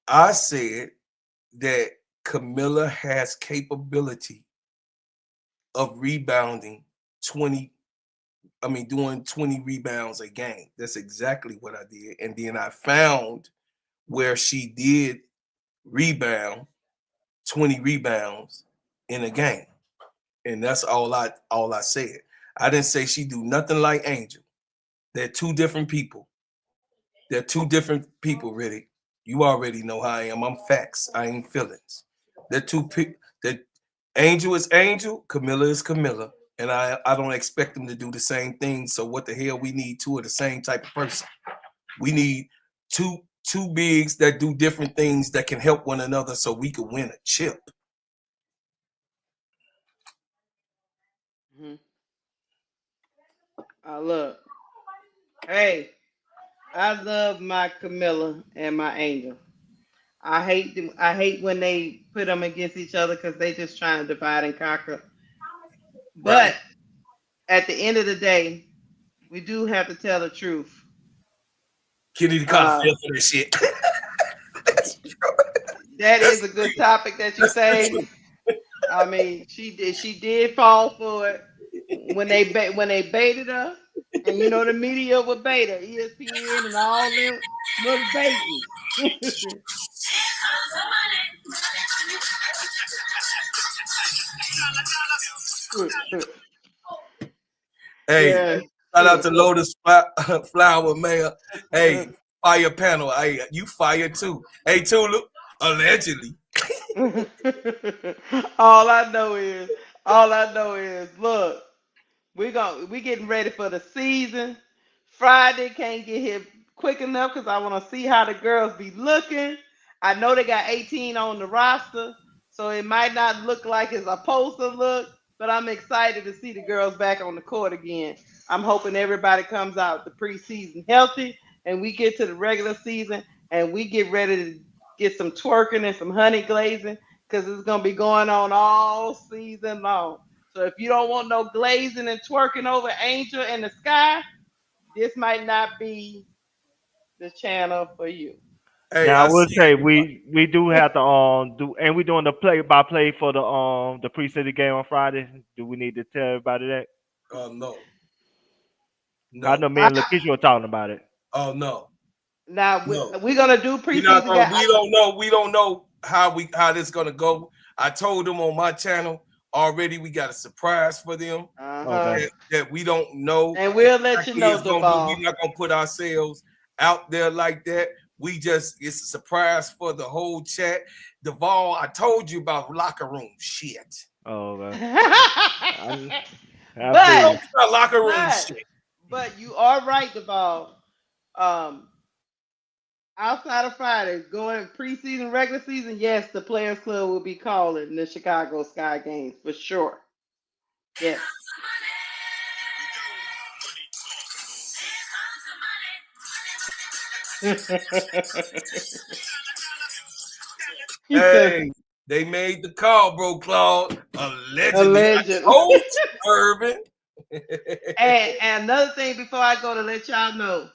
I said that Camilla has capability of rebounding doing 20 rebounds a game. That's exactly what I did. And then I found where she did rebound 20 rebounds in a game. And that's all I said. I didn't say she do nothing like Angel. They're 2 different people. They're 2 different people, really. You already know how I am. I'm facts. I ain't feelings. They're 2 people. That Angel is Angel, Camilla is Camilla. And I don't expect them to do the same thing. So what the hell? We need 2 of the same type of person. We need two bigs that do different things that can help one another so we can win a chip. Look, hey, I love my Camilla and my Angel. I hate them. I hate when they put them against each other because they just trying to divide and conquer. Right. But at the end of the day, we do have to tell the truth. Kenny caught a Uh, feel for this shit. that That's is a good topic that you the say. truth. I mean, she did fall for it when they baited her, and you know the media would bait her, ESPN and all them was baiting. Hey, Yeah. shout out to Lotus Flower Mayor. Hey, fire panel. Hey, you fire too. Hey, Tulu, allegedly. all I know is, all I know is, look. We getting ready for the season. Friday can't get here quick enough because I want to see how the girls be looking. I know they got 18 on the roster, so it might not look like it's supposed to look, but I'm excited to see the girls back on the court again. I'm hoping everybody comes out the preseason healthy and we get to the regular season and we get ready to get some twerking and some honey glazing because it's gonna be going on all season long. So if you don't want no glazing and twerking over Angel in the sky, this might not be the channel for you. Hey, Now I I would see. say we do have to do, and we doing the play by play for the preseason game on Friday. Do we need to tell everybody that? Oh no, I know no. me I, and Lakeisha were talking about it. Oh no, now no. we're gonna do We're not preseason gonna. guy. We don't know. We don't know how this gonna go. I told them on my channel already. We got a surprise for them Uh huh. Okay. that we don't know And we'll let you exactly know, it's gonna be. Duval. We're not gonna put ourselves out there like that. We just it's a surprise for the whole chat. Duvall, I told you about locker room shit. Oh, okay. I I feel but told you. you about locker room but shit. but you are right, Duval. Um, outside of Friday, going preseason, regular season, yes, the Players Club will be calling the Chicago Sky games for sure. Yes. He said, Hey, they made the call, bro, Claude. Allegedly, I allegedly. told you, Urban. And another thing before I go to let y'all know,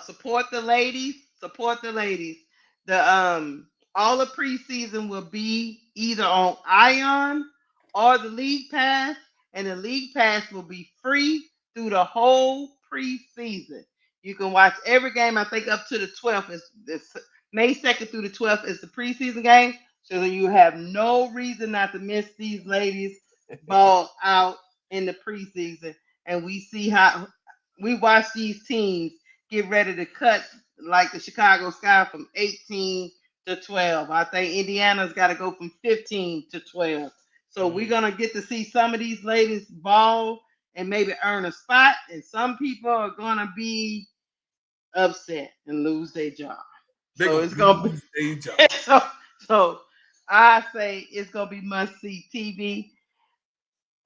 support the ladies. Support the ladies. The all the preseason will be either on Ion or the League Pass, and the League Pass will be free through the whole preseason. You can watch every game. I think up to the 12th is May 2nd through the 12th is the preseason game. So that you have no reason not to miss these ladies ball out in the preseason, and we see how we watch these teams get ready to cut like the Chicago Sky from 18 to 12. I think Indiana's got to go from 15 to 12. So we're gonna get to see some of these ladies ball and maybe earn a spot, and some people are gonna be upset and lose their job. They So gonna it's gonna lose their job. be so I say it's gonna be must see TV.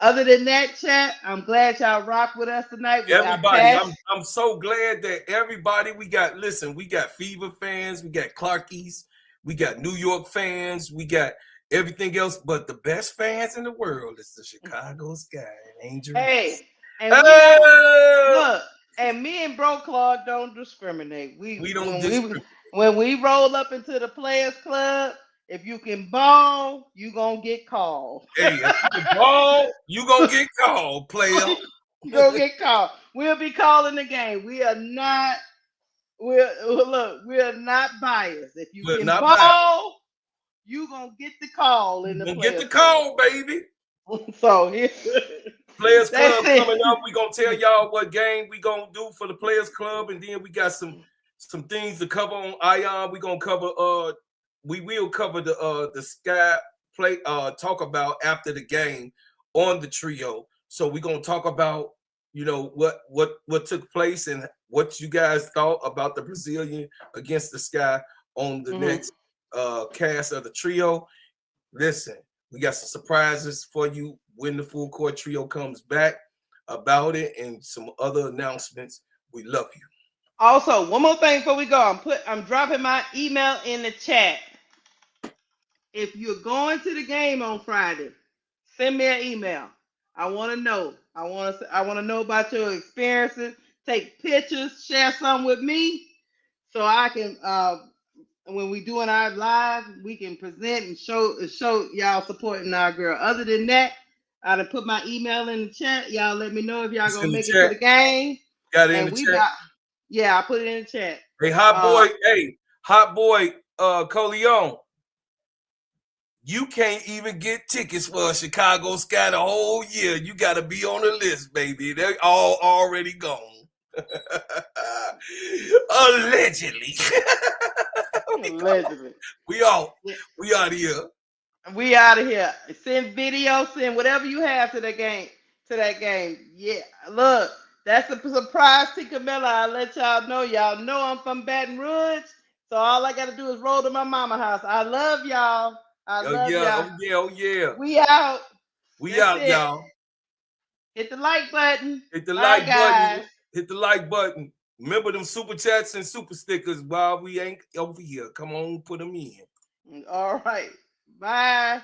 Other than that, chat, I'm glad y'all rock with us tonight with our Everybody, passion. I'm so glad that everybody we got. Listen, we got Fever fans, we got Clarkies, we got New York fans, we got everything else, but the best fans in the world is the Chicago Sky and Angel Reese. Hey, and we not Oh, look, and me and Bro Claude don't discriminate. we don't dis. When we roll up into the Players Club, if you can ball, you gonna get called. Hey, if you can ball, you gonna get called, player. You gonna get called. We'll be calling the game. We are not. We are not biased. If you But can not bad. ball, you gonna get the call in You the gonna get the Players Club. call, baby. So here, Players that's Club coming up. it. We gonna tell y'all what game we gonna do for the Players Club, and then we got some things to cover on Ion. We gonna cover we will cover the Sky play talk about after the game on the trio. So we gonna talk about what took place and what you guys thought about the Brazilian against the Sky on the next cast of the trio. Listen, we got some surprises for you when the full court trio comes back. about it and some other announcements. We love you. Also, one more thing before we go. I'm dropping my email in the chat. If you're going to the game on Friday, send me an email. I want to know. I want to know about your experiences. Take pictures, share some with me, so I can. When we doing our live, we can present and show y'all supporting our girl. Other than that, I done put my email in the chat. Y'all let me know if y'all It's gonna in the make it to chat. the game. Got it in And the we chat. about, yeah, I put it in the chat. Hey, hot boy, Coleon. You can't even get tickets for a Chicago Sky the whole year. You got to be on the list, baby. They're all already gone. Allegedly. Allegedly. We out. We out of here. We out of here. Send video, send whatever you have to that game. Yeah, look, that's a surprise, Tinkamilla. I'll let y'all know. Y'all know I'm from Baton Rouge, so all I gotta do is roll to my mama house. I love y'all. I love y'all. Oh yeah. We out. We That's out, it. y'all. Hit the like button. Hit the Bye, like guys. button. Hit the like button. Remember them super chats and super stickers while we ain't over here. Come on, put them in. All right. Bye.